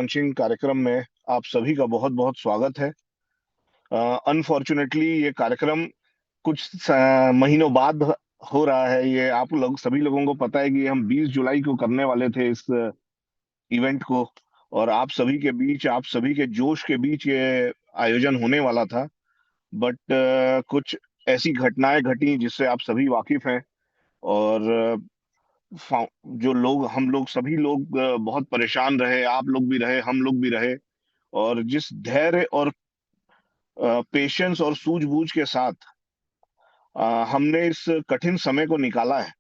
Launching कार्यक्रम में आप सभी का बहुत बहुत स्वागत है। अनफॉर्चुनेटली ये कार्यक्रम कुछ महीनों बाद हो रहा है। ये आप लोग सभी लोगों को पता है कि हम 20 जुलाई को करने वाले थे इस इवेंट को, और आप सभी के बीच, आप सभी के जोश के बीच ये आयोजन होने वाला था। बट कुछ ऐसी घटनाएं घटी जिससे आप सभी वाकिफ हैं। और जो लोग, हम लोग सभी लोग बहुत परेशान रहे, आप लोग भी रहे, हम लोग भी रहे। और जिस धैर्य और पेशेंस और सूझबूझ के साथ हमने इस कठिन समय को निकाला है,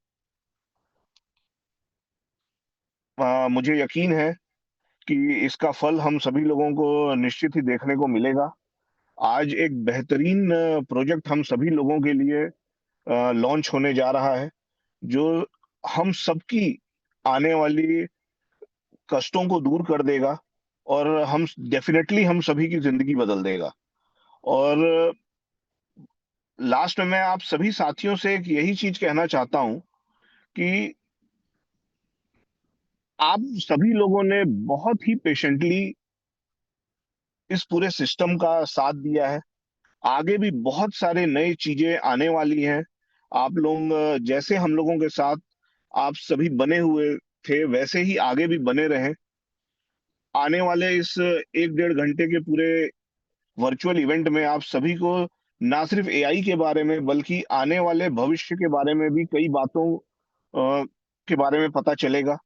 मुझे यकीन है कि इसका फल हम सभी लोगों को निश्चित ही देखने को मिलेगा। आज एक बेहतरीन प्रोजेक्ट हम सभी लोगों के लिए लॉन्च होने जा रहा है, जो हम सबकी आने वाली कष्टों को दूर कर देगा, और हम डेफिनेटली हम सभी की जिंदगी बदल देगा। और लास्ट में मैं आप सभी साथियों से एक यही चीज कहना चाहता हूं कि आप सभी लोगों ने बहुत ही पेशेंटली इस पूरे सिस्टम का साथ दिया है। आगे भी बहुत सारे नई चीजें आने वाली हैं। आप लोग जैसे हम लोगों के साथ आप सभी बने हुए थे, वैसे ही आगे भी बने रहें। आने वाले इस 1 डेढ़ घंटे के पूरे वर्चुअल इवेंट में आप सभी को ना सिर्फ एआई के बारे में, बल्कि आने वाले भविष्य के बारे में भी कई बातों के बारे में पता चलेगा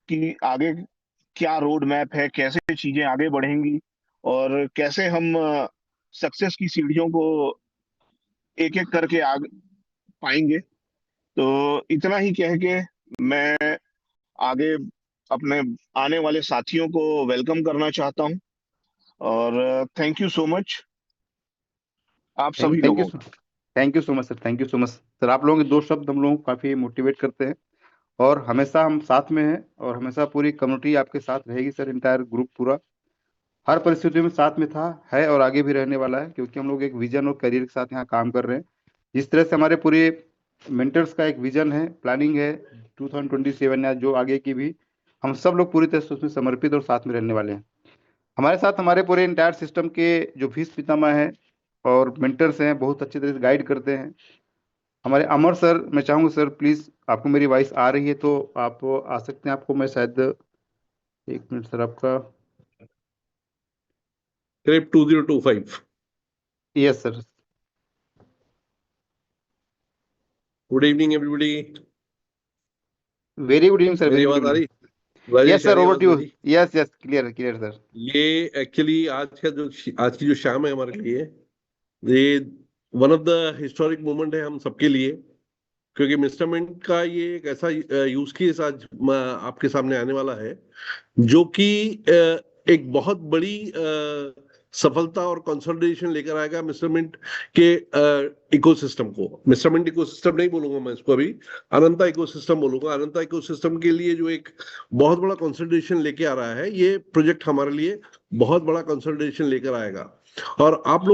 कि आगे क्या रोड मैप है, कैसे चीजें आगे बढ़ेंगी, और कैसे हम सक्सेस की सीढ़ियों को एक एक करके आगे पाएंगे। तो इतना ही कह के मैं आगे अपने आने वाले साथियों को वेलकम करना चाहता हूं। और थैंक यू सो मच आप थैंक सभी थैंक यू लोगों को। Thank you so much sir. Thank you so much sir. आप लोगों के दो शब्द हम लोगों को काफी मोटिवेट करते हैं, और हमेशा हम साथ में हैं, और हमेशा पूरी कम्युनिटी आपके साथ रहेगी सर। इंटायर ग्रुप पूरा हर परिस्थिति में साथ में था, है, और आगे भी रहने वाला है, क्योंकि हम लोग एक विजन और करियर के साथ यहाँ काम कर रहे हैं। जिस तरह से हमारे पूरे मेंटर्स का एक विजन है, प्लानिंग है 2027 या जो आगे की भी, हम सब लोग पूरी तरह से उसमें समर्पित और साथ में रहने वाले हैं। हमारे साथ हमारे पूरे इंटायर सिस्टम के जो भीष्म पितामह हैं और मेंटर्स हैं, बहुत अच्छी तरह से गाइड करते हैं। हमारे अमर सर, मैं चाहूंगा सर प्लीज, आपको मेरी वॉइस आ रही है तो आप आ सकते हैं। आपको मैं शायद, एक मिनट सर आपका। Crep 2025. Yes sir. Good evening, everybody. Very good evening sir, मेरी वेरी गुड आवाज आ इवनिंग। रही? यस राजेश, आ सर, रही ओवर आवाज टू यू। मेरी? Yes yes, clear clear sir. ये एक्चुअली आज की जो शाम है हमारे लिए, ये one of the historic moment है हम सबके लिए, क्योंकि मिस्टर मिंट का ये एक ऐसा यूज केस आज आपके सामने आने वाला है, जो कि एक बहुत बड़ी सफलता और कंसोलिडेशन लेकर आएगा मिस्टर मिंट के इकोसिस्टम को। मिस्टर मिंट इकोसिस्टम नहीं बोलूंगा मैं इसको, अभी अनंता इकोसिस्टम बोलूंगा। अनंता इकोसिस्टम के लिए जो एक बहुत बड़ा कंसोलिडेशन लेके आ रहा है, ये प्रोजेक्ट हमारे लिए बहुत बड़ा कंसोलिडेशन लेकर आएगा। और आप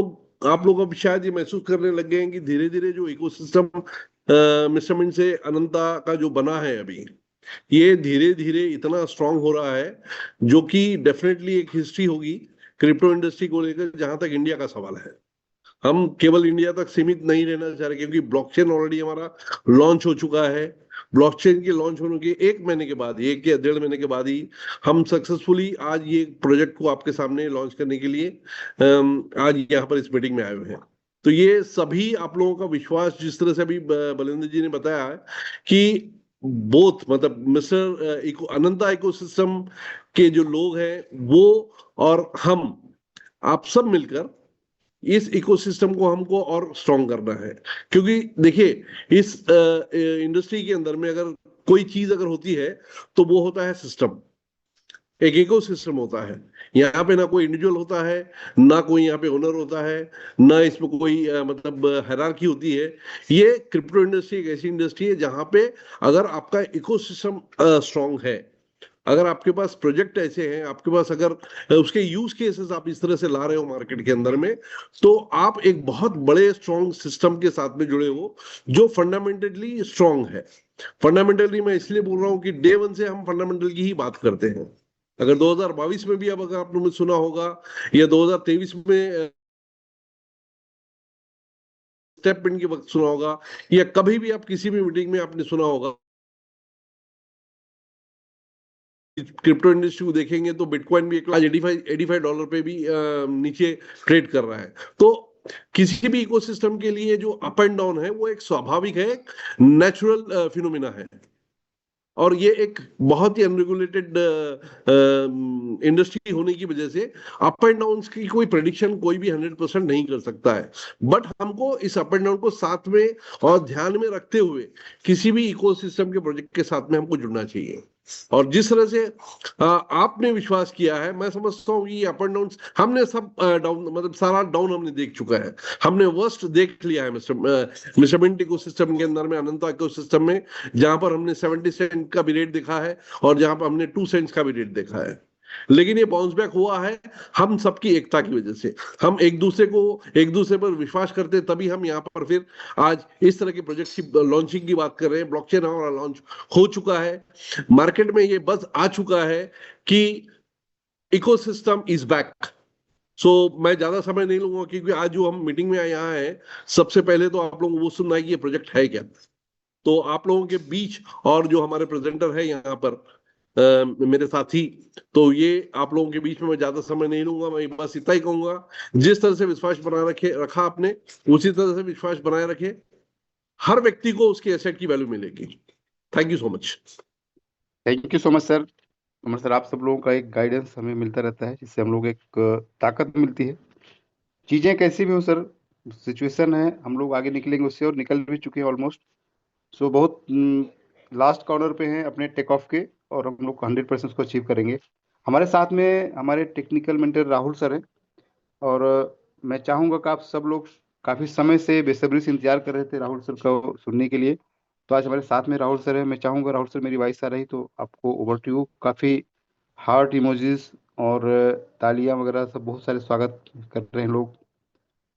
लोग अब शायद ये महसूस करने लग गए हैं कि धीरे धीरे जो इकोसिस्टम मिस्टर मिंट से अनंता का जो बना है अभी, ये धीरे धीरे इतना स्ट्रांग हो रहा है, जो कि डेफिनेटली एक हिस्ट्री होगी क्रिप्टो इंडस्ट्री को लेकर। जहां तक इंडिया का सवाल है, हम केवल इंडिया तक सीमित नहीं रहना चाह रहे, क्योंकि ब्लॉकचेन ऑलरेडी हमारा लॉन्च हो चुका है। ब्लॉकचेन के लॉन्च होने के 1 महीने के बाद, 1 या 1.5 महीने के बाद ही हम सक्सेसफुली आज ये प्रोजेक्ट को आपके सामने लॉन्च करने के लिए आज यहाँ पर इस मीटिंग में आए हुए हैं। तो ये सभी आप लोगों का विश्वास, जिस तरह से अभी बलिंदर जी ने बताया है कि बोथ, मतलब मिस्टर अनंता इकोसिस्टम के जो लोग हैं वो और हम, आप सब मिलकर इस इकोसिस्टम को हमको और स्ट्रॉन्ग करना है। क्योंकि देखिए, इस इंडस्ट्री के अंदर में अगर कोई चीज अगर होती है तो वो होता है सिस्टम, एक इकोसिस्टम होता है। यहाँ पे ना कोई इंडिविजुअल होता है, ना कोई यहाँ पे ओनर होता है, ना इसमें कोई मतलब हायरार्की होती है। ये क्रिप्टो इंडस्ट्री एक ऐसी इंडस्ट्री है जहाँ पे अगर आपका इकोसिस्टम स्ट्रांग है, अगर आपके पास प्रोजेक्ट ऐसे हैं, आपके पास अगर उसके यूज केसेस आप इस तरह से ला रहे हो मार्केट के अंदर में, तो आप एक बहुत बड़े स्ट्रांग सिस्टम के साथ में जुड़े हो, जो फंडामेंटली स्ट्रांग है। फंडामेंटली मैं इसलिए बोल रहा हूं कि डे वन से हम फंडामेंटल की ही बात करते हैं। अगर 2022 में भी, अब अगर आपने सुना होगा, या 2023 में स्टेप इन के वक्त सुना होगा, या कभी भी आप किसी भी मीटिंग में आपने सुना होगा, क्रिप्टो इंडस्ट्री को देखेंगे तो बिटकॉइन भी आज $85 पे भी नीचे ट्रेड कर रहा है। तो किसी भी इकोसिस्टम के लिए जो अप एंड डाउन है वो एक स्वाभाविक है, एक नेचुरल फिनोमिना है। और ये एक बहुत ही अनरेगुलेटेड इंडस्ट्री होने की वजह से अप एंड डाउन की कोई प्रेडिक्शन कोई भी 100% नहीं कर सकता है। बट हमको इस अप एंड डाउन को साथ में और ध्यान में रखते हुए किसी भी इकोसिस्टम के प्रोजेक्ट के साथ में हमको जुड़ना चाहिए। और जिस तरह से आपने विश्वास किया है, मैं समझता हूँ कि अप एंड डाउन हमने सब डाउन, मतलब सारा डाउन हमने देख चुका है। हमने वर्स्ट देख लिया है मिस्टर मिंट इकोसिस्टम के अंदर में, अनंता इकोसिस्टम में, जहां पर हमने 70 सेंट का भी रेट देखा है और जहां पर हमने 2 सेंट्स का भी रेट देखा है। लेकिन ये बाउंस बैक हुआ है हम सबकी एकता की वजह से। हम एक दूसरे पर विश्वास करते, तभी हम यहाँ पर फिर आज इस तरह के प्रोजेक्ट की लॉन्चिंग की बात कर रहे हैं। ब्लॉकचेन हमारा लॉन्च हो चुका है, मार्केट में ये बज़ आ चुका है कि इकोसिस्टम इज बैक। सो मैं ज्यादा समय नहीं लूंगा, क्योंकि आज जो हम मीटिंग में यहाँ हैं, सबसे पहले तो आप लोगों को वो सुनना है कि ये प्रोजेक्ट है क्या। तो आप लोगों के बीच, और जो हमारे प्रेजेंटर है यहाँ पर मेरे साथी, तो ये आप लोगों के बीच में मैं ज्यादा समय नहीं लूंगा। मैं बस इतना ही कहूंगा, जिस तरह से विश्वास बनाए रखा आपने, उसी तरह से विश्वास बनाए रखे। हर व्यक्ति को उसके एसेट की वैल्यू मिलेगी। Thank you so much. Thank you so much sir. Amar sir, आप सब लोगों का एक गाइडेंस हमें मिलता रहता है, जिससे हम लोग एक ताकत मिलती है। चीज़ें कैसी भी हो सर, सिचुएशन है, हम लोग आगे निकलेंगे उससे, और निकल भी चुके हैं ऑलमोस्ट। सो बहुत लास्ट कॉर्नर पे हैं अपने टेक ऑफ के, और हम लोग 100% उसको अचीव करेंगे। हमारे साथ में हमारे टेक्निकल मेंटर राहुल सर हैं, और मैं चाहूँगा कि आप सब लोग काफ़ी समय से बेसब्री से इंतजार कर रहे थे राहुल सर को सुनने के लिए। तो आज हमारे साथ में राहुल सर हैं। मैं चाहूँगा राहुल सर, मेरी वॉइस आ रही तो आपको ओवर टू यू। काफ़ी हार्ट इमोजीज और तालियां वगैरह सब, बहुत सारे स्वागत कर रहे हैं लोग।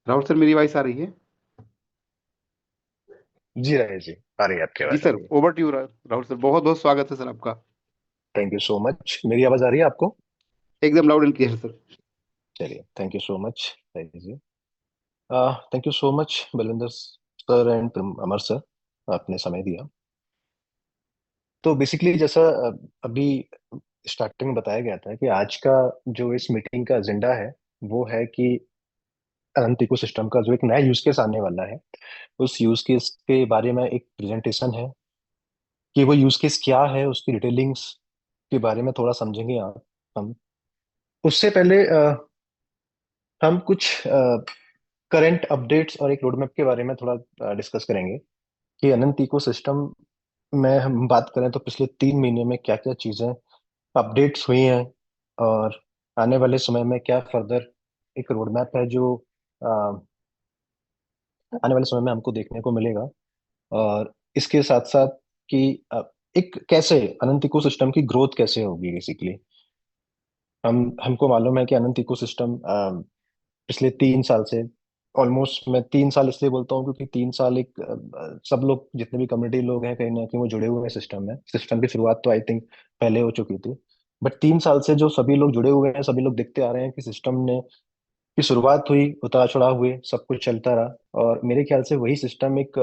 राहुल सर, मेरी वॉइस आ रही है? जी राजेश जी, आ रही है, आपकी जी आवाज आ सर, रही है। Over to you Rahul sir. बहुत बहुत स्वागत है सर आपका। Thank you so much. मेरी आवाज आ रही है आपको? एकदम लाउड एंड क्लियर सर। चलिए, thank you so much Rajesh ji. Thank you so much Balwinder sir and Amar sir, आपने समय दिया। तो बेसिकली जैसा अभी स्टार्टिंग में बताया गया था कि आज का जो इस मीटिंग का एजेंडा है वो है कि अनंत इकोसिस्टम का जो एक नया यूज केस आने वाला है, उस यूज केस के बारे में एक प्रेजेंटेशन है कि वो यूज केस क्या है, उसकी डिटेलिंग्स के बारे में थोड़ा समझेंगे आप हम। उससे पहले हम कुछ करंट अपडेट्स और एक रोडमैप के बारे में थोड़ा डिस्कस करेंगे कि अनंत इकोसिस्टम में हम बात करें तो पिछले 3 महीने में क्या क्या चीज़ें अपडेट्स हुई हैं, और आने वाले समय में क्या फर्दर एक रोडमैप है जो अ, आने वाले समय में हमको देखने को मिलेगा। और इसके साथ साथ कि एक कैसे अनंत इकोसिस्टम की ग्रोथ कैसे होगी बेसिकली। हमको मालूम है कि अनंत इकोसिस्टम पिछले 3 साल से, ऑलमोस्ट मैं 3 साल इसलिए बोलता हूँ क्योंकि 3 साल एक सब लोग जितने भी कम्युनिटी लोग हैं कहीं ना कहीं वो जुड़े हुए हैं सिस्टम में। सिस्टम की शुरुआत तो आई थिंक पहले हो चुकी थी, बट 3 साल से जो सभी लोग जुड़े हुए हैं, सभी लोग देखते आ रहे हैं कि सिस्टम ने की शुरुआत हुई, उतार चढ़ाव हुए, सब कुछ चलता रहा। और मेरे ख्याल से वही सिस्टम एक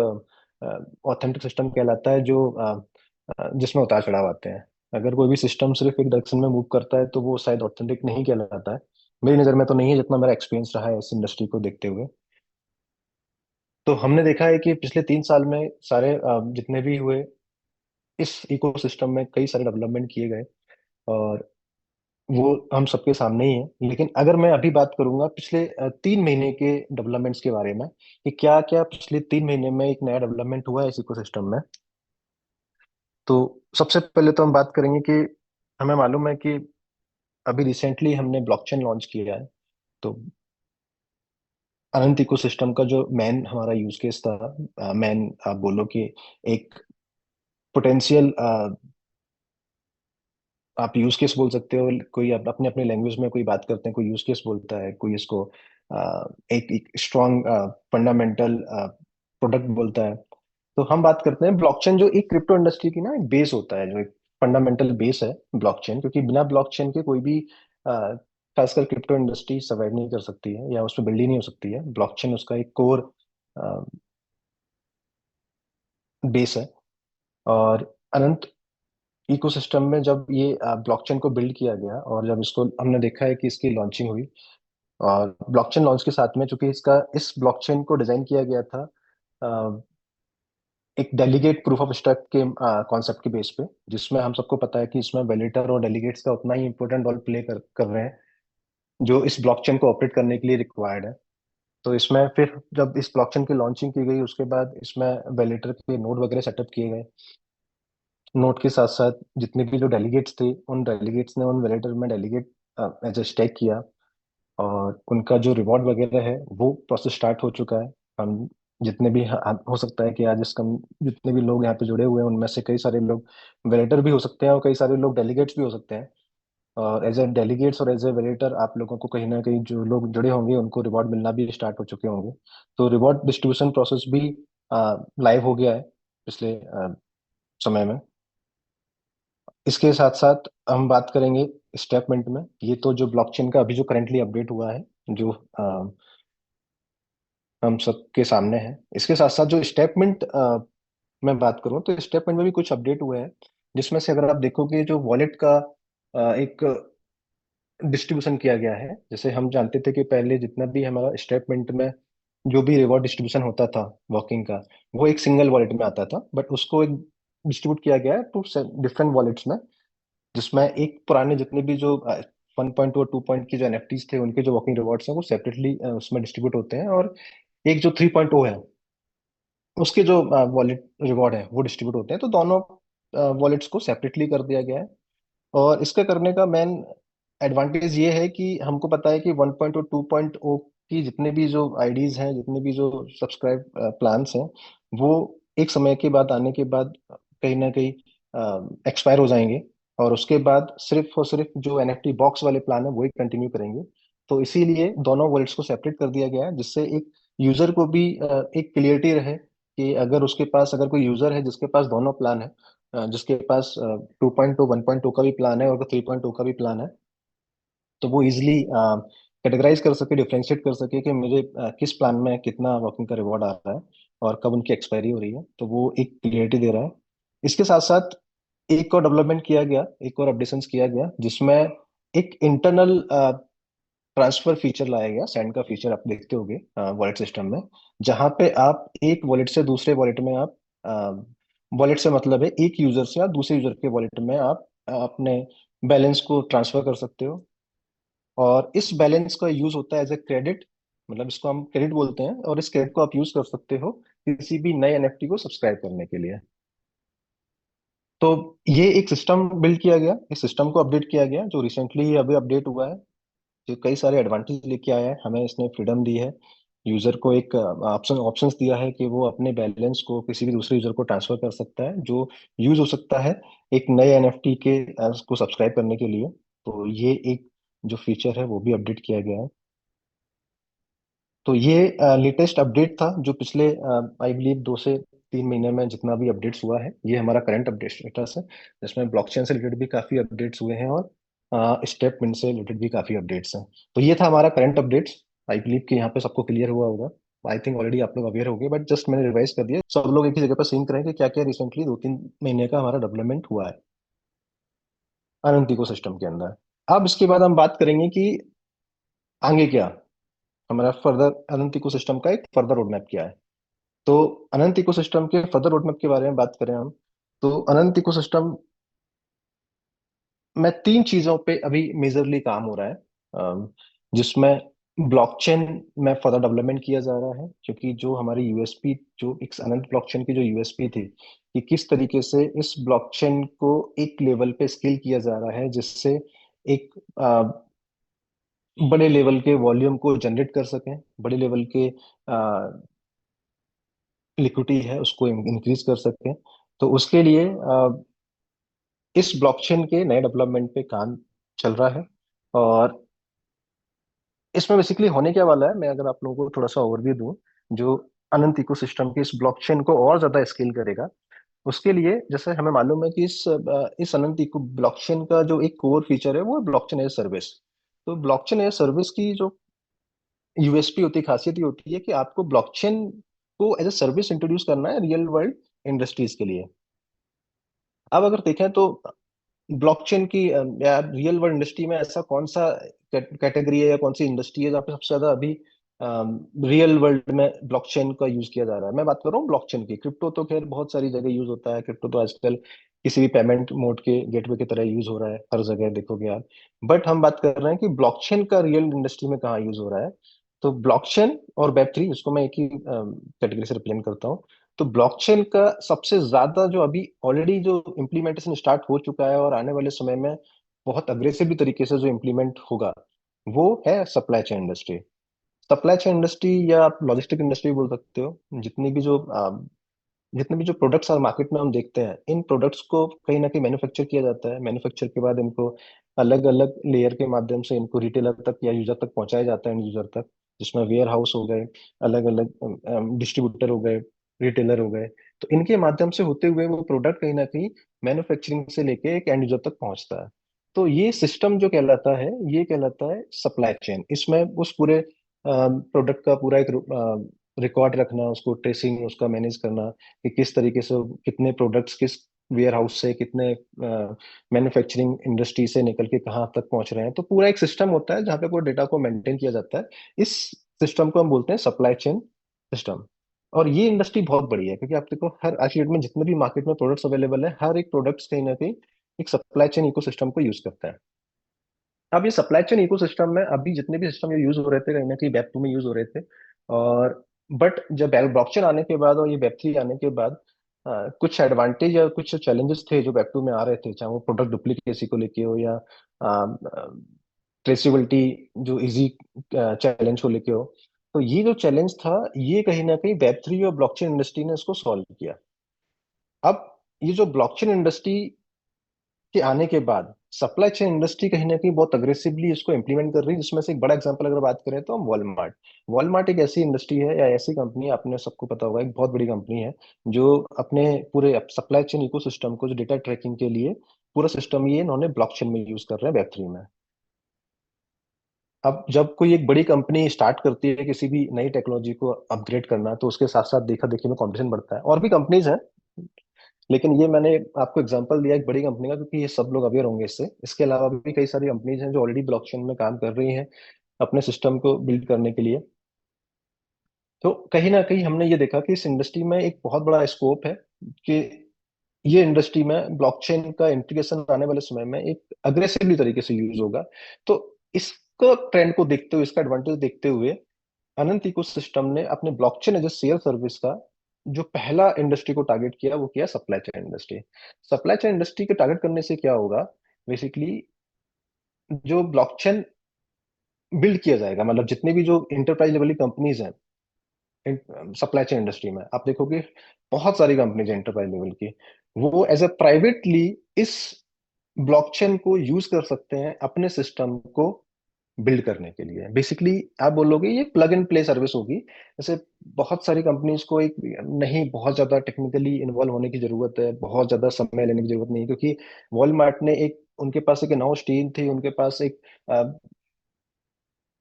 ऑथेंटिक सिस्टम कहलाता है, जो जिसमें उतार चढ़ाव आते हैं। अगर कोई भी सिस्टम सिर्फ एक डायरेक्शन में मूव करता है तो वो शायद ऑथेंटिक नहीं कहलाता है। मेरी नज़र में तो नहीं है, जितना मेरा एक्सपीरियंस रहा है इस इंडस्ट्री को देखते हुए। तो हमने देखा है कि पिछले 3 साल में सारे जितने भी हुए इस इकोसिस्टम में कई सारे डेवलपमेंट किए गए, और वो हम सबके सामने ही है। लेकिन अगर मैं अभी बात करूंगा पिछले 3 महीने के डेवलपमेंट्स के बारे में कि क्या क्या पिछले 3 महीने में एक नया डेवलपमेंट हुआ है इस इकोसिस्टम में, तो सबसे पहले तो हम बात करेंगे कि हमें मालूम है कि अभी रिसेंटली हमने ब्लॉकचेन लॉन्च किया है। तो अनंत इकोसिस्टम का जो मेन हमारा यूज केस था, मेन आप बोलो कि एक पोटेंशियल, आप यूज केस बोल सकते हो। कोई अपने अपने लैंग्वेज में कोई बात करते हैं, कोई यूज केस बोलता है, कोई इसको एक स्ट्रॉन्ग फंडामेंटल प्रोडक्ट बोलता है। तो हम बात करते हैं ब्लॉकचेन, जो एक क्रिप्टो इंडस्ट्री की ना एक बेस होता है, जो एक फंडामेंटल बेस है ब्लॉकचेन, क्योंकि बिना ब्लॉकचेन के कोई भी खासकर क्रिप्टो इंडस्ट्री सर्वाइव नहीं कर सकती है या उसमें बिल्ड ही नहीं हो सकती है। ब्लॉकचेन उसका एक कोर बेस है। और अनंत इकोसिस्टम में जब ये ब्लॉकचेन को बिल्ड किया गया और जब इसको हमने देखा है कि इसकी लॉन्चिंग हुई, और ब्लॉकचेन लॉन्च के साथ में चूंकि इसका इस ब्लॉकचेन को डिजाइन किया गया था एक डेलीगेट प्रूफ ऑफ स्टेक के कॉन्सेप्ट के बेस पे, जिसमें हम सबको पता है कि इसमें वैलिडेटर और डेलीगेट्स का उतना ही इंपॉर्टेंट रोल प्ले कर रहे हैं जो इस ब्लॉकचेन को ऑपरेट करने के लिए रिक्वायर्ड है। तो इसमें फिर जब इस ब्लॉकचेन की लॉन्चिंग की गई उसके बाद इसमें वैलिडेटर के नोड वगैरह सेटअप किए गए। नोट के साथ साथ जितने भी जो डेलीगेट्स थे उन डेलीगेट्स ने उन वैलिडेटर में डेलीगेट एज ए स्टेक किया, और उनका जो रिवॉर्ड वगैरह है वो प्रोसेस स्टार्ट हो चुका है। हम जितने भी हो सकता है कि आज इस कम जितने भी लोग यहाँ पे जुड़े हुए हैं उनमें से कई सारे लोग वैलिडेटर भी हो सकते हैं और कई सारे लोग डेलीगेट्स भी हो सकते हैं। और एज ए डेलीगेट्स और एज ए वैलिडेटर आप लोगों को कहीं ना कहीं जो लोग जुड़े होंगे उनको रिवॉर्ड मिलना भी स्टार्ट हो चुके होंगे। तो रिवॉर्ड डिस्ट्रीब्यूशन प्रोसेस भी लाइव हो गया है पिछले समय में। इसके साथ साथ हम बात करेंगे स्टेटमेंट में, ये तो जो ब्लॉकचेन का अभी जो करंटली अपडेट हुआ है जो हम सबके सामने है। इसके साथ साथ जो स्टेटमेंट मैं बात करूं तो स्टेटमेंट में भी कुछ अपडेट हुए हैं, जिसमें से अगर आप देखोगे जो वॉलेट का एक डिस्ट्रीब्यूशन किया गया है। जैसे हम जानते थे कि पहले जितना भी हमारा स्टेटमेंट में जो भी रिवॉर्ड डिस्ट्रीब्यूशन होता था वर्किंग का, वो एक सिंगल वॉलेट में आता था, बट उसको एक डिस्ट्रीब्यूट किया गया है टू डिफरेंट वॉलेट्स में, जिसमें एक पुराने जितने भी जो 1.2 और 2 की जो एनएफटीज थे उनके जो वर्किंग रिवॉर्ड्स हैं वो सेपरेटली उसमें डिस्ट्रीब्यूट होते हैं, और एक जो 3.0 है उसके जो वॉलेट रिवॉर्ड है वो डिस्ट्रीब्यूट होते हैं। तो दोनों वॉलेट्स को सेपरेटली कर दिया गया है। और इसका करने का मेन एडवांटेज ये है कि हमको पता है कि 1.0 और 2.0 की जितने भी जो आईडीज हैं, जितने भी जो सब्सक्राइब प्लान्स हैं, वो एक समय के बाद आने के बाद कहीं ना कहीं एक्सपायर हो जाएंगे, और उसके बाद सिर्फ और सिर्फ जो एनएफटी बॉक्स वाले प्लान है वही कंटिन्यू करेंगे। तो इसीलिए दोनों वॉलेट्स को सेपरेट कर दिया गया है, जिससे एक यूजर को भी एक क्लियरिटी रहे कि अगर उसके पास अगर कोई यूजर है जिसके पास दोनों प्लान है, जिसके पास 2.2 1.2 का भी प्लान है और 3.2 का भी प्लान है, तो वो इजिली कैटेगराइज कर सके, डिफ्रेंशिएट कर सके कि मुझे किस प्लान में कितना वर्किंग का रिवॉर्ड आ रहा है और कब उनकी एक्सपायरी हो रही है। तो वो एक क्लियरिटी दे रहा है। इसके साथ साथ एक और डेवलपमेंट किया गया, एक और अपडेशंस किया गया, जिसमें एक इंटरनल ट्रांसफर फीचर लाया गया। सैंड का फीचर आप देखते होंगे वॉलेट सिस्टम में, जहां पे आप एक वॉलेट से दूसरे वॉलेट में आप वॉलेट से मतलब है एक यूजर से आप दूसरे यूजर के वॉलेट में आप अपने बैलेंस को ट्रांसफर कर सकते हो। और इस बैलेंस का यूज होता है एज ए क्रेडिट, मतलब इसको हम क्रेडिट बोलते हैं, और इस क्रेडिट को आप यूज कर सकते हो किसी भी नए एनएफटी को सब्सक्राइब करने के लिए। तो ये एक सिस्टम बिल्ड किया गया, इस सिस्टम को अपडेट किया गया जो रिसेंटली अभी अपडेट हुआ है, जो कई सारे एडवांटेज लेके आया है। हमें इसने फ्रीडम दी है, यूजर को एक ऑप्शंस दिया है कि वो अपने बैलेंस को किसी भी दूसरे यूजर को ट्रांसफर कर सकता है, जो यूज हो सकता है एक नए एनएफटी के को सब्सक्राइब करने के लिए। तो ये एक जो फीचर है वो भी अपडेट किया गया है। तो ये लेटेस्ट अपडेट था जो पिछले आई बिलीव 2 से 3 महीने में जितना भी अपडेट्स हुआ है, ये हमारा करंट अपडेट स्टेटस है, जिसमें ब्लॉकचेन से रिलेटेड भी काफी अपडेट्स हुए हैं और स्टेपमेंट से रिलेटेड भी काफी अपडेट्स हैं। तो ये था हमारा करंट अपडेट्स। आई बिलीव कि यहाँ पे सबको क्लियर हुआ होगा। आई थिंक ऑलरेडी आप लोग अवेयर हो गए, बट जस्ट मैंने रिवाइज कर दिया, सब लोग एक ही जगह पर सिंक करें कि क्या क्या रिसेंटली 2-3 महीने का हमारा डेवलपमेंट हुआ है अनंत इकोसिस्टम के अंदर। अब इसके बाद हम बात करेंगे कि आगे क्या हमारा फर्दर अनंत इकोसिस्टम का एक फर्दर रोडमैप क्या है। तो अनंत इकोसिस्टम के फर्दर रोडमैप के बारे में बात करें हम, तो अनंत इकोसिस्टम में 3 चीजों पे अभी मेजरली काम हो रहा है, जिसमें ब्लॉकचेन में फर्दर डेवलपमेंट किया जा रहा है, क्योंकि जो हमारी यूएसपी, जो एक अनंत ब्लॉकचेन की जो यूएसपी थी कि किस तरीके से इस ब्लॉकचेन को एक लेवल पे स्केल किया जा रहा है, जिससे एक बड़े लेवल के वॉल्यूम को जनरेट कर सकें, बड़े लेवल के लिक्विडिटी है उसको इंक्रीज कर सकें। तो उसके लिए इस ब्लॉकचेन के नए डेवलपमेंट पे काम चल रहा है। और इसमें बेसिकली होने क्या वाला है, मैं अगर आप लोगों को थोड़ा सा ओवरव्यू दूं, जो अनंत इकोसिस्टम के इस ब्लॉकचेन को और ज्यादा स्केल करेगा, उसके लिए जैसे हमें मालूम है कि इस अनंत इको ब्लॉकचेन का जो एक कोर फीचर है वो ब्लॉकचेन एज सर्विस। तो ब्लॉकचेन एज सर्विस की जो यूएसपी होती है, खासियत ये होती है कि आपको ब्लॉकचेन को एज ए सर्विस इंट्रोड्यूस करना है रियल वर्ल्ड इंडस्ट्रीज के लिए। अब अगर देखें तो ब्लॉकचेन की या रियल वर्ल्ड इंडस्ट्री में ऐसा कौन सा कैटेगरी है या कौन सी इंडस्ट्री है जहाँ पे सबसे ज्यादा अभी रियल वर्ल्ड में ब्लॉकचेन का यूज किया जा रहा है? मैं बात कर रहा हूँ ब्लॉकचेन की। क्रिप्टो तो खैर बहुत सारी जगह यूज होता है, क्रिप्टो तो आजकल किसी भी पेमेंट मोड के गेटवे की तरह यूज हो रहा है, हर जगह देखोगे आप। बट हम बात कर रहे हैं कि ब्लॉकचेन का रियल इंडस्ट्री में कहाँ यूज हो रहा है। तो ब्लॉकचेन और वेब 3, उसको मैं एक ही कैटेगरी से रिप्रेजेंट करता हूँ। तो ब्लॉकचेन का सबसे ज्यादा जो अभी ऑलरेडी जो इम्प्लीमेंटेशन स्टार्ट हो चुका है और आने वाले समय में बहुत अग्रेसिवली तरीके से जो इम्प्लीमेंट होगा, वो है supply chain industry. Supply chain industry या आप लॉजिस्टिक इंडस्ट्री बोल सकते हो। जितने भी जो प्रोडक्ट्स और मार्केट में हम देखते हैं, इन प्रोडक्ट्स को कहीं ना कहीं मैन्युफैक्चर किया जाता है। मैन्युफैक्चर के बाद इनको अलग अलग लेयर के माध्यम से इनको रिटेलर तक या यूजर तक पहुंचाया जाता है, एंड यूजर तक, जिसमें वेयर हाउस हो गए, अलग अलग डिस्ट्रीब्यूटर हो गए, रिटेलर हो गए। तो इनके माध्यम से होते हुए वो प्रोडक्ट कहीं ना कहीं मैन्युफैक्चरिंग से लेके एक एंड यूजर तक पहुंचता है। तो ये सिस्टम जो कहलाता है, ये कहलाता है सप्लाई चेन। इसमें उस पूरे प्रोडक्ट का पूरा एक रिकॉर्ड रखना, उसको ट्रेसिंग, उसका मैनेज करना कि किस तरीके से कितने प्रोडक्ट्स किस वेयर हाउस से, कितने मैन्युफैक्चरिंग इंडस्ट्री से निकल के कहाँ तक पहुंच रहे हैं। तो पूरा एक सिस्टम होता है जहाँ पे पूरे डेटा को मेंटेन किया जाता है। इस सिस्टम को हम बोलते हैं सप्लाई चेन सिस्टम। और ये इंडस्ट्री बहुत बड़ी है, क्योंकि आप देखो हर आज की डेट में जितने भी मार्केट में प्रोडक्ट्स अवेलेबल है, हर एक प्रोडक्ट्स कहीं ना कहीं एक सप्लाई चेन इकोसिस्टम को यूज करता है। अब ये सप्लाई चेन इकोसिस्टम में अभी जितने भी सिस्टम ये यूज हो रहे थे, कहीं ना कहीं वेब 2 में यूज हो रहे थे। और बट जब ब्लॉकचेन आने के बाद और ये वेब 3 आने के बाद कुछ एडवांटेज या कुछ चैलेंजेस थे जो वेब 2 में आ रहे थे, चाहे वो प्रोडक्ट डुप्लीकेसी को लेके हो या ट्रेसिबिलिटी जो इजी चैलेंज को लेके हो। तो ये जो चैलेंज था, ये कहीं ना कहीं वेब 3 और ब्लॉकचेन इंडस्ट्री ने इसको सॉल्व किया। अब ये जो ब्लॉकचेन इंडस्ट्री के आने के बाद सप्लाई चेन इंडस्ट्री कहीं ना कहीं बहुत अग्रेसिवली इसको इम्प्लीमेंट कर रही है, जिसमें से एक बड़ा एग्जांपल अगर बात करें तो हम वॉलमार्ट। वॉलमार्ट एक ऐसी इंडस्ट्री है या ऐसी कंपनी है, आपने सबको पता होगा, एक बहुत बड़ी कंपनी है जो अपने पूरे सप्लाई चेन इकोसिस्टम को, जो डेटा ट्रैकिंग के लिए पूरा सिस्टम ये इन्होंने ब्लॉकचेन में यूज कर रहे हैं वेब 3 में। अब जब कोई एक बड़ी कंपनी स्टार्ट करती है किसी भी नई टेक्नोलॉजी को अपग्रेड करना, तो उसके साथ साथ देखा देखी में कंपटीशन बढ़ता है। और भी कंपनीज हैं, लेकिन ये मैंने आपको एग्जांपल दिया एक बड़ी कंपनी का, क्योंकि ये सब लोग अवेयर होंगे इससे। इसके अलावा भी कई सारी कंपनीज हैं जो ऑलरेडी ब्लॉकचेन में काम कर रही हैं अपने सिस्टम को बिल्ड करने के लिए। तो कहीं ना कहीं हमने ये देखा कि इस इंडस्ट्री में एक बहुत बड़ा स्कोप है कि ये इंडस्ट्री में ब्लॉकचेन का इंटीग्रेशन आने वाले समय में एक अग्रेसिवली तरीके से यूज होगा। तो इसको ट्रेंड को देखते हुए, इसका एडवांटेज देखते हुए, अनंत इकोसिस्टम ने अपने blockchain as a share service का जो पहला इंडस्ट्री को टारगेट किया, वो किया supply chain industry. Supply chain industry के टारगेट करने से क्या होगा, बेसिकली जो ब्लॉकचेन बिल्ड किया जाएगा, मतलब जितने भी जो इंटरप्राइज लेवल की कंपनीज हैं सप्लाई चेन इंडस्ट्री में, आप देखोगे बहुत सारी कंपनीज हैं इंटरप्राइज लेवल की, वो एज ए प्राइवेटली इस ब्लॉकचेन को यूज कर सकते हैं अपने सिस्टम को बिल्ड करने के लिए। बेसिकली आप बोलोगे ये प्लग एंड प्ले सर्विस होगी। जैसे बहुत सारी कंपनीज को एक नहीं बहुत ज्यादा टेक्निकली इन्वॉल्व होने की जरूरत है, बहुत ज्यादा समय लेने की जरूरत नहीं है, क्योंकि वॉलमार्ट ने एक, उनके पास एक नौ टीम थी, उनके पास एक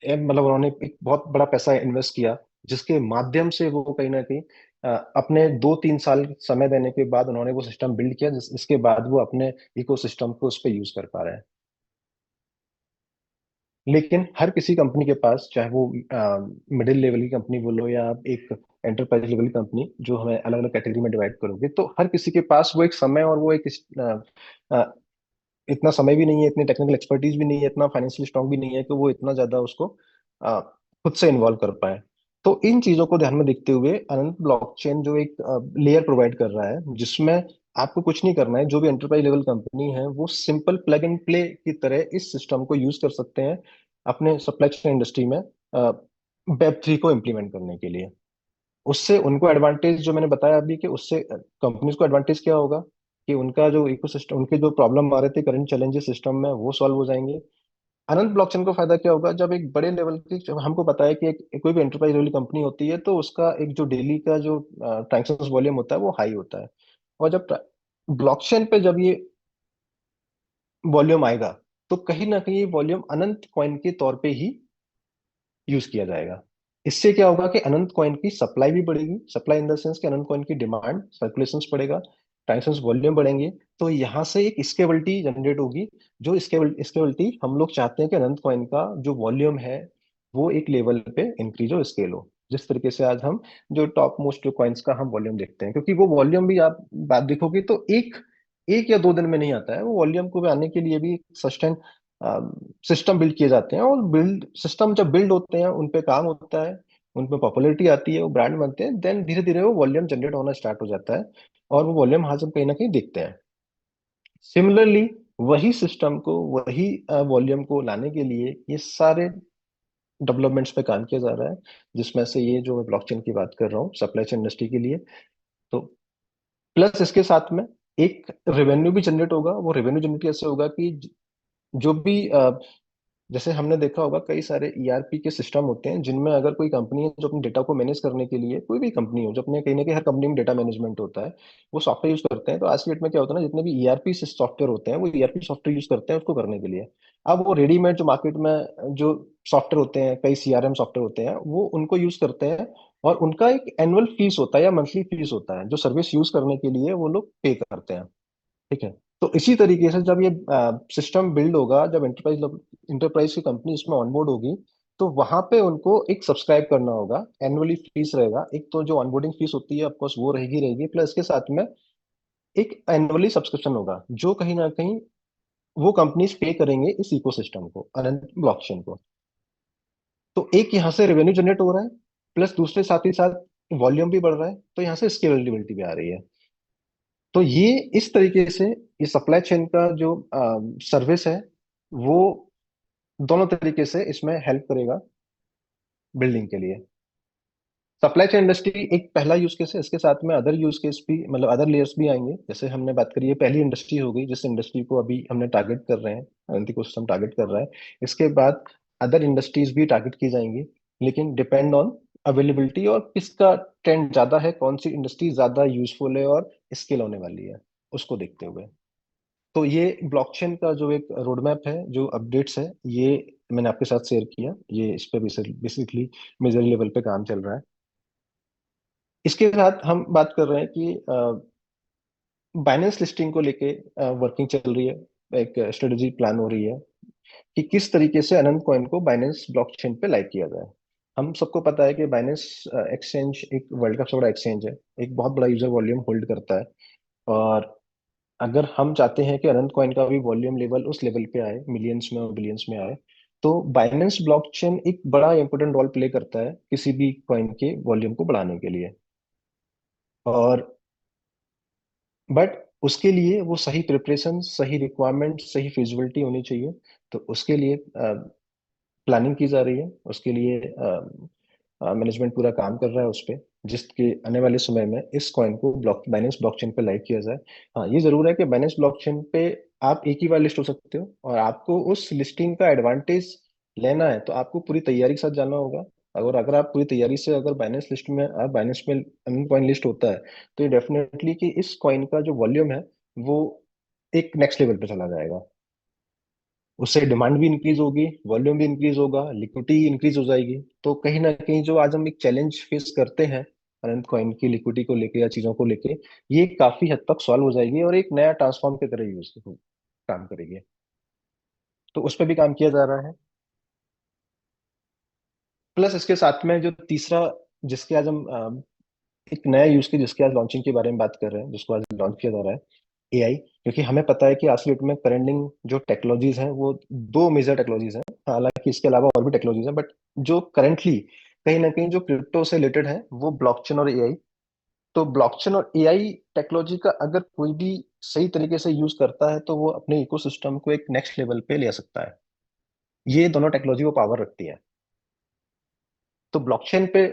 मतलब उन्होंने एक बहुत बड़ा पैसा इन्वेस्ट किया, जिसके माध्यम से वो कहीं ना कहीं अपने 2-3 साल समय देने के बाद उन्होंने वो सिस्टम बिल्ड किया, जिसके बाद वो अपने इकोसिस्टम को उस पर यूज कर पा रहे हैं। लेकिन हर किसी कंपनी के पास, चाहे वो मिडिल लेवल की कंपनी बोलो या आप एक एंटरप्राइज लेवल की कंपनी, जो हमें अलग अलग कैटेगरी में डिवाइड करोगे, तो हर किसी के पास वो एक समय और वो एक इतना समय भी नहीं है, इतनी टेक्निकल एक्सपर्टीज भी नहीं है, इतना फाइनेंशियली स्ट्रांग भी नहीं है कि वो इतना ज्यादा उसको अ, खुद से इन्वॉल्व कर पाए। तो इन चीजों को ध्यान में देखते हुए अनंत ब्लॉकचेन जो एक लेयर प्रोवाइड कर रहा है, जिसमें आपको कुछ नहीं करना है, जो भी एंटरप्राइज लेवल कंपनी है वो सिंपल प्लग एंड प्ले की तरह इस सिस्टम को यूज कर सकते हैं अपने सप्लाई चेन इंडस्ट्री में वेब 3 को इम्प्लीमेंट करने के लिए। उससे उनको एडवांटेज जो मैंने बताया अभी, कि उससे कंपनीज को एडवांटेज क्या होगा कि उनका जो इकोसिस्टम, उनके जो प्रॉब्लम आ रहे थे करंट चैलेंजेस सिस्टम में, वो सॉल्व हो जाएंगे। अनंत ब्लॉकचेन को फायदा क्या होगा, जब एक बड़े लेवल की, जब हमको पता है कि एक कोई भी एंटरप्राइज लेवल कंपनी होती है तो उसका एक जो डेली का जो ट्रांजेक्शन वॉल्यूम होता है वो हाई होता है। और जब ब्लॉकचेन पे जब ये वॉल्यूम आएगा, तो कहीं ना कहीं ये वॉल्यूम अनंत कॉइन के तौर पे ही यूज किया जाएगा। इससे क्या होगा कि अनंत कॉइन की सप्लाई भी बढ़ेगी, सप्लाई इन द सेंस कि अनंत कॉइन की डिमांड सर्कुलेशन बढ़ेगा, ट्रांजेक्शन वॉल्यूम बढ़ेंगे, तो यहाँ से एक स्केबिलिटी जनरेट होगी। जो स्केबिलिटी हम लोग चाहते हैं कि अनंत कॉइन का जो वॉल्यूम है वो एक लेवल पे इंक्रीज हो, स्केल हो, जिस तरीके से आज हम जो टॉप मोस्ट जो कॉइन्स का हम वॉल्यूम देखते हैं। क्योंकि वो वॉल्यूम भी आप बात देखोगे तो एक एक या 2 दिन में नहीं आता है, वो वॉल्यूम को भी आने के लिए भी सस्टेन सिस्टम बिल्ड किए जाते हैं, और बिल्ड सिस्टम जब बिल्ड होते हैं उन पे काम होता है, उन पे पॉपुलैरिटी आती है, वो ब्रांड बनते हैं, देन धीरे धीरे वो वॉल्यूम जनरेट होना स्टार्ट हो जाता है, और वो वॉल्यूम आज हम कहीं ना कहीं देखते हैं। सिमिलरली वही सिस्टम को, वही वॉल्यूम को लाने के लिए ये सारे डेवलपमेंट्स पे काम किया जा रहा है, जिसमें से ये जो मैं ब्लॉकचेन की बात कर रहा हूँ सप्लाई चेन इंडस्ट्री के लिए। तो प्लस इसके साथ में एक रेवेन्यू भी जनरेट होगा। वो रेवेन्यू जनरेट कैसे होगा कि जो भी जैसे हमने देखा होगा कई सारे ईआरपी के सिस्टम होते हैं, जिनमें अगर कोई कंपनी है जो अपने डेटा को मैनेज करने के लिए, कोई भी कंपनी हो जो अपने, कहीं ना कहीं हर कंपनी में डेटा मैनेजमेंट होता है, वो सॉफ्टवेयर यूज करते हैं। तो आज की डेट में क्या होता है ना, जितने भी ईआरपी सॉफ्टवेयर होते हैं वो ईआरपी सॉफ्टवेयर यूज करते हैं उसको करने के लिए। अब वो रेडीमेड जो मार्केट में जो सॉफ्टवेयर होते हैं, कई सीआरएम सॉफ्टवेयर होते हैं, वो उनको यूज करते हैं, और उनका एक एनुअल फीस होता है या मंथली फीस होता है जो सर्विस यूज करने के लिए वो लोग पे करते हैं। ठीक है। तो इसी तरीके से जब ये सिस्टम बिल्ड होगा, जब इंटरप्राइज की कंपनी इसमें ऑनबोर्ड होगी, तो वहां पे उनको एक सब्सक्राइब करना होगा, एनुअली फीस रहेगा। एक तो जो ऑनबोर्डिंग फीस होती है ऑफकोर्स वो रहेगी रहेगी, प्लस के साथ में एक एनुअली सब्सक्रिप्शन होगा, जो कहीं ना कहीं वो कंपनीज पे करेंगे इस इकोसिस्टम को, अनंत ब्लॉकचेन को। तो एक यहाँ से रेवेन्यू जनरेट हो रहा है, प्लस दूसरे साथ ही साथ वॉल्यूम भी बढ़ रहा है, तो यहाँ से स्केलेबिलिटी भी आ रही है। तो ये इस तरीके से ये सप्लाई चेन का जो सर्विस है वो दोनों तरीके से इसमें हेल्प करेगा बिल्डिंग के लिए। सप्लाई चेन इंडस्ट्री एक पहला यूज केस है, इसके साथ में अदर यूज केस भी, मतलब अदर लेयर्स भी आएंगे। जैसे हमने बात करी है, पहली इंडस्ट्री हो गई जिस इंडस्ट्री को अभी हमने टारगेट कर रहे हैं, अनंत इकोसिस्टम टारगेट कर रहा है। इसके बाद अदर इंडस्ट्रीज भी टारगेट की जाएंगी, लेकिन डिपेंड ऑन अवेलेबिलिटी और किसका ट्रेंड ज्यादा है, कौन सी इंडस्ट्री ज्यादा यूजफुल है और स्केल होने वाली है, उसको देखते हुए। तो ये ब्लॉकचेन का जो एक रोड मैप है, जो अपडेट्स है, ये मैंने आपके साथ शेयर किया। ये इस पे बेसिकली मेजर लेवल पे काम चल रहा है। इसके साथ हम बात कर रहे हैं कि बाइनेंस लिस्टिंग को लेके वर्किंग चल रही है, एक स्ट्रेटेजी प्लान हो रही है कि किस तरीके से अनंत कॉइन को बाइनेंस ब्लॉकचेन पे लाइव किया जाए। हम सबको पता है कि बाइनेंस एक्सचेंज एक वर्ल्ड का सबसे बड़ा एक्सचेंज है, एक बहुत बड़ा यूजर वॉल्यूम होल्ड करता है। और अगर हम चाहते हैं कि अनंत कॉइन का भी वॉल्यूम लेवल उस लेवल पे आए, मिलियंस में और बिलियंस में आए, तो बाइनेंस ब्लॉकचेन एक बड़ा इंपॉर्टेंट रोल प्ले करता है किसी भी कॉइन के वॉल्यूम को बढ़ाने के लिए। और बट उसके लिए वो सही प्रिपरेशन, सही रिक्वायरमेंट, सही फिजिबिलिटी होनी चाहिए। तो उसके लिए प्लानिंग की जा रही है, उसके लिए मैनेजमेंट पूरा काम कर रहा है उस पे, जिसके आने वाले समय में इस कॉइन को बाइनेंस ब्लॉकचेन पे लाइव किया जाए। हाँ, ये जरूर है कि बाइनेंस ब्लॉकचेन पे आप एक ही बार लिस्ट हो सकते हो, और आपको उस लिस्टिंग का एडवांटेज लेना है तो आपको पूरी तैयारी के साथ जाना होगा। अगर अगर आप पूरी तैयारी से अगर बाइनेंस लिस्ट में, बाइनेंस में कॉइन लिस्ट होता है, तो ये डेफिनेटली कि इस कॉइन का जो वॉल्यूम है वो एक नेक्स्ट लेवल पे चला जाएगा। उससे डिमांड भी इंक्रीज होगी, वॉल्यूम भी इंक्रीज होगा, लिक्विडिटी इंक्रीज हो जाएगी। तो कहीं ना कहीं जो आज हम एक चैलेंज फेस करते हैं अनंत कॉइन की लिक्विडिटी को लेके या चीजों को लेके, ये काफी हद तक सॉल्व हो जाएगी और एक नया ट्रांसफॉर्म की तरह यूज काम करेगी। तो उस पर भी काम किया जा रहा है। प्लस इसके साथ में जो तीसरा, जिसके आज हम एक नया यूज के जिसके आज लॉन्चिंग के बारे में बात कर रहे हैं, जिसको आज लॉन्च किया जा रहा है, एआई। क्योंकि हमें पता है कि आज की डेट में करंटिंग जो टेक्नोलॉजीज हैं वो दो मेजर टेक्नोलॉजीज हैं, हालांकि इसके अलावा और भी टेक्नोलॉजीज हैं, बट जो करंटली कहीं ना कहीं जो क्रिप्टो से रिलेटेड है वो ब्लॉकचेन और एआई। तो ब्लॉकचेन और एआई टेक्नोलॉजी का अगर कोई भी सही तरीके से यूज करता है तो वो अपने इकोसिस्टम को एक नेक्स्ट लेवल पे ले सकता है। ये दोनों टेक्नोलॉजी वो पावर रखती है। तो ब्लॉकचेन पे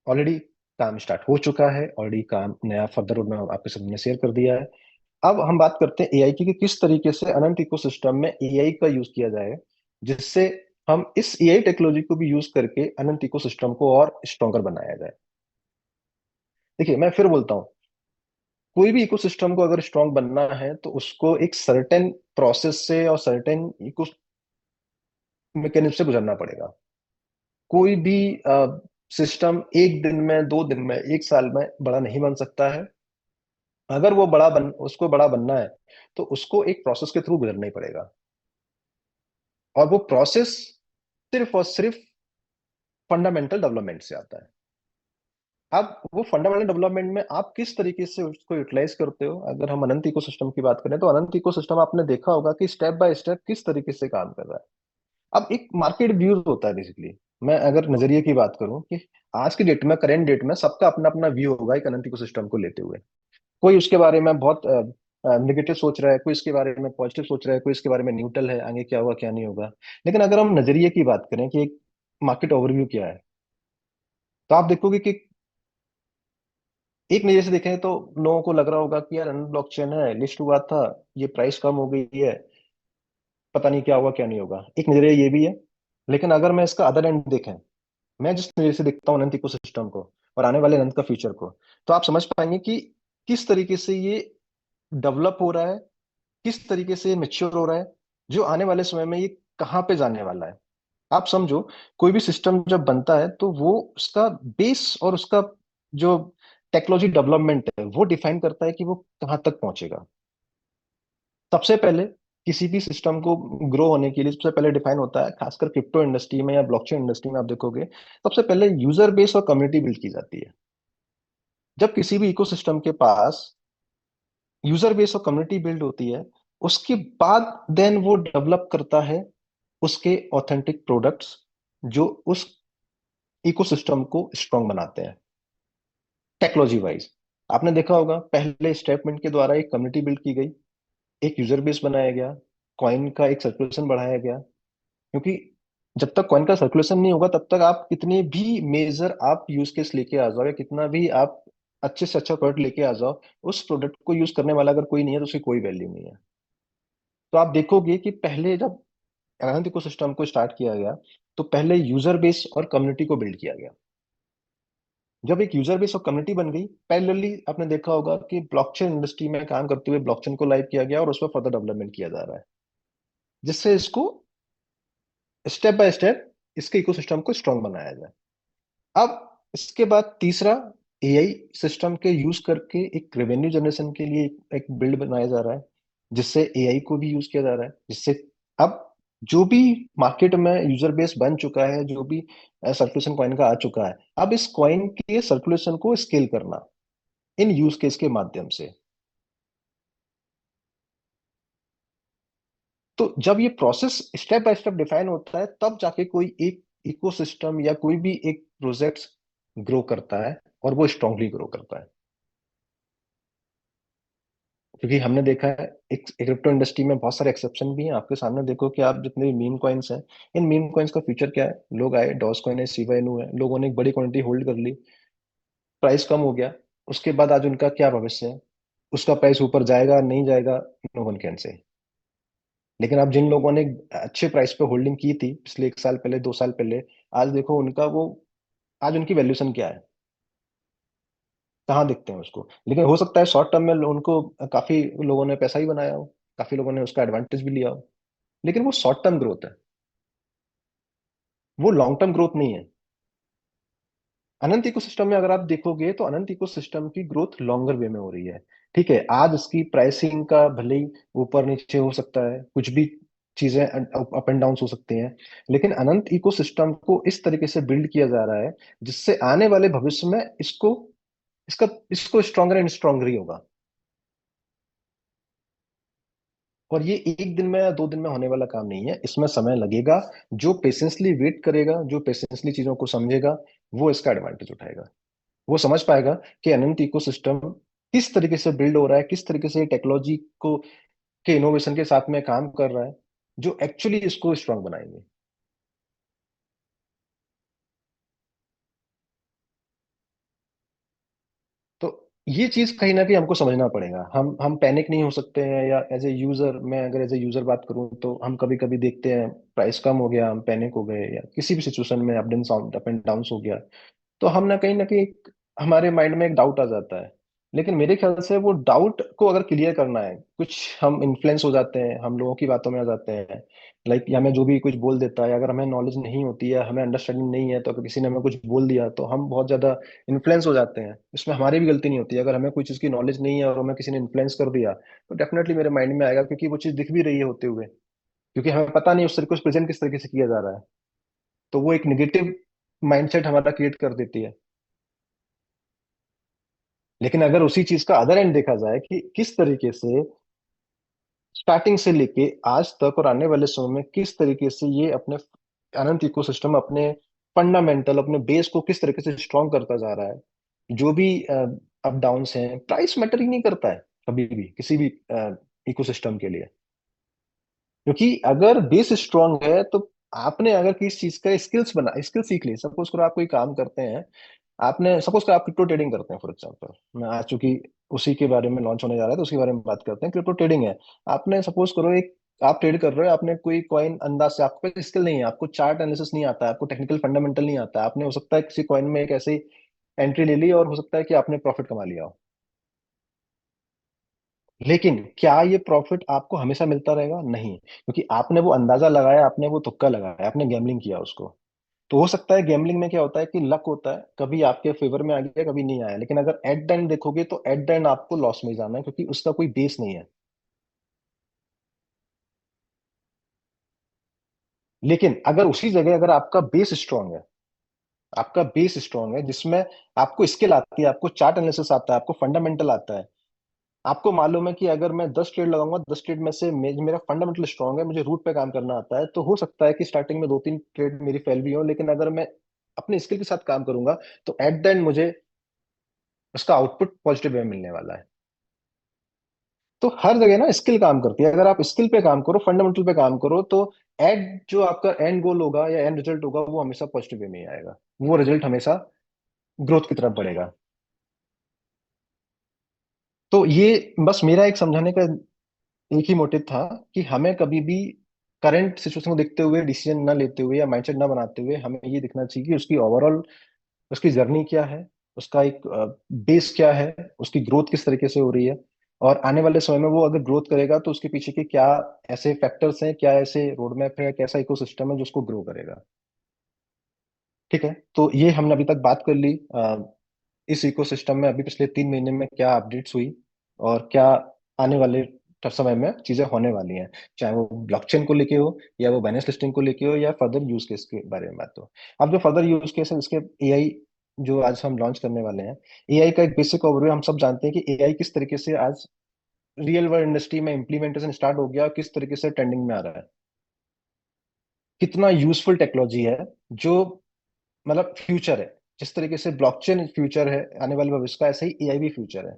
ऑलरेडी काम स्टार्ट हो चुका है, ऑलरेडी काम नया फर्दर रोड में आपके सामने शेयर कर दिया है। अब हम बात करते हैं एआई की, कि किस तरीके से अनंत इकोसिस्टम में एआई का यूज किया जाए, जिससे हम इस एआई टेक्नोलॉजी को भी यूज करके अनंत इकोसिस्टम को और स्ट्रॉन्गर बनाया जाए। देखिए, मैं फिर बोलता हूँ, कोई भी इकोसिस्टम को अगर स्ट्रांग बनना है तो उसको एक सर्टेन प्रोसेस से और सर्टेन इको मैकेनिज्म से गुजरना पड़ेगा। कोई भी सिस्टम एक दिन में, 2 दिन में, 1 साल में बड़ा नहीं बन सकता है। अगर वो उसको बड़ा बनना है तो उसको एक प्रोसेस के थ्रू गुजरना ही पड़ेगा। और वो प्रोसेस सिर्फ और सिर्फ फंडामेंटल डेवलपमेंट से आता है। अब वो फंडामेंटल डेवलपमेंट में आप किस तरीके से उसको यूटिलाइज करते हो। अगर हम अनंत इकोसिस्टम की बात करें तो अनंत इकोसिस्टम आपने देखा होगा कि स्टेप बाय स्टेप किस तरीके से काम कर रहा है। अब एक मार्केट व्यू होता है बेसिकली। मैं अगर नजरिए की बात करूं कि आज की डेट में, करेंट डेट में, सबका अपना अपना व्यू होगा एक अनंत इकोसिस्टम को लेते हुए। कोई उसके बारे में बहुत निगेटिव सोच रहा है, कोई इसके बारे में पॉजिटिव सोच रहा है, कोई इसके बारे में न्यूट्रल है, आगे क्या होगा क्या नहीं होगा। लेकिन अगर हम नजरिए की बात करें कि एक मार्केट ओवरव्यू क्या है, तो आप देखोगे कि एक नजरिए से देखें तो लोगों को लग रहा होगा कि यार अनंत ब्लॉकचेन है, लिस्ट हुआ था, ये प्राइस कम हो गई है, पता नहीं क्या होगा क्या नहीं होगा। एक नजरिया ये भी है। लेकिन अगर मैं इसका अदर एंड देखें, मैं जिस नजरिए से देखता हूँ अनंत इकोसिस्टम को और आने वाले अनंत का फ्यूचर को, तो आप समझ पाएंगे कि किस तरीके से ये डेवलप हो रहा है, किस तरीके से मेच्योर हो रहा है, जो आने वाले समय में ये कहाँ पे जाने वाला है। आप समझो, कोई भी सिस्टम जब बनता है तो वो उसका बेस और उसका जो टेक्नोलॉजी डेवलपमेंट है वो डिफाइन करता है कि वो कहाँ तक पहुंचेगा। सबसे पहले किसी भी सिस्टम को ग्रो होने के लिए सबसे पहले डिफाइन होता है, खासकर क्रिप्टो इंडस्ट्री में या ब्लॉकचेन इंडस्ट्री में आप देखोगे, सबसे पहले यूजर बेस और कम्युनिटी बिल्ड की जाती है। जब किसी भी इकोसिस्टम के पास यूजर बेस और कम्युनिटी बिल्ड होती है, उसके बाद देन वो डेवलप करता है उसके ऑथेंटिक प्रोडक्ट्स, जो उस इकोसिस्टम को स्ट्रांग बनाते हैं टेक्नोलॉजी वाइज। आपने देखा होगा पहले स्टेटमेंट के द्वारा एक कम्युनिटी बिल्ड की गई, एक यूजर बेस बनाया गया, कॉइन का एक सर्कुलेशन बढ़ाया गया। क्योंकि जब तक कॉइन का सर्कुलेशन नहीं होगा तब तक आप कितने भी मेजर आप यूज केस लेके आ जाओ या कितना भी आप अच्छे से अच्छा प्रोडक्ट लेके आ जाओ, उस प्रोडक्ट को यूज करने वाला अगर कोई नहीं है तो उसकी कोई वैल्यू नहीं है। तो आप देखोगे कि पहले जब अनंत इकोसिस्टम को स्टार्ट किया गया तो पहले यूजर बेस और कम्युनिटी को बिल्ड किया गया। जब एक यूजर बेस और कम्युनिटी बन गई, पैरेलली आपने देखा होगा कि ब्लॉकचेन इंडस्ट्री में काम करते हुए ब्लॉकचेन को लाइव किया गया और उस पर फर्दर डेवलपमेंट किया जा रहा है, जिससे इसको स्टेप बाय स्टेप इसके इकोसिस्टम को स्ट्रांग बनाया जाए। अब इसके बाद तीसरा, एआई सिस्टम के यूज करके एक रेवेन्यू जनरेशन के लिए एक बिल्ड बनाया जा रहा है, जिससे एआई को भी यूज किया जा रहा है, जिससे अब जो भी मार्केट में यूजर बेस बन चुका है, जो भी सर्कुलेशन कॉइन का आ चुका है, अब इस कॉइन के सर्कुलेशन को स्केल करना इन यूज केस के माध्यम से। तो जब ये process step by step define होता है तब जाके कोई एक इकोसिस्टम या कोई भी एक प्रोजेक्ट ग्रो करता है और वो स्ट्रांगली ग्रो करता है। क्योंकि हमने देखा है एक क्रिप्टो इंडस्ट्री में बहुत सारे एक्सेप्शन भी हैं। आपके सामने देखो कि आप जितने भी मीम कॉइन्स हैं, इन मीम कॉइन्स का फ्यूचर क्या है। लोग आए, डॉज कॉइन है, शिबा इनू है, लोगों ने एक बड़ी क्वांटिटी होल्ड कर ली, प्राइस कम हो गया, उसके बाद आज उनका क्या भविष्य है, उसका प्राइस ऊपर जाएगा नहीं जाएगा, नो वन कैन से। लेकिन अब जिन लोगों ने अच्छे प्राइस पे होल्डिंग की थी पिछले 1 साल पहले, 2 साल पहले, आज देखो उनका वो, आज उनकी वैल्यूएशन क्या है, कहाँ दिखते हैं उसको। लेकिन हो सकता है शॉर्ट टर्म में उनको काफी लोगों ने पैसा ही बनाया हो, काफी लोगों ने उसका एडवांटेज भी लिया हो, लेकिन वो शॉर्ट टर्म ग्रोथ है, वो लॉन्ग टर्म ग्रोथ नहीं है। अनंत इकोसिस्टम में अगर आप देखोगे तो अनंत इकोसिस्टम की ग्रोथ लॉन्गर वे में हो रही है। ठीक है, आज इसकी प्राइसिंग का भले ही ऊपर नीचे हो सकता है, कुछ भी चीजें अप एंड डाउन हो सकती हैं, लेकिन अनंत इकोसिस्टम को इस तरीके से बिल्ड किया जा रहा है जिससे आने वाले भविष्य में इसको स्ट्रॉन्गर एंड स्ट्रॉन्गर ही होगा। और ये एक दिन में या 2 दिन में होने वाला काम नहीं है, इसमें समय लगेगा। जो पेशेंसली वेट करेगा, जो पेशेंसली चीजों को समझेगा, वो इसका एडवांटेज उठाएगा। वो समझ पाएगा कि अनंत इकोसिस्टम किस तरीके से बिल्ड हो रहा है, किस तरीके से टेक्नोलॉजी को के इनोवेशन के साथ में काम कर रहा है, जो एक्चुअली इसको स्ट्रांग बनाएंगे। तो ये चीज कहीं ना कहीं हमको समझना पड़ेगा। हम पैनिक नहीं हो सकते हैं, या एज ए यूजर, मैं अगर एज ए यूजर बात करूं तो हम कभी कभी देखते हैं प्राइस कम हो गया, हम पैनिक हो गए, या किसी भी सिचुएशन में अप एंड डाउन हो गया, तो हम ना कहीं हमारे माइंड में एक डाउट आ जाता है लेकिन मेरे ख्याल से वो डाउट को अगर क्लियर करना है, कुछ हम इन्फ्लुएंस हो जाते हैं, हम लोगों की बातों में आ जाते हैं, लाइक हमें जो भी कुछ बोल देता है, अगर हमें नॉलेज नहीं होती है, हमें अंडरस्टैंडिंग नहीं है, तो अगर किसी ने हमें कुछ बोल दिया तो हम बहुत ज्यादा इन्फ्लुएंस हो जाते हैं। इसमें हमारी भी गलती नहीं होती है। अगर हमें कोई चीज़ की नॉलेज नहीं है और हमें किसी ने इन्फ्लुएंस कर दिया, तो डेफिनेटली मेरे माइंड में आएगा, क्योंकि वो चीज़ दिख भी रही है होते हुए, क्योंकि हमें पता नहीं उस तरीके को प्रेजेंट किस तरीके से किया जा रहा है। तो वो एक निगेटिव माइंडसेट हमारा क्रिएट कर देती है। लेकिन अगर उसी चीज का अदर एंड देखा जाए कि किस तरीके से स्टार्टिंग से लेके आज तक और आने वाले समय में किस तरीके से ये अपने अनंत इकोसिस्टम, अपने फंडामेंटल, अपने बेस को किस तरीके से स्ट्रॉन्ग करता जा रहा है। जो भी अप डाउन्स हैं, प्राइस मैटर ही नहीं करता है कभी भी किसी भी इकोसिस्टम के लिए। क्योंकि अगर बेस स्ट्रांग है तो आपने अगर किसी चीज का स्किल सीख ली, सपोज करो आप कोई काम करते हैं, आपने सपोज करो आप क्रिप्टो ट्रेडिंग करते हैं फॉर एग्जांपल, मैं आज चूंकि उसी के बारे में लॉन्च होने जा रहा है तो उसके बारे में बात करते हैं। क्रिप्टो ट्रेडिंग है, आपने सपोज करो एक आप ट्रेड कर रहे हो, आपने कोई कॉइन अंदाज से, आपको स्किल नहीं है, आपको चार्ट एनालिसिस नहीं आता है, आपको टेक्निकल फंडामेंटल नहीं आता है, आपने हो सकता है किसी कॉइन में एक ऐसी एंट्री ले ली और हो सकता है कि आपने प्रॉफिट कमा लिया हो। लेकिन क्या ये प्रॉफिट आपको हमेशा मिलता रहेगा? नहीं, क्योंकि आपने वो अंदाजा लगाया, आपने वो तुक्का लगाया, आपने गैम्बलिंग किया उसको। तो हो सकता है गैम्बलिंग में क्या होता है कि लक होता है, कभी आपके फेवर में आ गया, कभी नहीं आया, लेकिन अगर एट द एंड देखोगे तो एट द एंड आपको लॉस में ही जाना है, क्योंकि उसका कोई बेस नहीं है। लेकिन अगर उसी जगह अगर आपका बेस स्ट्रांग है, आपका बेस स्ट्रांग है जिसमें आपको स्किल आती है, आपको चार्ट एनालिसिस आता है, आपको फंडामेंटल आता है, आपको मालूम है कि अगर मैं 10 ट्रेड लगाऊंगा, 10 ट्रेड में से मेरा फंडामेंटल स्ट्रांग है, मुझे रूट पे काम करना आता है, तो हो सकता है कि स्टार्टिंग में 2-3 ट्रेड मेरी फेल भी हो, लेकिन अगर मैं अपने स्किल के साथ काम करूंगा तो एट द एंड मुझे उसका आउटपुट पॉजिटिव वे में मिलने वाला है। तो हर जगह ना स्किल काम करती है। अगर आप स्किल पे काम करो, फंडामेंटल पे काम करो, तो एड जो आपका एंड गोल होगा या एंड रिजल्ट होगा वो हमेशा पॉजिटिव वे में ही आएगा। वो रिजल्ट हमेशा ग्रोथ की तरफ बढ़ेगा। तो ये बस मेरा एक समझाने का एक ही मोटिव था कि हमें कभी भी करंट सिचुएशन को देखते हुए डिसीजन ना लेते हुए या माइंडसेट ना बनाते हुए, हमें ये देखना चाहिए कि उसकी ओवरऑल उसकी जर्नी क्या है, उसका एक बेस क्या है, उसकी ग्रोथ किस तरीके से हो रही है, और आने वाले समय में वो अगर ग्रोथ करेगा तो उसके पीछे के क्या ऐसे फैक्टर्स हैं, क्या ऐसे रोड मैप है, कैसा इकोसिस्टम है जो उसको ग्रो करेगा। ठीक है, तो ये हमने अभी तक बात कर ली इस इकोसिस्टम में अभी पिछले 3 महीने में क्या अपडेट्स हुई और क्या आने वाले समय में चीजें होने वाली हैं, चाहे वो ब्लॉकचेन को लेके हो या वो बाइनेंस लिस्टिंग को लेके हो या फर्दर यूज केस के बारे में बात हो। अब जो फर्दर यूज केस है इसके एआई जो आज हम लॉन्च करने वाले हैं, एआई का एक बेसिक ओवरव्यू। हम सब जानते हैं कि एआई किस तरीके से आज रियल वर्ल्ड इंडस्ट्री में इम्प्लीमेंटेशन स्टार्ट हो गया और किस तरीके से ट्रेंडिंग में आ रहा है, कितना यूजफुल टेक्नोलॉजी है, जो मतलब फ्यूचर है। जिस तरीके से ब्लॉकचेन फ्यूचर है आने वाले भविष्य का, ऐसे ही एआई भी फ्यूचर है।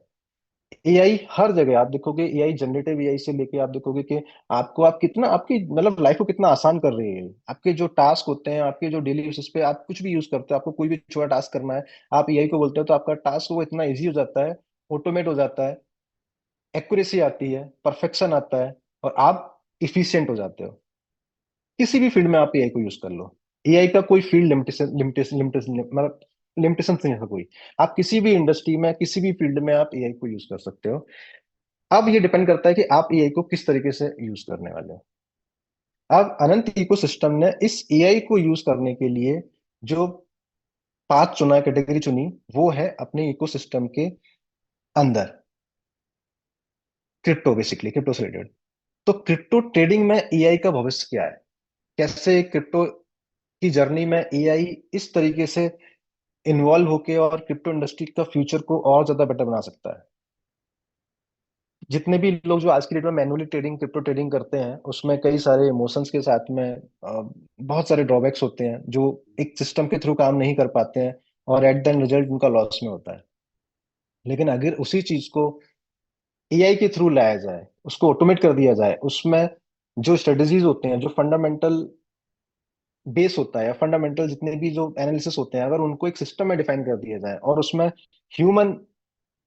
एआई हर जगह आप देखोगे, एआई जनरेटिव एआई से लेके आप देखोगे कि आपको आप कितना आपकी मतलब लाइफ को कितना आसान कर रही है। आपके जो टास्क होते हैं, आपके जो डेली बेसिस पे आप कुछ भी यूज करते हो, आपको कोई भी छोटा टास्क करना है, आप एआई को बोलते हो तो आपका टास्क वो इतना इजी हो जाता है, ऑटोमेट हो जाता है, एक्यूरेसी आती है, परफेक्शन आता है, और आप इफिशियंट हो जाते हो। किसी भी फील्ड में आप एआई को यूज कर लो, एआई का कोई फील्ड लिमिटेशन लिमिटेशन लिमिटेशन मतलब लिमिटेशन नहीं है कोई। आप किसी भी इंडस्ट्री में, किसी भी फील्ड में आप एआई को यूज कर सकते हो। अब ये डिपेंड करता है कि आप एआई को किस तरीके से यूज करने वाले हो। अब अनंत इकोसिस्टम ने इस एआई को यूज करने के लिए जो पाथ चुना, कैटेगरी चुनी, वो है अपने इकोसिस्टम के अंदर क्रिप्टो, बेसिकली क्रिप्टो से रिलेटेड। तो क्रिप्टो ट्रेडिंग में एआई का भविष्य क्या है, कैसे क्रिप्टो की जर्नी में एआई इस तरीके से इन्वॉल्व होके और क्रिप्टो इंडस्ट्री का फ्यूचर को और ज्यादा बेटर बना सकता है। जितने भी लोग जो आज की डेट में मैनुअली ट्रेडिंग, क्रिप्टो ट्रेडिंग करते हैं, उसमें कई सारे इमोशंस के साथ में बहुत सारे ड्रॉबैक्स होते हैं जो एक सिस्टम के थ्रू काम नहीं कर पाते हैं, और एट द एंड रिजल्ट उनका लॉस में होता है। लेकिन अगर उसी चीज को एआई के थ्रू लाया जाए, उसको ऑटोमेट कर दिया जाए, उसमें जो स्ट्रेटजीज होते हैं, जो फंडामेंटल बेस होता है या फंडामेंटल जितने भी जो एनालिसिस होते हैं, अगर उनको एक सिस्टम में डिफाइन कर दिया जाए और उसमें ह्यूमन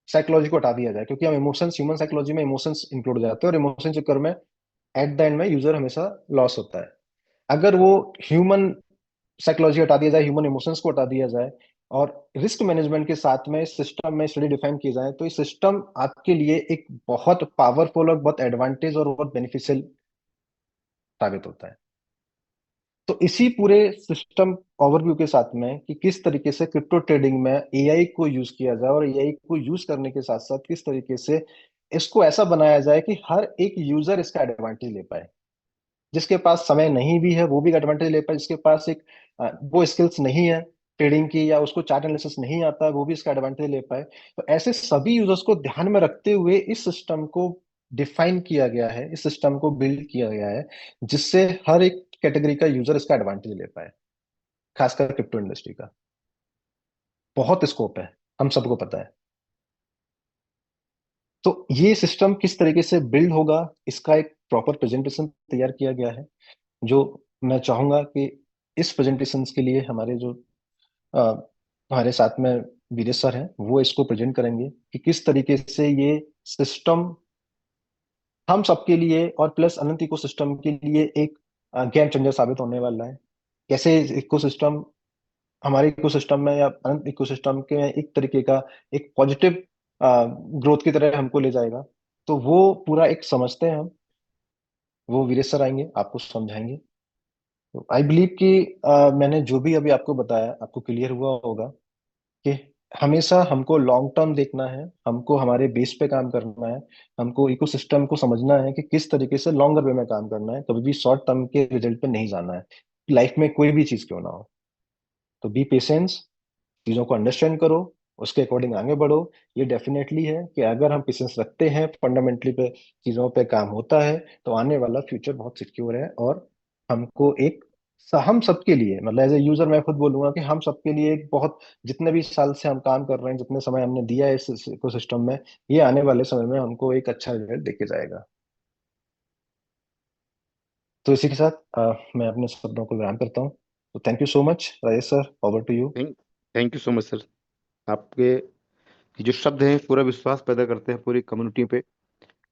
साइकोलॉजी को हटा दिया जाए, क्योंकि हम इमोशंस, ह्यूमन साइकोलॉजी में इमोशंस इंक्लूड हो जाते हैं और इमोशन चक्कर में एट द एंड में यूजर हमेशा लॉस होता है। अगर वो ह्यूमन साइकोलॉजी हटा दिया जाए, ह्यूमन इमोशंस को हटा दिया जाए, और रिस्क मैनेजमेंट के साथ में इस सिस्टम में स्टडी डिफाइन किए जाए तो ये सिस्टम आपके लिए एक बहुत पावरफुल और बहुत एडवांटेज और बहुत बेनिफिशियल साबित होता है। तो इसी पूरे सिस्टम ओवरव्यू के साथ में कि किस तरीके से क्रिप्टो ट्रेडिंग में एआई को यूज किया जाए और एआई को यूज करने के साथ साथ किस तरीके से इसको ऐसा बनाया जाए कि हर एक यूजर इसका एडवांटेज ले पाए। जिसके पास समय नहीं भी है वो भी एडवांटेज ले पाए, जिसके पास एक वो स्किल्स नहीं है ट्रेडिंग की या उसको चार्ट एनालिसिस नहीं आता है वो भी इसका एडवांटेज ले पाए। तो ऐसे सभी यूजर्स को ध्यान में रखते हुए इस सिस्टम को डिफाइन किया गया है, इस सिस्टम को बिल्ड किया गया है, जिससे हर एक कैटेगरी का यूजर इसका एडवांटेज ले पाए। खासकर क्रिप्टो इंडस्ट्री का बहुत स्कोप है, हम सबको पता है। तो ये सिस्टम किस तरीके से बिल्ड होगा इसका एक प्रॉपर प्रेजेंटेशन तैयार किया गया है, जो मैं चाहूंगा कि इस प्रेजेंटेशन के लिए हमारे जो अ, हमारे साथ में वीरेश सर हैं वो इसको प्रेजेंट करेंगे कि किस तरीके से ये सिस्टम हम सबके लिए और प्लस अनंत इकोसिस्टम के लिए एक गेम चेंजर साबित होने वाला है। कैसे इकोसिस्टम हमारे इकोसिस्टम में या अनंत इकोसिस्टम के एक तरीके का एक पॉजिटिव ग्रोथ की तरह हमको ले जाएगा। तो वो पूरा एक समझते हैं हम, वो वीरेश सर आएंगे आपको समझाएंगे। तो आई बिलीव कि मैंने जो भी अभी आपको बताया आपको क्लियर हुआ होगा कि हमेशा हमको लॉन्ग टर्म देखना है, हमको हमारे बेस पे काम करना है, हमको इकोसिस्टम को समझना है कि किस तरीके से लॉन्गर वे में काम करना है, कभी भी शॉर्ट टर्म के रिजल्ट पे नहीं जाना है लाइफ में कोई भी चीज क्यों ना हो। तो बी पेशेंस, चीजों को अंडरस्टैंड करो, उसके अकॉर्डिंग आगे बढ़ो। ये डेफिनेटली है कि अगर हम पेशेंस रखते हैं, फंडामेंटली पे चीजों पे काम होता है, तो आने वाला फ्यूचर बहुत सिक्योर है। और हमको एक हम सबके लिए मतलब एज ए यूजर मैं खुद बोलूंगा कि हम सबके लिए एक बहुत जितने भी साल से हम काम कर रहे हैं, जितने समय हमने दिया है इस इकोसिस्टम में, ये आने वाले समय में हमको एक अच्छा रिजल्ट देके जाएगा। तो इसी के साथ मैं अपने शब्दों को विराम करता हूँ। तो thank you so much Rajesh sir, over to you. Thank thank you so much sir. आपके ये जो शब्द हैं पूरा विश्वास पैदा करते हैं पूरी कम्युनिटी पे।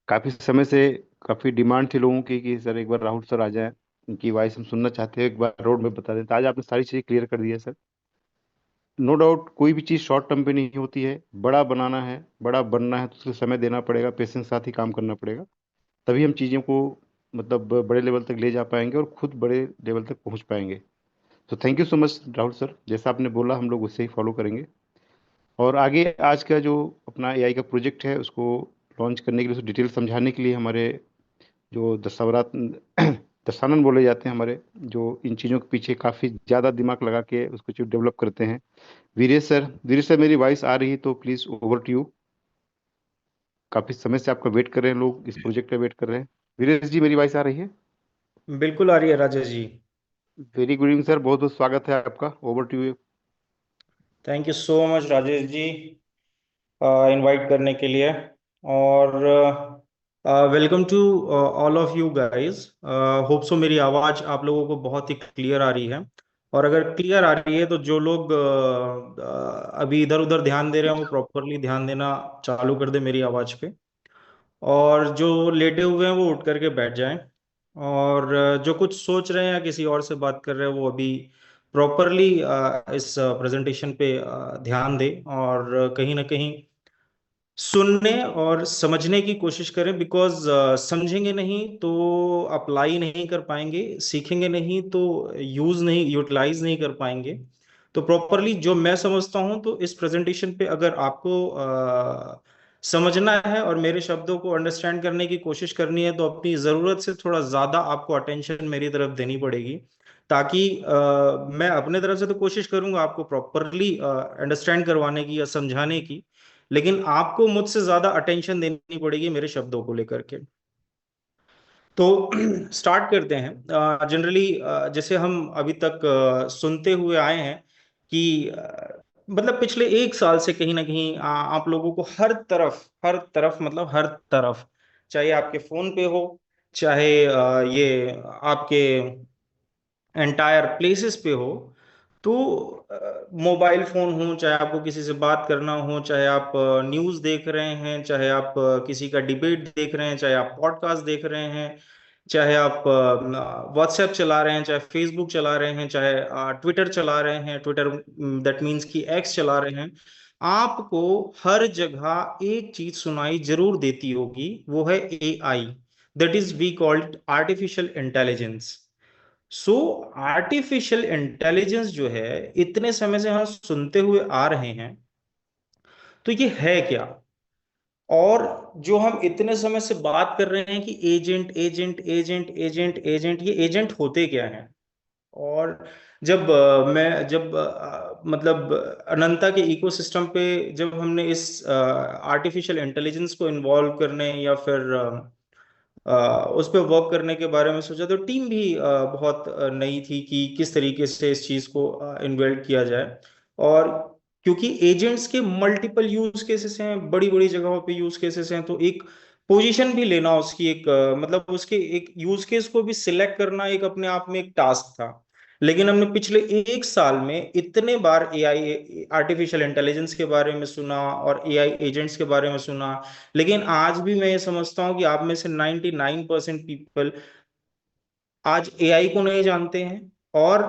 काफी समय से काफी डिमांड थी लोगों की कि सर एक बार राहुल सर आ जाएं, उनकी वॉइस हम सुनना चाहते हैं, एक बार रोड में बता दें। तो आज आपने सारी चीजें क्लियर कर दी है सर। नो डाउट कोई भी चीज़ शॉर्ट टर्म पे नहीं होती है। बड़ा बनाना है, बड़ा बनना है तो उसको समय देना पड़ेगा, पेशेंस साथ ही काम करना पड़ेगा। तभी हम चीज़ों को मतलब बड़े लेवल तक ले जा पाएंगे और खुद बड़े लेवल तक पहुंच पाएंगे। तो thank you so much Rahul sir, जैसा आपने बोला हम लोग उससे ही फॉलो करेंगे। और आगे आज का जो अपना एआई का प्रोजेक्ट है उसको लॉन्च करने के लिए, उसको डिटेल समझाने के लिए हमारे जो दशावरात दशानन बोले जाते हैं हमारे, जो इन चीज़ों के पीछे काफ़ी ज़्यादा दिमाग लगा के उसको जो डेवलप करते हैं, वीरेश सर। वीरेश सर मेरी वॉइस आ रही है तो प्लीज़ ओवर टू यू। काफ़ी समय से आपका वेट कर रहे हैं, लोग इस प्रोजेक्ट का वेट कर रहे हैं। वीरेश जी मेरी वॉइस आ रही है? बिल्कुल आ रही है Rajesh ji. Very good evening sir, बहुत बहुत स्वागत है आपका, over to you. Thank you so much Rajesh ji invite करने के लिए। और welcome to all of you guys. Hope so मेरी आवाज़ आप लोगों को बहुत ही क्लियर आ रही है। और अगर क्लियर आ रही है तो जो लोग अभी इधर उधर ध्यान दे रहे हैं वो प्रॉपरली ध्यान देना चालू कर दे मेरी आवाज़ पे। और जो लेटे हुए हैं वो उठ करके बैठ जाएं। और जो कुछ सोच रहे हैं या किसी और से बात कर रहे हैं वो अभी प्रॉपरली इस प्रेजेंटेशन पे ध्यान दें और कहीं ना कहीं सुनने और समझने की कोशिश करें। बिकॉज समझेंगे नहीं तो अप्लाई नहीं कर पाएंगे, सीखेंगे नहीं तो यूज नहीं यूटिलाइज नहीं कर पाएंगे। तो प्रॉपरली जो मैं समझता हूं तो इस प्रेजेंटेशन पे अगर आपको समझना है और मेरे शब्दों को अंडरस्टैंड करने की कोशिश करनी है तो अपनी ज़रूरत से थोड़ा ज़्यादा आपको अटेंशन मेरी तरफ देनी पड़ेगी। ताकि मैं अपने तरफ से तो कोशिश करूंगा आपको प्रॉपरली अंडरस्टैंड करवाने की या समझाने की, लेकिन आपको मुझसे ज्यादा अटेंशन देनी पड़ेगी मेरे शब्दों को लेकर के। तो स्टार्ट करते हैं। जनरली जैसे हम अभी तक सुनते हुए आए हैं कि मतलब पिछले एक साल से कहीं ना कहीं आप लोगों को हर तरफ मतलब हर तरफ, चाहे आपके फोन पे हो, चाहे ये आपके एंटायर प्लेसेस पे हो, तो मोबाइल फोन हो, चाहे आपको किसी से बात करना हो, चाहे आप न्यूज़ देख रहे हैं, चाहे आप किसी का डिबेट देख रहे हैं, चाहे आप पॉडकास्ट देख रहे हैं, चाहे आप व्हाट्सएप चला रहे हैं, चाहे फेसबुक चला रहे हैं, चाहे ट्विटर चला रहे हैं, ट्विटर दैट मीन्स कि एक्स चला रहे हैं, आपको हर जगह एक चीज सुनाई जरूर देती होगी, वो है AI, that is we called artificial intelligence. So artificial intelligence जो है इतने समय से हम सुनते हुए आ रहे हैं, तो ये है क्या? और जो हम इतने समय से बात कर रहे हैं कि agent agent agent agent agent, ये एजेंट होते क्या हैं? और जब मतलब अनंता के इकोसिस्टम पे जब हमने इस आर्टिफिशियल इंटेलिजेंस को इन्वॉल्व करने या फिर उस पर वर्क करने के बारे में सोचा, तो टीम भी बहुत नई थी कि किस तरीके से इस चीज को इन्वेल्व किया जाए। और क्योंकि एजेंट्स के मल्टीपल यूज केसेस हैं, बड़ी बड़ी जगहों पे यूज केसेस हैं, तो एक पोजीशन भी लेना उसकी एक मतलब उसके एक यूज केस को भी सिलेक्ट करना एक अपने आप में एक टास्क था। लेकिन हमने पिछले एक साल में इतने बार एआई आर्टिफिशियल इंटेलिजेंस के बारे में सुना और एआई एजेंट्स के बारे में सुना, लेकिन आज भी मैं ये समझता हूं कि आप में से 99% पीपल आज एआई को नहीं जानते हैं। और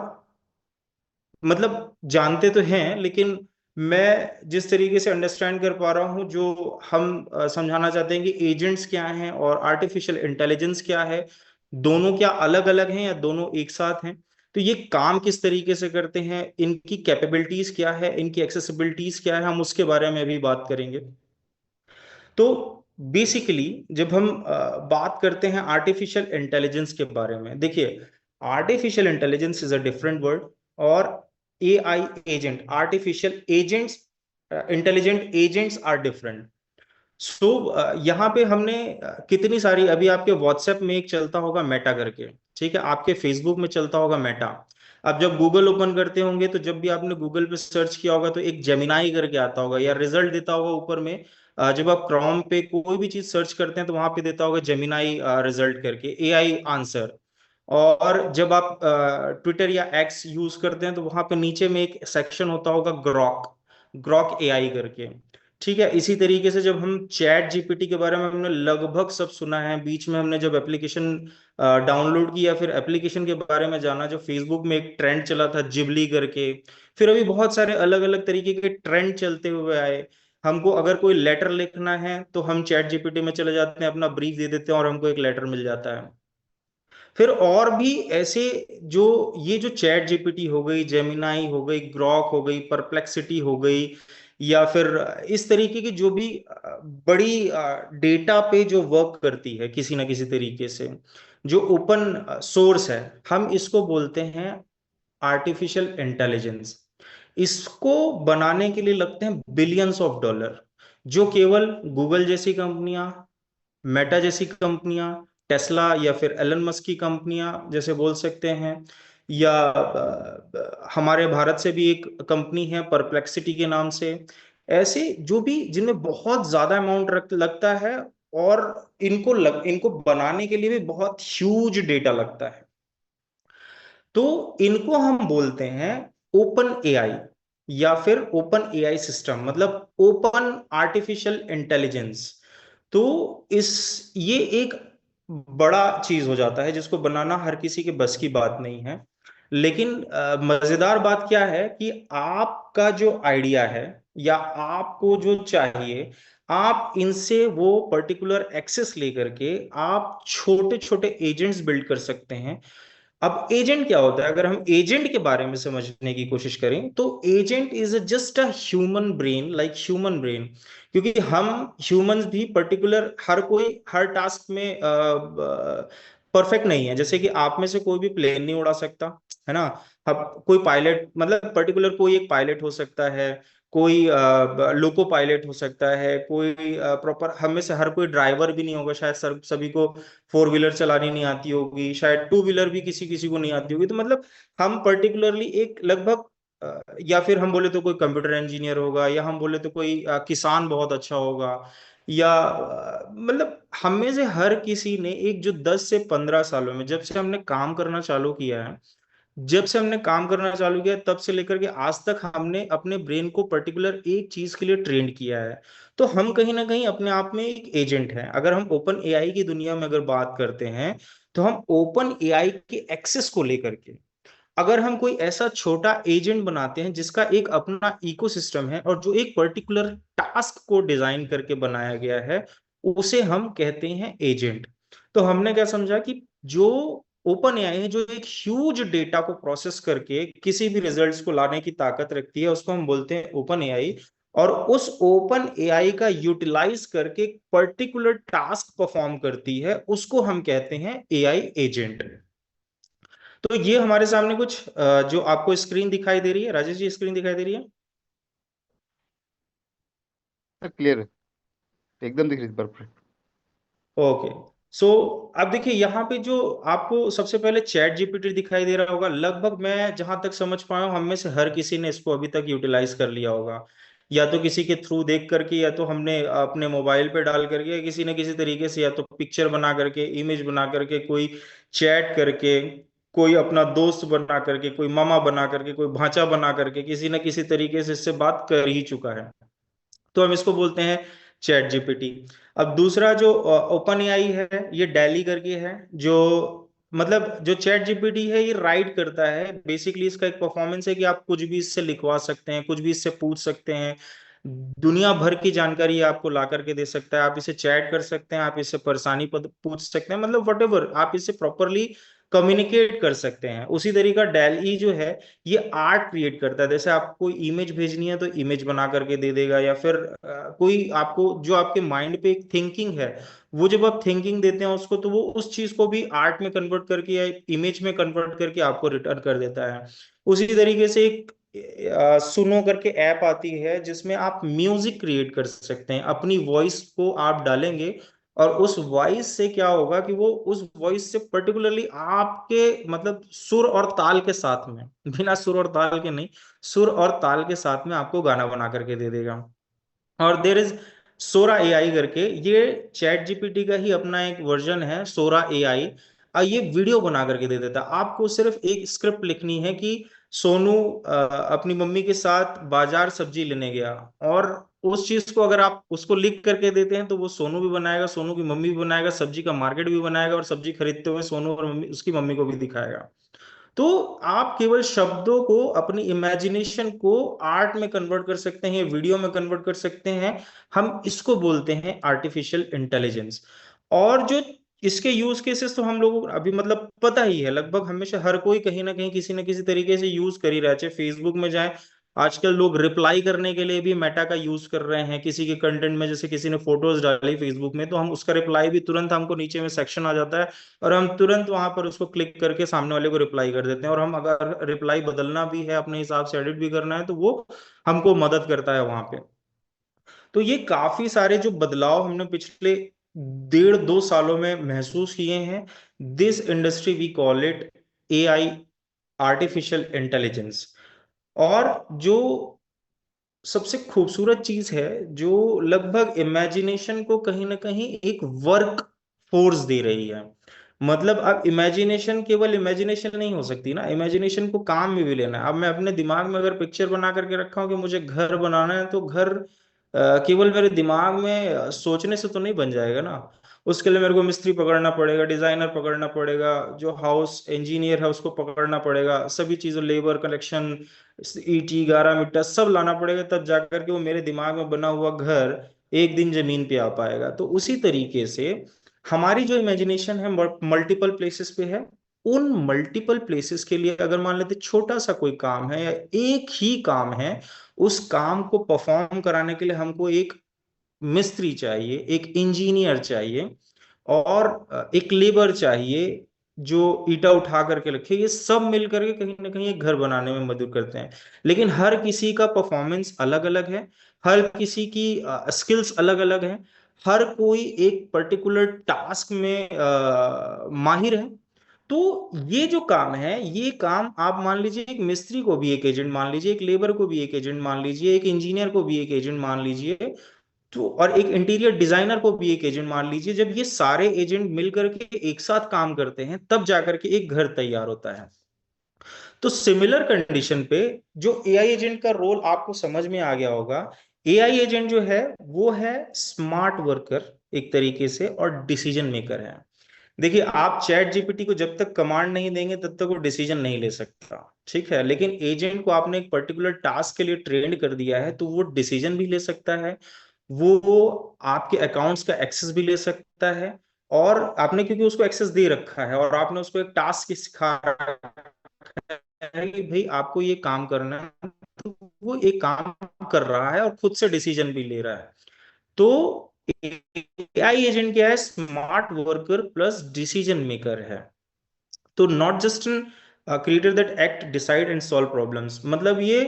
मतलब जानते तो हैं, लेकिन मैं जिस तरीके से अंडरस्टैंड कर पा रहा हूं, जो हम समझाना चाहते हैं कि एजेंट्स क्या हैं और आर्टिफिशियल इंटेलिजेंस क्या है, दोनों क्या अलग अलग हैं या दोनों एक साथ हैं, तो ये काम किस तरीके से करते हैं, इनकी कैपेबिलिटीज क्या है, इनकी एक्सेसिबिलिटीज क्या है, हम उसके बारे में भी बात करेंगे। तो बेसिकली जब हम बात करते हैं आर्टिफिशियल इंटेलिजेंस के बारे में, देखिए artificial intelligence is a different word, और AI agent, artificial agents, intelligent agents are different. So यहाँ पे हमने कितनी सारी, अभी आपके व्हाट्सएप में एक चलता होगा मेटा करके, ठीक है, आपके फेसबुक में चलता होगा मेटा। अब जब गूगल ओपन करते होंगे, तो जब भी आपने गूगल पे सर्च किया होगा तो एक जेमिनाई करके आता होगा या रिजल्ट देता होगा ऊपर में। जब आप क्रोम पे कोई भी चीज सर्च करते हैं तो वहां पे देता होगा जेमिनाई रिजल्ट करके, एआई आंसर। और जब आप ट्विटर या एक्स यूज करते हैं तो वहां पे नीचे में एक सेक्शन होता होगा ग्रॉक, ग्रॉक एआई करके। ठीक है, इसी तरीके से जब हम चैट जीपीटी के बारे में हमने लगभग सब सुना है, बीच में हमने जब एप्लीकेशन डाउनलोड की या फिर एप्लीकेशन के बारे में जाना, जो फेसबुक में एक ट्रेंड चला था जिबली करके, फिर अभी बहुत सारे अलग अलग तरीके के ट्रेंड चलते हुए आए। हमको अगर कोई लेटर लिखना है तो हम चैट जीपीटी में चले जाते हैं, अपना ब्रीफ दे देते हैं और हमको एक लेटर मिल जाता है। फिर और भी ऐसे, जो ये जो चैट जीपीटी हो गई, जेमिनाई हो गई, ग्रॉक हो गई, परप्लेक्सिटी हो गई, या फिर इस तरीके की जो भी बड़ी डेटा पे जो वर्क करती है किसी ना किसी तरीके से, जो ओपन सोर्स है, हम इसको बोलते हैं आर्टिफिशियल इंटेलिजेंस। इसको बनाने के लिए लगते हैं बिलियंस ऑफ डॉलर, जो केवल गूगल जैसी कंपनियां, मेटा जैसी कंपनियां, टेस्ला या फिर एलन मस्क की कंपनियां जैसे बोल सकते हैं, या हमारे भारत से भी एक कंपनी है परप्लेक्सिटी के नाम से, ऐसे जो भी जिनमें बहुत ज्यादा अमाउंट लगता है, और इनको बनाने के लिए भी बहुत ह्यूज डेटा लगता है। तो इनको हम बोलते हैं ओपन एआई या फिर ओपन एआई सिस्टम, मतलब ओपन आर्टिफिशियल इंटेलिजेंस। तो इस ये एक बड़ा चीज हो जाता है जिसको बनाना हर किसी के बस की बात नहीं है। लेकिन मजेदार बात क्या है कि आपका जो आइडिया है या आपको जो चाहिए, आप इनसे वो पर्टिकुलर एक्सेस लेकर के आप छोटे छोटे एजेंट्स बिल्ड कर सकते हैं। अब एजेंट क्या होता है, अगर हम एजेंट के बारे में समझने की कोशिश करें, तो agent is just a human brain, like human brain. क्योंकि हम ह्यूमंस भी पर्टिकुलर, हर कोई हर टास्क में परफेक्ट नहीं है। जैसे कि आप में से कोई भी प्लेन नहीं उड़ा सकता, है ना। अब कोई पायलट, मतलब पर्टिकुलर कोई एक पायलट हो सकता है, कोई लोको पायलट हो सकता है, कोई प्रॉपर, हम में से हर कोई ड्राइवर भी नहीं होगा शायद, सभी को फोर व्हीलर चलानी नहीं आती होगी, शायद टू व्हीलर भी किसी किसी को नहीं आती होगी। तो मतलब हम पर्टिकुलरली एक लगभग या फिर हम बोले तो कोई कंप्यूटर इंजीनियर होगा, या हम बोले तो कोई किसान बहुत अच्छा होगा, या मतलब हम में से हर किसी ने एक जो 10 से 15 सालों में, जब से हमने काम करना चालू किया है, जब से हमने काम करना चालू किया तब से लेकर के आज तक हमने अपने ब्रेन को पर्टिकुलर एक चीज के लिए ट्रेंड किया है। तो हम कहीं ना कहीं अपने आप में एक एजेंट हैं। अगर हम ओपन एआई की दुनिया में अगर बात करते हैं, तो हम ओपन एआई के एक्सेस को लेकर के अगर हम कोई ऐसा छोटा एजेंट बनाते हैं जिसका एक अपना इकोसिस्टम है और जो एक पर्टिकुलर टास्क को डिजाइन करके बनाया गया है, उसे हम कहते हैं एजेंट। तो हमने क्या समझा कि जो ओपन एआई है, जो एक ह्यूज डेटा को प्रोसेस करके किसी भी रिजल्ट्स को लाने की ताकत रखती है, उसको हम बोलते हैं ओपन एआई। और उस ओपन एआई का यूटिलाइज करके पर्टिकुलर टास्क परफॉर्म करती है, उसको हम कहते हैं एआई एजेंट। तो ये हमारे सामने कुछ जो आपको स्क्रीन दिखाई दे रही है, राजेश जी स्क्रीन दिखाई दे रही है? क्लियर है, एकदम दिख रही है परफेक्ट। ओके। सो अब देखिए यहाँ पे जो आपको सबसे पहले चैट जीपीटी दिखाई दे रहा होगा, लगभग मैं जहां तक समझ पाया हूँ हम में से हर किसी ने इसको अभी तक यूटिलाइज कर लिया होगा, या तो किसी के थ्रू देख करके, या तो हमने अपने मोबाइल पे डाल करके, या किसी न किसी तरीके से, या तो पिक्चर बना करके, इमेज बना करके, कोई चैट करके, कोई अपना दोस्त बना करके, कोई मामा बना करके, कोई भांचा बना करके, किसी न किसी तरीके से इससे बात कर ही चुका है। तो हम इसको बोलते हैं चैट जीपीटी। अब दूसरा जो ओपन एआई है, ये डैली करके है, जो मतलब जो चैट जीपीटी है ये राइट करता है। बेसिकली इसका एक परफॉर्मेंस है कि आप कुछ भी इससे लिखवा सकते हैं, कुछ भी इससे पूछ सकते हैं, दुनिया भर की जानकारी आपको ला करके दे सकता है। आप इसे चैट कर सकते हैं, आप इससे परेशानी पूछ सकते हैं, मतलब वटेवर आप इससे प्रॉपरली कम्युनिकेट कर सकते हैं। उसी तरीका डैल ई जो है ये आर्ट क्रिएट करता है। जैसे आपको इमेज भेजनी है तो इमेज बना करके दे देगा, या फिर कोई आपको जो आपके माइंड पे एक थिंकिंग है, वो जब आप थिंकिंग देते हैं उसको, तो वो उस चीज को भी आर्ट में कन्वर्ट करके या इमेज में कन्वर्ट करके आपको रिटर्न कर देता है। उसी तरीके से एक सुनो करके ऐप आती है जिसमें आप म्यूजिक क्रिएट कर सकते हैं। अपनी वॉइस को आप डालेंगे और उस वॉइस से क्या होगा कि वो उस वॉइस से पर्टिकुलरली आपके मतलब सुर और ताल के साथ में, बिना सुर और ताल के नहीं, सुर और ताल के साथ में आपको गाना बना करके दे देगा। और देर इज सोरा एआई करके, ये चैट जीपीटी का ही अपना एक वर्जन है, सोरा एआई। ये वीडियो बना करके दे देता है। आपको सिर्फ एक स्क्रिप्ट लिखनी है कि सोनू अपनी मम्मी के साथ बाजार सब्जी लेने गया, और उस चीज को अगर आप उसको लिख करके देते हैं तो वो सोनू भी बनाएगा, सोनू की मम्मी भी बनाएगा, सब्जी का मार्केट भी बनाएगा, और सब्जी खरीदते हुए सोनू और मम्मी उसकी मम्मी को भी दिखाएगा। तो आप केवल शब्दों को, अपनी इमेजिनेशन को आर्ट में कन्वर्ट कर सकते हैं, वीडियो में कन्वर्ट कर सकते हैं। हम इसको बोलते हैं आर्टिफिशियल इंटेलिजेंस। और जो इसके यूज केसेस तो हम लोगों को अभी मतलब पता ही है, लगभग हमेशा हर कोई कहीं ना कहीं किसी न किसी तरीके से यूज कर ही रहा है। चाहे फेसबुक में जाए, आजकल लोग रिप्लाई करने के लिए भी मेटा का यूज कर रहे हैं किसी के कंटेंट में। जैसे किसी ने फोटोज डाली फेसबुक में, तो हम उसका रिप्लाई भी तुरंत, हमको नीचे में सेक्शन आ जाता है और हम तुरंत वहां पर उसको क्लिक करके सामने वाले को रिप्लाई कर देते हैं। और हम अगर रिप्लाई बदलना भी है, अपने हिसाब से एडिट भी करना है, तो वो हमको मदद करता है वहां पे। तो ये काफी सारे जो बदलाव हमने पिछले 1.5-2 सालों में महसूस किए हैं। This industry we call it AI, artificial intelligence. और जो सबसे खूबसूरत चीज है, जो लगभग इमेजिनेशन को कहीं ना कहीं एक वर्क फोर्स दे रही है। मतलब अब इमेजिनेशन केवल इमेजिनेशन नहीं हो सकती ना, इमेजिनेशन को काम में भी लेना है। अब मैं अपने दिमाग में अगर पिक्चर बना करके रखा हूं कि मुझे घर बनाना है, तो घर केवल मेरे दिमाग में सोचने से तो नहीं बन जाएगा ना। उसके लिए मेरे को मिस्त्री पकड़ना पड़ेगा, डिजाइनर पकड़ना पड़ेगा, जो हाउस इंजीनियर है उसको पकड़ना पड़ेगा, सभी चीजों, लेबर कलेक्शन, ईटी गारा मिट्टा सब लाना पड़ेगा, तब जाकर के वो मेरे दिमाग में बना हुआ घर एक दिन जमीन पे आ पाएगा। तो उसी तरीके से हमारी जो इमेजिनेशन है मल्टीपल प्लेसेस पे है। उन मल्टीपल प्लेसेस के लिए अगर मान लेते छोटा सा कोई काम है या एक ही काम है, उस काम को परफॉर्म कराने के लिए हमको एक मिस्त्री चाहिए, एक इंजीनियर चाहिए, और एक लेबर चाहिए जो ईटा उठा करके रखे। ये सब मिलकर के कहीं ना कहीं एक घर बनाने में मदद करते हैं। लेकिन हर किसी का परफॉर्मेंस अलग अलग है, हर किसी की स्किल्स अलग अलग हैं, हर कोई एक पर्टिकुलर टास्क में माहिर है। तो ये जो काम है, ये काम आप मान लीजिए एक मिस्त्री को भी एक एजेंट मान लीजिए, एक लेबर को भी एक एजेंट मान लीजिए, एक इंजीनियर को भी एक एजेंट मान लीजिए, तो और एक इंटीरियर डिजाइनर को भी एक एजेंट मान लीजिए। जब ये सारे एजेंट मिलकर के एक साथ काम करते हैं, तब जाकर के एक घर तैयार होता है। तो सिमिलर कंडीशन पे जो एआई एजेंट का रोल आपको समझ में आ गया होगा। एआई एजेंट जो है वो है स्मार्ट वर्कर एक तरीके से, और डिसीजन मेकर है। देखिए, आप चैट जीपीटी को जब तक कमांड नहीं देंगे तब तक वो डिसीजन नहीं ले सकता, ठीक है। लेकिन एजेंट को आपने एक पर्टिकुलर टास्क के लिए ट्रेंड कर दिया है तो वो डिसीजन भी ले सकता है, वो आपके अकाउंट्स का एक्सेस भी ले सकता है। और आपने क्योंकि उसको एक्सेस दे रखा है और आपने उसको एक टास्क सिखा रखा है कि भाई आपको ये काम करना है, तो वो एक काम कर रहा है और खुद से डिसीजन भी ले रहा है। तो एआई एजेंट क्या है? Smart worker plus decision maker है। तो not just an creator that act decide and solve problems, मतलब ये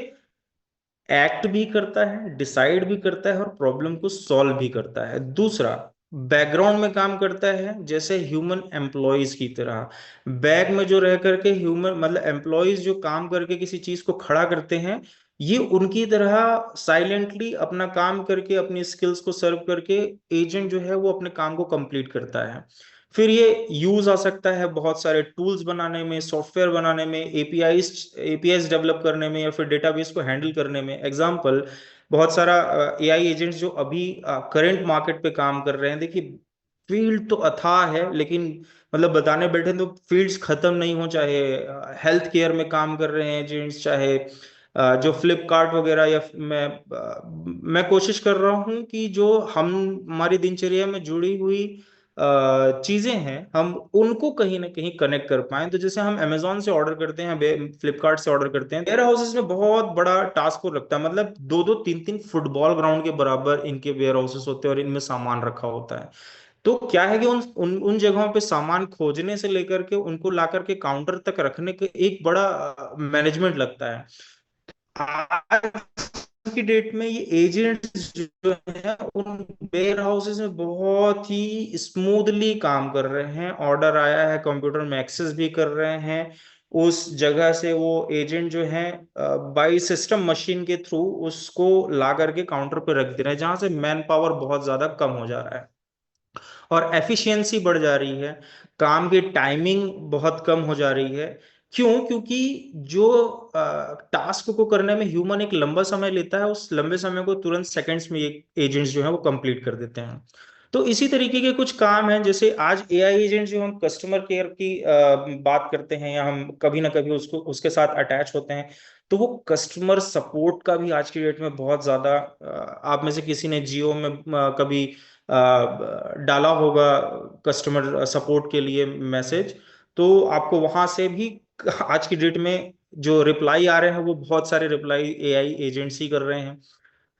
एक्ट भी करता है, डिसाइड भी करता है और प्रॉब्लम को सॉल्व भी करता है। दूसरा, बैकग्राउंड में काम करता है जैसे ह्यूमन एम्प्लॉयज की तरह। बैक में जो रह करके ह्यूमन मतलब एम्प्लॉयज जो काम करके किसी चीज को खड़ा करते हैं, ये उनकी तरह साइलेंटली अपना काम करके अपनी स्किल्स को सर्व करके एजेंट जो है वो अपने काम को कंप्लीट करता है। फिर ये यूज आ सकता है बहुत सारे टूल्स बनाने में, सॉफ्टवेयर बनाने में, एपीआईज डेवलप करने में, या फिर डेटाबेस को हैंडल करने में। एग्जांपल, बहुत सारा एआई एजेंट्स जो अभी करंट मार्केट पे काम कर रहे हैं, देखिए फील्ड तो अथाह है, लेकिन मतलब बताने बैठे तो फील्ड्स खत्म नहीं हो। चाहे हेल्थ केयर में काम कर रहे हैं एजेंट्स, चाहे जो फ्लिपकार्ट वगैरह, या मैं कोशिश कर रहा हूँ कि जो हम हमारी दिनचर्या में जुड़ी हुई चीजें हैं हम उनको कहीं ना कहीं कनेक्ट कर पाए। तो जैसे हम अमेजोन से ऑर्डर करते हैं, फ्लिपकार्ट से ऑर्डर करते हैं, वेयर हाउसेस में बहुत बड़ा टास्क हो रखता है, मतलब 2-2 3-3 फुटबॉल ग्राउंड के बराबर इनके वेयर हाउसेस होते हैं और इनमें सामान रखा होता है। तो क्या है कि उन जगहों पे सामान खोजने से लेकर के उनको ला करके काउंटर तक रखने के एक बड़ा मैनेजमेंट लगता है। आज की डेट में ये एजेंट्स जो है उन वेयर हाउसेस में बहुत ही स्मूथली काम कर रहे हैं। ऑर्डर आया है, कंप्यूटर में एक्सेस भी कर रहे हैं, उस जगह से वो एजेंट जो है बाई सिस्टम मशीन के थ्रू उसको ला करके काउंटर पे रख दे रहे हैं, जहां से मैन पावर बहुत ज्यादा कम हो जा रहा है और एफिशिएंसी बढ़ जा रही है, काम की टाइमिंग बहुत कम हो जा रही है। क्यों? क्योंकि जो टास्क को करने में ह्यूमन एक लंबा समय लेता है, उस लंबे समय को तुरंत सेकंड्स में एजेंट्स जो है वो कंप्लीट कर देते हैं। तो इसी तरीके के कुछ काम हैं, जैसे आज एआई एजेंट जो हम कस्टमर केयर की बात करते हैं या हम कभी ना कभी उसको उसके साथ अटैच होते हैं, तो वो कस्टमर सपोर्ट का भी आज की डेट में बहुत ज्यादा आप में से किसी ने जियो में कभी डाला होगा कस्टमर सपोर्ट के लिए मैसेज, तो आपको वहां से भी आज की डेट में जो रिप्लाई आ रहे हैं वो बहुत सारे रिप्लाई एआई एजेंट्स ही कर रहे हैं।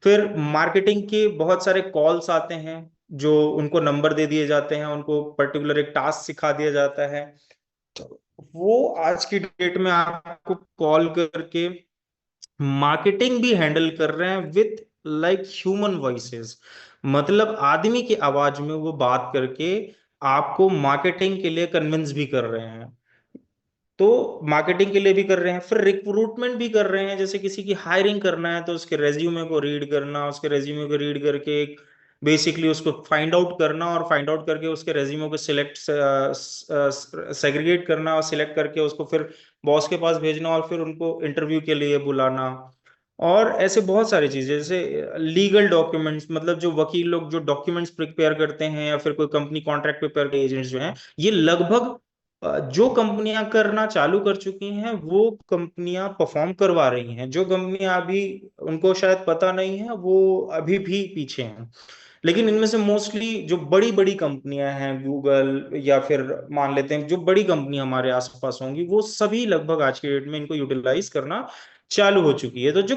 फिर मार्केटिंग के बहुत सारे कॉल्स आते हैं, जो उनको नंबर दे दिए जाते हैं, उनको पर्टिकुलर एक टास्क सिखा दिया जाता है, तो वो आज की डेट में आपको कॉल करके मार्केटिंग भी हैंडल कर रहे हैं विथ लाइक ह्यूमन वॉइसेस, मतलब आदमी की आवाज में वो बात करके आपको मार्केटिंग के लिए कन्विंस भी कर रहे हैं। तो मार्केटिंग के लिए भी कर रहे हैं, फिर रिक्रूटमेंट भी कर रहे हैं, जैसे किसी की हायरिंग करना है तो उसके रेज्यूमे को रीड करना, उसके रेज्यूमे को रीड करके बेसिकली उसको फाइंड आउट करना और फाइंड आउट करके उसके रेज्यूमे को सिलेक्ट सेग्रीगेट करना और सिलेक्ट करके उसको फिर बॉस के पास भेजना और फिर उनको इंटरव्यू के लिए बुलाना। और ऐसे बहुत सारी चीजें, जैसे लीगल डॉक्यूमेंट्स, मतलब जो वकील लोग जो डॉक्यूमेंट्स प्रिपेयर करते हैं या फिर कोई कंपनी कॉन्ट्रैक्ट प्रिपेयर के एजेंट्स जो हैं, ये लगभग जो कंपनियां करना चालू कर चुकी हैं वो कंपनियां परफॉर्म करवा रही हैं। जो कंपनियां अभी उनको शायद पता नहीं है वो अभी भी पीछे हैं। लेकिन इनमें से मोस्टली जो बड़ी बड़ी कंपनियां हैं, गूगल या फिर मान लेते हैं जो बड़ी कंपनियां हमारे आसपास होंगी, वो सभी लगभग आज के डेट में इनको यूटिलाइज करना चालू हो चुकी है। तो जो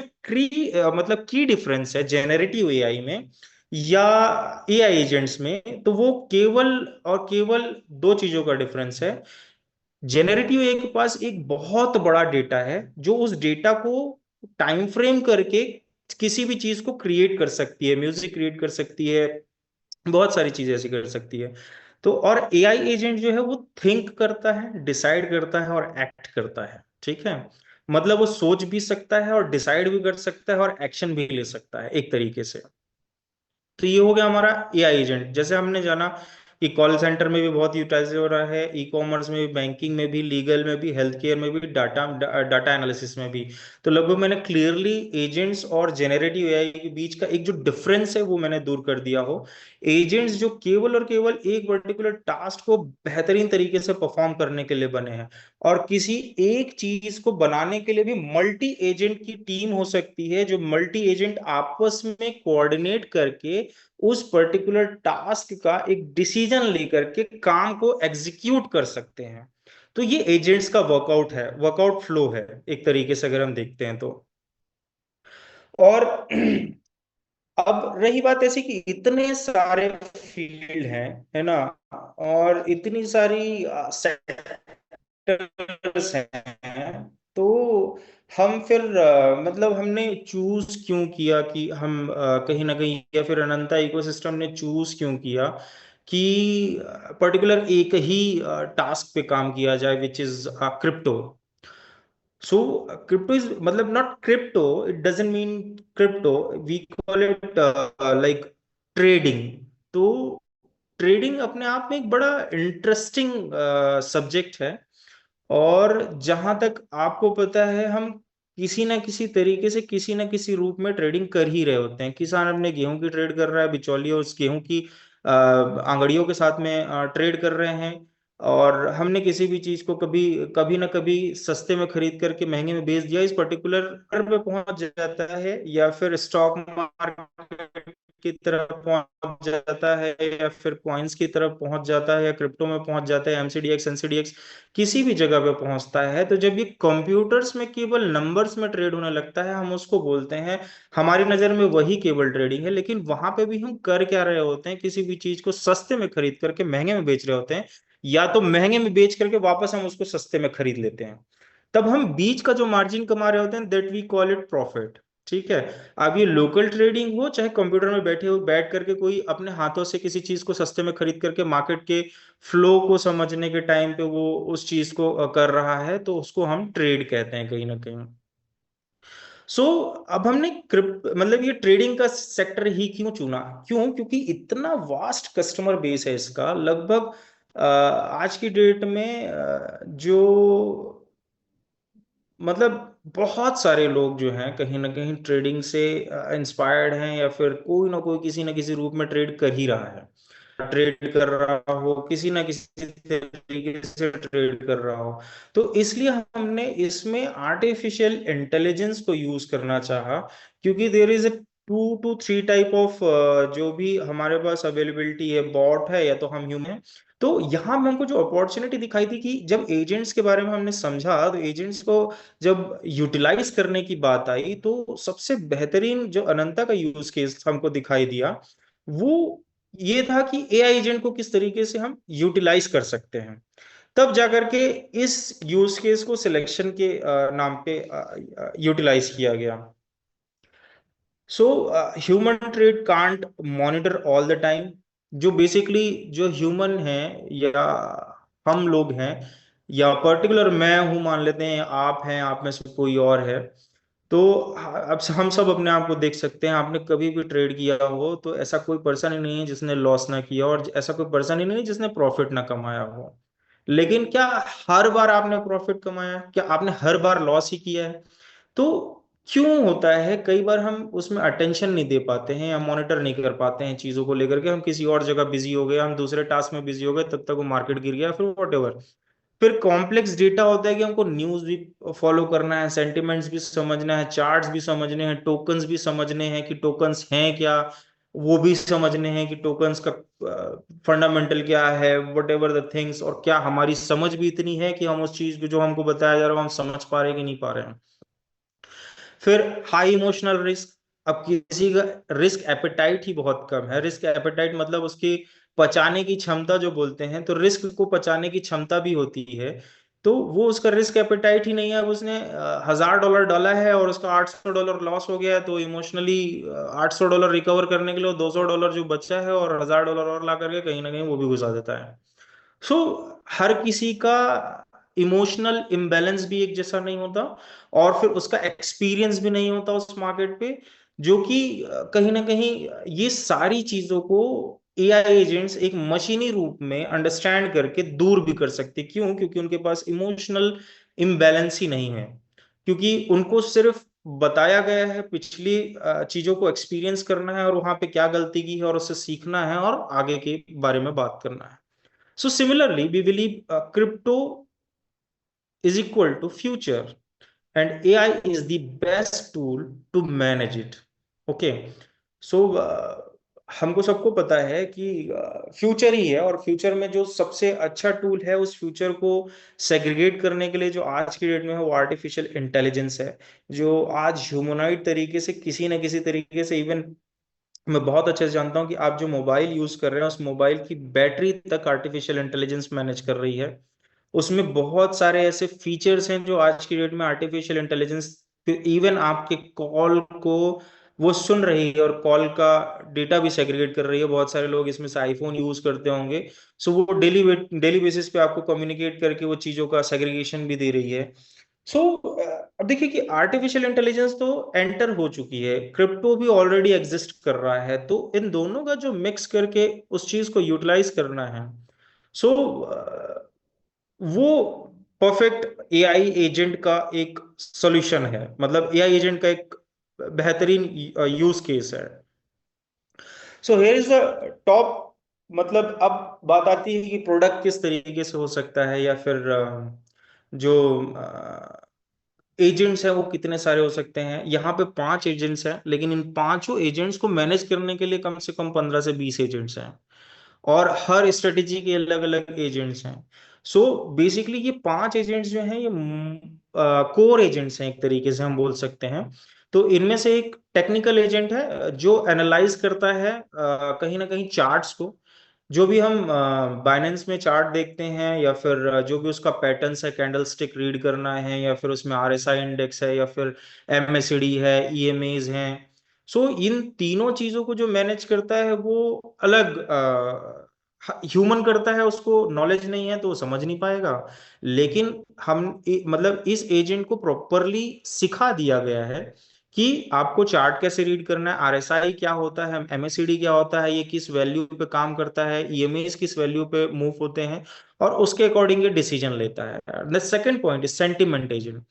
मतलब की डिफरेंस है जेनरेटिव एआई में या एआई एजेंट्स में, तो वो केवल और केवल दो चीजों का डिफरेंस है। जेनरेटिव एआई के पास एक बहुत बड़ा डेटा है, जो उस डेटा को टाइम फ्रेम करके किसी भी चीज को क्रिएट कर सकती है, म्यूजिक क्रिएट कर सकती है, बहुत सारी चीजें ऐसी कर सकती है। तो और एआई एजेंट जो है वो थिंक करता है, डिसाइड करता है और एक्ट करता है, ठीक है। मतलब वो सोच भी सकता है और डिसाइड भी कर सकता है और एक्शन भी ले सकता है एक तरीके से। तो ये हो गया हमारा एआई एजेंट। जैसे हमने जाना कि कॉल सेंटर में भी बहुत यूटिलाइज हो रहा है, ई कॉमर्स में भी, बैंकिंग में भी, लीगल में भी, हेल्थ केयर में भी, डाटा एनालिसिस में भी। तो लगभग मैंने क्लियरली एजेंट्स और जेनरेटिव एआई के बीच का एक जो डिफरेंस है वो मैंने दूर कर दिया हो। एजेंट्स जो केवल और केवल एक पर्टिकुलर टास्क को बेहतरीन तरीके से परफॉर्म करने के लिए बने हैं, और किसी एक चीज को बनाने के लिए भी मल्टी एजेंट की टीम हो सकती है, जो मल्टी एजेंट आपस में कोऑर्डिनेट करके उस पर्टिकुलर टास्क का एक डिसीजन लेकर के काम को एग्जीक्यूट कर सकते हैं। तो ये एजेंट्स का वर्कआउट है, वर्कआउट फ्लो है एक तरीके से अगर हम देखते हैं तो। और अब रही बात ऐसी कि इतने सारे फील्ड हैं, है ना, और इतनी सारी सेक्टर्स हैं, तो हम फिर मतलब हमने चूज क्यों किया कि हम कहीं ना कहीं, या फिर अनंता इकोसिस्टम ने चूज क्यों किया कि पर्टिकुलर एक ही टास्क पे काम किया जाए, which is crypto. So crypto is मतलब not crypto, it doesn't mean crypto, we call it like trading। तो ट्रेडिंग अपने आप में एक बड़ा इंटरेस्टिंग सब्जेक्ट है, और जहां तक आपको पता है हम किसी ना किसी तरीके से किसी ना किसी रूप में ट्रेडिंग कर ही रहे होते हैं। किसान अपने गेहूं की ट्रेड कर रहा है, बिचौलिए उस गेहूं की आंगड़ियों के साथ में ट्रेड कर रहे हैं, और हमने किसी भी चीज को कभी कभी ना कभी सस्ते में खरीद करके महंगे में बेच दिया, इस पर्टिकुलर पे पहुंच जाता है, या फिर स्टॉक मार्केट की तरफ पहुंच जाता है, या फिर कॉइन्स की तरफ पहुंच जाता है, या क्रिप्टो में पहुंच जाता है, एमसीडीएक्स एनसीडीएक्स किसी भी जगह पे पहुंचता है। तो जब ये कंप्यूटर्स में केवल नंबर्स में ट्रेड होने लगता है, हम उसको बोलते हैं, हमारी नजर में वही केवल ट्रेडिंग है। लेकिन वहां पे भी हम कर क्या रहे होते हैं, किसी भी चीज को सस्ते में खरीद करके महंगे में बेच रहे होते हैं, या तो महंगे में बेच करके वापस हम उसको सस्ते में खरीद लेते हैं। तब हम बीच का जो मार्जिन कमा रहे होते हैं, that we call it profit. ठीक है। अब ये लोकल ट्रेडिंग हो, चाहे कंप्यूटर में बैठे हो, बैठ करके कोई अपने हाथों से किसी चीज को सस्ते में खरीद करके मार्केट के फ्लो को समझने के टाइम पे वो उस चीज को कर रहा है, तो उसको हम ट्रेड कहते हैं कहीं ना कहीं। सो अब हमने क्रिप्ट मतलब ये ट्रेडिंग का सेक्टर ही क्यों चुना, क्यों, क्योंकि इतना वास्ट कस्टमर बेस है इसका। लगभग आज की डेट में जो मतलब बहुत सारे लोग जो हैं कहीं ना कहीं ट्रेडिंग से इंस्पायर्ड हैं, या फिर कोई ना कोई किसी ना किसी रूप में ट्रेड कर ही रहा है, ट्रेड कर रहा हो, किसी ना किसी तरीके से ट्रेड कर रहा हो। तो इसलिए हमने इसमें आर्टिफिशियल इंटेलिजेंस को यूज करना चाहा, क्योंकि there is a 2 to 3 type of जो भी हमारे पास अवेलेबिलिटी है, बॉट है या तो हम ह्यूमन है। तो यहाँ में हमको जो अपॉर्चुनिटी दिखाई थी कि जब एजेंट्स के बारे में हमने समझा, तो एजेंट्स को जब यूटिलाइज करने की बात आई, तो सबसे बेहतरीन जो अनंता का यूज केस हमको दिखाई दिया, वो ये था कि एआई एजेंट को किस तरीके से हम यूटिलाइज कर सकते हैं। तब जाकर के इस यूज केस को सिलेक्शन के नाम पे यूटिलाइज किया गया। So human trade can't monitor all the time. जो बेसिकली जो ह्यूमन है, या हम लोग हैं, या पर्टिकुलर मैं हूं, मान लेते हैं आप हैं, आप में से कोई और है, तो अब हम सब अपने आप को देख सकते हैं। आपने कभी भी ट्रेड किया हो तो ऐसा कोई पर्सन ही नहीं है जिसने लॉस ना किया, और ऐसा कोई पर्सन ही नहीं है जिसने प्रॉफिट ना कमाया हो। लेकिन क्या हर बार आपने प्रॉफिट कमाया, क्या आपने हर बार लॉस ही किया है? तो क्यों होता है, कई बार हम उसमें अटेंशन नहीं दे पाते हैं, या मॉनिटर नहीं कर पाते हैं चीजों को लेकर के, हम किसी और जगह बिजी हो गए, हम दूसरे टास्क में बिजी हो गए, तब तक वो मार्केट गिर गया, फिर वॉट। फिर कॉम्प्लेक्स डेटा होता है कि हमको न्यूज भी फॉलो करना है, सेंटिमेंट्स भी समझना है, चार्ट्स भी समझने हैं, टोकन्स भी समझने हैं कि टोकन्स हैं क्या, वो भी समझने हैं कि टोकन्स का फंडामेंटल क्या है, वट एवर द थिंग्स, और क्या हमारी समझ भी इतनी है कि हम उस चीज को जो हमको बताया जा रहा है हम समझ पा रहे हैं कि नहीं पा रहे हैं। फिर हाई इमोशनल रिस्क। अब किसी का रिस्क एपेटाइट ही बहुत कम है। रिस्क एपेटाइट मतलब उसकी पचाने की क्षमता जो बोलते हैं, तो रिस्क को पचाने की क्षमता भी होती है, तो वो उसका रिस्क एपेटाइट ही नहीं है। अब उसने $1000 डाला है और उसका $800 लॉस हो गया है, तो इमोशनली $800 रिकवर करने के लिए $200 जो बचा है और $1000 और ला करके कहीं ना कहीं वो भी घुसा देता है। सो हर किसी का इमोशनल इम्बैलेंस भी एक जैसा नहीं होता, और फिर उसका एक्सपीरियंस भी नहीं होता उस मार्केट पे, जो कि कहीं ना कहीं ये सारी चीजों को एआई एजेंट्स एक मशीनी रूप में अंडरस्टैंड करके दूर भी कर सकते। क्यों? क्योंकि उनके पास इमोशनल इम्बैलेंस ही नहीं है, क्योंकि उनको सिर्फ बताया गया है पिछली चीजों को एक्सपीरियंस करना है और वहां पे क्या गलती की है और उससे सीखना है और आगे के बारे में बात करना है। So similarly we believe crypto is equal to future and AI is the best tool to manage it. Okay, so हमको सबको पता है कि फ्यूचर ही है, और फ्यूचर में जो सबसे अच्छा टूल है उस फ्यूचर को सेग्रीगेट करने के लिए जो आज की डेट में है वो आर्टिफिशियल इंटेलिजेंस है, जो आज ह्यूमनॉइड तरीके से किसी न किसी तरीके से, इवन मैं बहुत अच्छे से जानता हूं कि आप जो मोबाइल यूज कर रहे हैं उस मोबाइल की बैटरी तक आर्टिफिशियल इंटेलिजेंस मैनेज कर रही है। उसमें बहुत सारे ऐसे फीचर्स हैं जो आज की डेट में आर्टिफिशियल इंटेलिजेंस इवन आपके कॉल को वो सुन रही है और कॉल का डेटा भी सेग्रीगेट कर रही है। बहुत सारे लोग इसमें से आईफोन यूज करते होंगे, सो वो डेली बेसिस पे आपको कम्युनिकेट करके वो चीजों का सेग्रीगेशन भी दे रही है। सो अब देखिए कि आर्टिफिशियल इंटेलिजेंस तो एंटर हो चुकी है, क्रिप्टो भी ऑलरेडी एग्जिस्ट कर रहा है, तो इन दोनों का जो मिक्स करके उस चीज को यूटिलाइज करना है, सो वो परफेक्ट एआई एजेंट का एक सॉल्यूशन है, मतलब एआई एजेंट का एक बेहतरीन यूज केस है। So here is the top, मतलब अब बात आती है कि प्रोडक्ट किस तरीके से हो सकता है, या फिर जो एजेंट्स हैं वो कितने सारे हो सकते हैं। यहाँ पे 5 एजेंट्स हैं, लेकिन इन पांचों एजेंट्स को मैनेज करने के लिए कम से कम 15 से 20 एजेंट्स हैं, और हर स्ट्रेटेजी के अलग अलग एजेंट्स हैं। सो बेसिकली ये 5 एजेंट्स जो हैं ये कोर एजेंट्स हैं, एक तरीके से हम बोल सकते हैं। तो इनमें से एक टेक्निकल एजेंट है जो एनालाइज करता है कहीं ना कहीं चार्ट्स को, जो भी हम बाइनेंस में चार्ट देखते हैं, या फिर जो भी उसका पैटर्न्स है, कैंडल स्टिक रीड करना है, या फिर उसमें आरएसआई इंडेक्स है, या फिर एमएसडी है, ईएमएज हैं। सो इन तीनों चीजों को जो मैनेज करता है वो अलग ह्यूमन करता है, उसको नॉलेज नहीं है तो वो समझ नहीं पाएगा। लेकिन मतलब इस एजेंट को प्रॉपरली सिखा दिया गया है कि आपको चार्ट कैसे रीड करना है, आरएसआई क्या होता है, एमएससीडी क्या होता है, ये किस वैल्यू पे काम करता है, ईएमएस किस वैल्यू पे मूव होते हैं, और उसके अकॉर्डिंग ये डिसीजन लेता है। The second point is sentiment agent.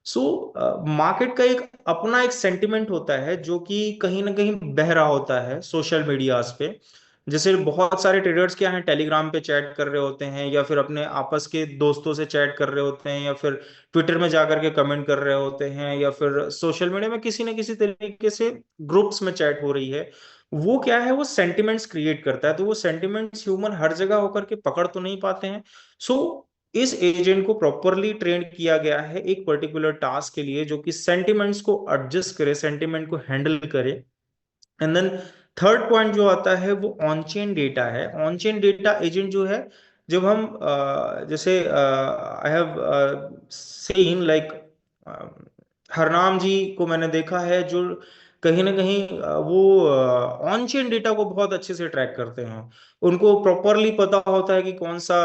So market का एक अपना एक सेंटिमेंट होता है जो कि कहीं ना कहीं बह रहा होता है सोशल मीडियाज पे। जैसे बहुत सारे ट्रेडर्स क्या हैं, टेलीग्राम पे चैट कर रहे होते हैं, या फिर अपने आपस के दोस्तों से चैट कर रहे होते हैं, या फिर ट्विटर में जाकर के कमेंट कर रहे होते हैं, या फिर सोशल मीडिया में किसी न किसी तरीके से ग्रुप्स में चैट हो रही है। वो क्या है, वो सेंटिमेंट्स क्रिएट करता है, तो वो सेंटिमेंट्स ह्यूमन हर जगह होकर के पकड़ तो नहीं पाते हैं। सो इस एजेंट को प्रॉपरली ट्रेन किया गया है एक पर्टिकुलर टास्क के लिए, जो कि सेंटिमेंट्स को एडजस्ट करे, सेंटिमेंट को हैंडल करे। एंड देन थर्ड पॉइंट जो आता है वो ऑन चेन डेटा है। ऑन चेन डेटा एजेंट जो है, जब हम जैसे I have seen like Harnam ji को मैंने देखा है, जो कहीं ना कहीं वो ऑन चेन डेटा को बहुत अच्छे से ट्रैक करते हैं। उनको प्रॉपरली पता होता है कि कौन सा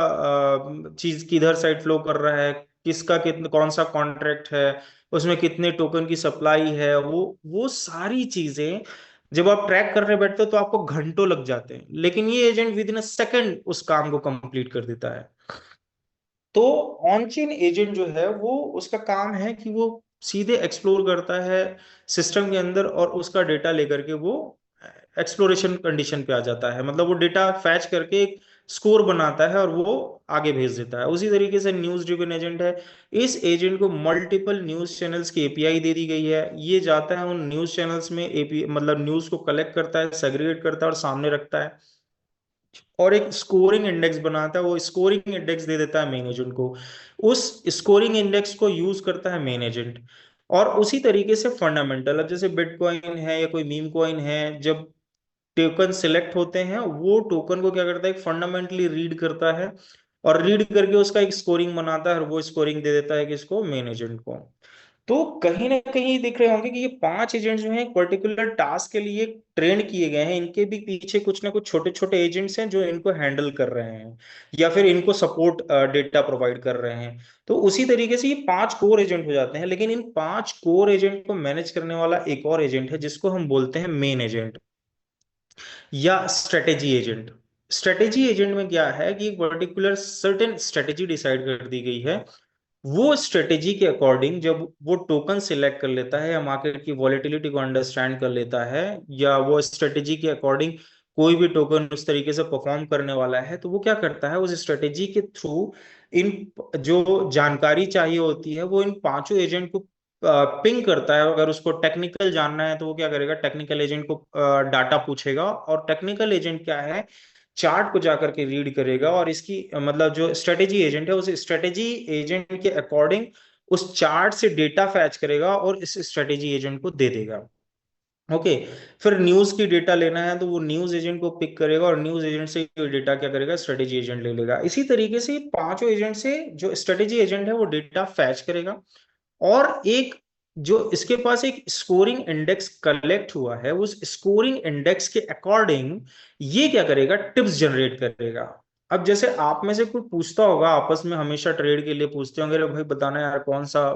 चीज किधर साइड फ्लो कर रहा है, किसका कितना कौन सा कॉन्ट्रैक्ट है, उसमें कितने टोकन की सप्लाई है, वो सारी चीजें जब आप ट्रैक करने बैठते हो तो आपको घंटों लग जाते हैं, लेकिन ये agent with in a second उस काम को कंप्लीट कर देता है। तो ऑन चेन एजेंट जो है वो उसका काम है कि वो सीधे एक्सप्लोर करता है सिस्टम के अंदर, और उसका डेटा लेकर के वो एक्सप्लोरेशन कंडीशन पे आ जाता है, मतलब वो डेटा फैच करके एक स्कोर बनाता है और वो आगे भेज देता है। उसी तरीके से न्यूज ड्रिवन एजेंट है। इस एजेंट को मल्टीपल न्यूज चैनल्स की एपीआई दे दी गई है। ये जाता है उन न्यूज चैनल्स में एपी मतलब न्यूज को कलेक्ट करता है, सेग्रीगेट करता है और सामने रखता है, और एक स्कोरिंग इंडेक्स बनाता है। वो स्कोरिंग इंडेक्स दे देता है मेन एजेंट को। उस स्कोरिंग इंडेक्स को यूज करता है मेन एजेंट। और उसी तरीके से फंडामेंटल, अब जैसे बिटकॉइन है या कोई मीम कॉइन है, जब टोकन सिलेक्ट होते हैं वो टोकन को क्या करता है, एक फंडामेंटली रीड करता है, और रीड करके उसका एक स्कोरिंग बनाता है, और वो स्कोरिंग दे देता है किसको, मेन एजेंट को। तो कहीं ना कहीं देख रहे होंगे कि ये 5 एजेंट्स जो हैं एक पर्टिकुलर टास्क के लिए ट्रेन किए गए हैं। इनके भी पीछे कुछ ना कुछ छोटे छोटे एजेंट्स हैं जो इनको हैंडल कर रहे हैं, या फिर इनको सपोर्ट डेटा प्रोवाइड कर रहे हैं। तो उसी तरीके से ये 5 कोर एजेंट हो जाते हैं, लेकिन इन 5 कोर एजेंट को मैनेज करने वाला एक और एजेंट है जिसको हम बोलते हैं मेन एजेंट। या स्ट्रेटेजी एजेंट। स्ट्रेटेजी एजेंट में क्या है कि एक पर्टिकुलर सर्टेन स्ट्रेटेजी डिसाइड कर दी गई है, वो स्ट्रेटेजी के अकॉर्डिंग जब वो टोकन सिलेक्ट कर लेता है या मार्केट की वॉलेटिलिटी को अंडरस्टैंड कर लेता है, या वो स्ट्रेटेजी के अकॉर्डिंग कोई भी टोकन उस तरीके से परफॉर्म करने वाला है, तो वो क्या करता है, उस स्ट्रेटेजी के थ्रू इन जो जानकारी चाहिए होती है वो इन पांचों एजेंट को पिंग करता है। अगर उसको टेक्निकल जानना है तो वो क्या करेगा, टेक्निकल एजेंट को डाटा पूछेगा, और टेक्निकल एजेंट क्या है, चार्ट को जाकर के रीड करेगा, और इसकी मतलब जो स्ट्रेटेजी एजेंट है उस स्ट्रेटेजी एजेंट के अकॉर्डिंग उस चार्ट से डेटा फैच करेगा और इस स्ट्रेटेजी एजेंट को दे देगा। ओके, फिर न्यूज की डेटा लेना है तो वो न्यूज एजेंट को पिक करेगा और न्यूज एजेंट से डेटा क्या करेगा, स्ट्रेटेजी एजेंट ले लेगा। इसी तरीके से पांचों एजेंट से जो स्ट्रेटेजी एजेंट है वो डेटा फैच करेगा, और एक जो इसके पास एक स्कोरिंग इंडेक्स कलेक्ट हुआ है, उस स्कोरिंग इंडेक्स के अकॉर्डिंग ये क्या करेगा, टिप्स जनरेट करेगा। अब जैसे आप में से कोई पूछता होगा, आपस में हमेशा ट्रेड के लिए पूछते होंगे, अरे भाई बताना यार कौन सा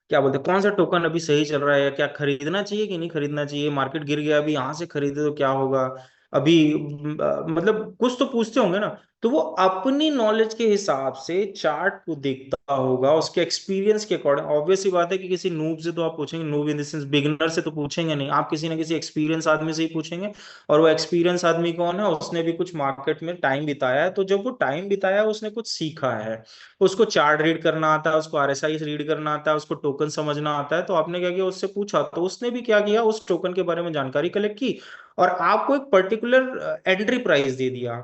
क्या बोलते हैं, कौन सा टोकन अभी सही चल रहा है, या क्या खरीदना चाहिए कि नहीं खरीदना चाहिए, मार्केट गिर गया अभी यहाँ से खरीदे तो क्या होगा अभी, मतलब कुछ तो पूछते होंगे ना। तो वो अपनी नॉलेज के हिसाब से चार्ट को देखता होगा, उसके एक्सपीरियंस के अकॉर्डिंग। ऑब्वियस सी बात है कि किसी नूब से तो आप पूछेंगे, noob in the sense beginner से तो पूछेंगे नहीं, आप किसी ना किसी एक्सपीरियंस आदमी से ही पूछेंगे। और वो एक्सपीरियंस आदमी कौन है, उसने भी कुछ मार्केट में टाइम बिताया है, तो जब वो टाइम बिताया है उसने कुछ सीखा है, उसको चार्ट रीड करना आता है, उसको आरएसआई रीड करना आता है, उसको टोकन समझना आता है। तो आपने क्या किया, उससे पूछा, तो उसने भी क्या किया, उस टोकन के बारे में जानकारी कलेक्ट की और आपको एक पर्टिकुलर एंट्री प्राइस दे दिया।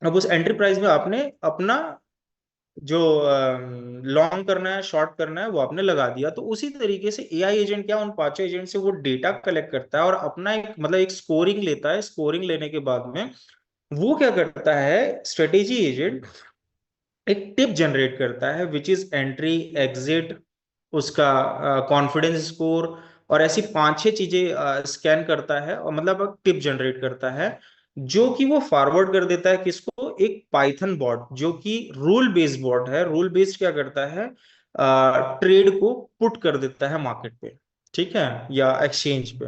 अब उस एंट्री प्राइस में आपने अपना जो लॉन्ग करना है, शॉर्ट करना है, वो आपने लगा दिया। तो उसी तरीके से एआई एजेंट क्या, उन पांचों एजेंट से वो डेटा कलेक्ट करता है और अपना एक मतलब एक स्कोरिंग लेता है। स्कोरिंग लेने के बाद में वो क्या करता है, स्ट्रेटेजी एजेंट एक टिप जनरेट करता है, विच इज एंट्री, एग्जिट, उसका कॉन्फिडेंस स्कोर, और ऐसी पांच छह चीजें स्कैन करता है और मतलब टिप जनरेट करता है, जो कि वो फॉरवर्ड कर देता है किसको, एक पाइथन बॉट, जो कि रूल बेस्ड बॉट है। रूल बेस्ड क्या करता है, ट्रेड को पुट कर देता है मार्केट पे, ठीक है, या एक्सचेंज पे।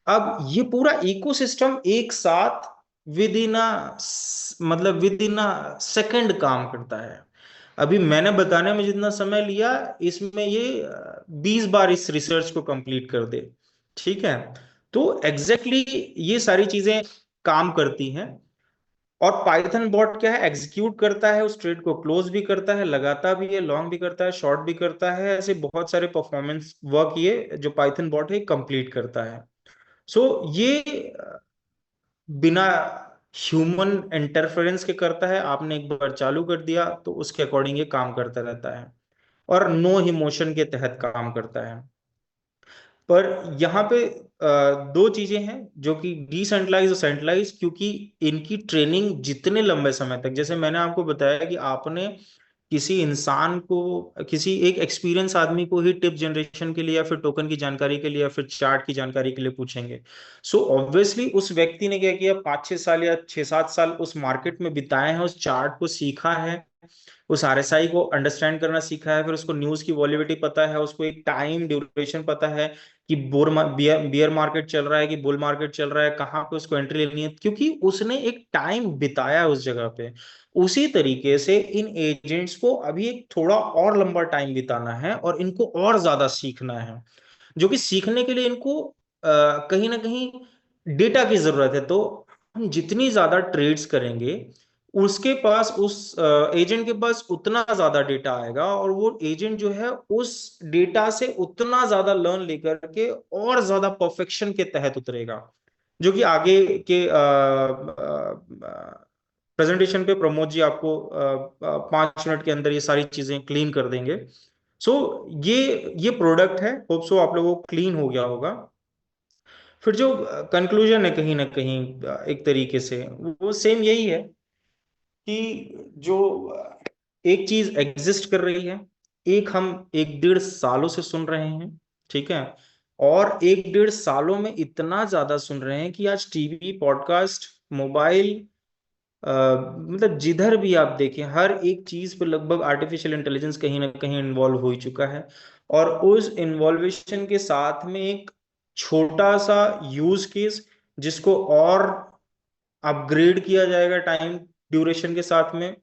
अब ये पूरा इकोसिस्टम एक साथ विद इन मतलब विद इन सेकंड काम करता है। अभी मैंने बताने में जितना समय लिया, इसमें ये 20 बार इस रिसर्च को कंप्लीट कर दे, ठीक है। तो एग्जैक्टली ये सारी चीजें काम करती हैं। और पाइथन बॉट क्या है, एग्जीक्यूट करता है, उस ट्रेड को क्लोज भी करता है, लगाता भी है, लॉन्ग भी करता है, शॉर्ट भी करता है, ऐसे बहुत सारे परफॉर्मेंस वर्क ये जो पाइथन बॉट है कंप्लीट करता है। सो ये बिना ह्यूमन इंटरफेरेंस के करता है। आपने एक बार चालू कर दिया तो उसके अकॉर्डिंग ये काम करता रहता है, और नो इमोशन के तहत काम करता है। पर यहाँ पे दो चीजें हैं जो कि डिसेंट्रलाइज और सेंट्रलाइज, क्योंकि इनकी ट्रेनिंग जितने लंबे समय तक, जैसे मैंने आपको बताया कि आपने किसी इंसान को, किसी एक एक्सपीरियंस आदमी को ही टिप जनरेशन के लिए या फिर टोकन की जानकारी के लिए या फिर चार्ट की जानकारी के लिए पूछेंगे। सो ऑब्वियसली उस व्यक्ति ने क्या किया, 5-6 साल या 6-7 साल उस मार्केट में बिताए हैं, उस चार्ट को सीखा है, उस आरएसआई को अंडरस्टैंड करना सीखा है, फिर उसको न्यूज की वॉलिडिटी पता है, उसको एक टाइम ड्यूरेशन पता है कि बियर मार्केट चल रहा है कि बुल मार्केट चल रहा है, कहाँ पे उसको एंट्री लेनी है, क्योंकि उसने एक टाइम बिताया उस जगह पे। उसी तरीके से इन एजेंट्स को अभी एक थोड़ा और लंबा टाइम बिताना है और इनको और ज्यादा सीखना है, जो कि सीखने के लिए इनको कहीं ना कहीं डेटा की जरूरत है। तो हम जितनी ज्यादा ट्रेड्स करेंगे, उसके पास उस एजेंट के पास उतना ज्यादा डेटा आएगा, और वो एजेंट जो है उस डेटा से उतना ज्यादा लर्न लेकर के और ज्यादा परफेक्शन के तहत उतरेगा, जो कि आगे के प्रेजेंटेशन पे प्रमोद जी आपको 5 मिनट के अंदर ये सारी चीजें क्लीन कर देंगे। सो ये प्रोडक्ट है, होप सो आप लोगों को क्लीन हो गया होगा। फिर जो कंक्लूजन है कहीं ना कहीं एक तरीके से वो सेम यही है कि जो एक चीज एग्जिस्ट कर रही है, एक हम 1-1.5 सालों से सुन रहे हैं, ठीक है, और 1-1.5 सालों में इतना ज्यादा सुन रहे हैं कि आज टीवी, पॉडकास्ट, मोबाइल, मतलब जिधर भी आप देखें हर एक चीज पे लगभग आर्टिफिशियल इंटेलिजेंस कहीं ना कहीं इन्वॉल्व हो ही चुका है। और उस इन्वॉल्वेशन के साथ में एक छोटा सा यूज केस जिसको और अपग्रेड किया जाएगा टाइम ड्यूरेशन के साथ में,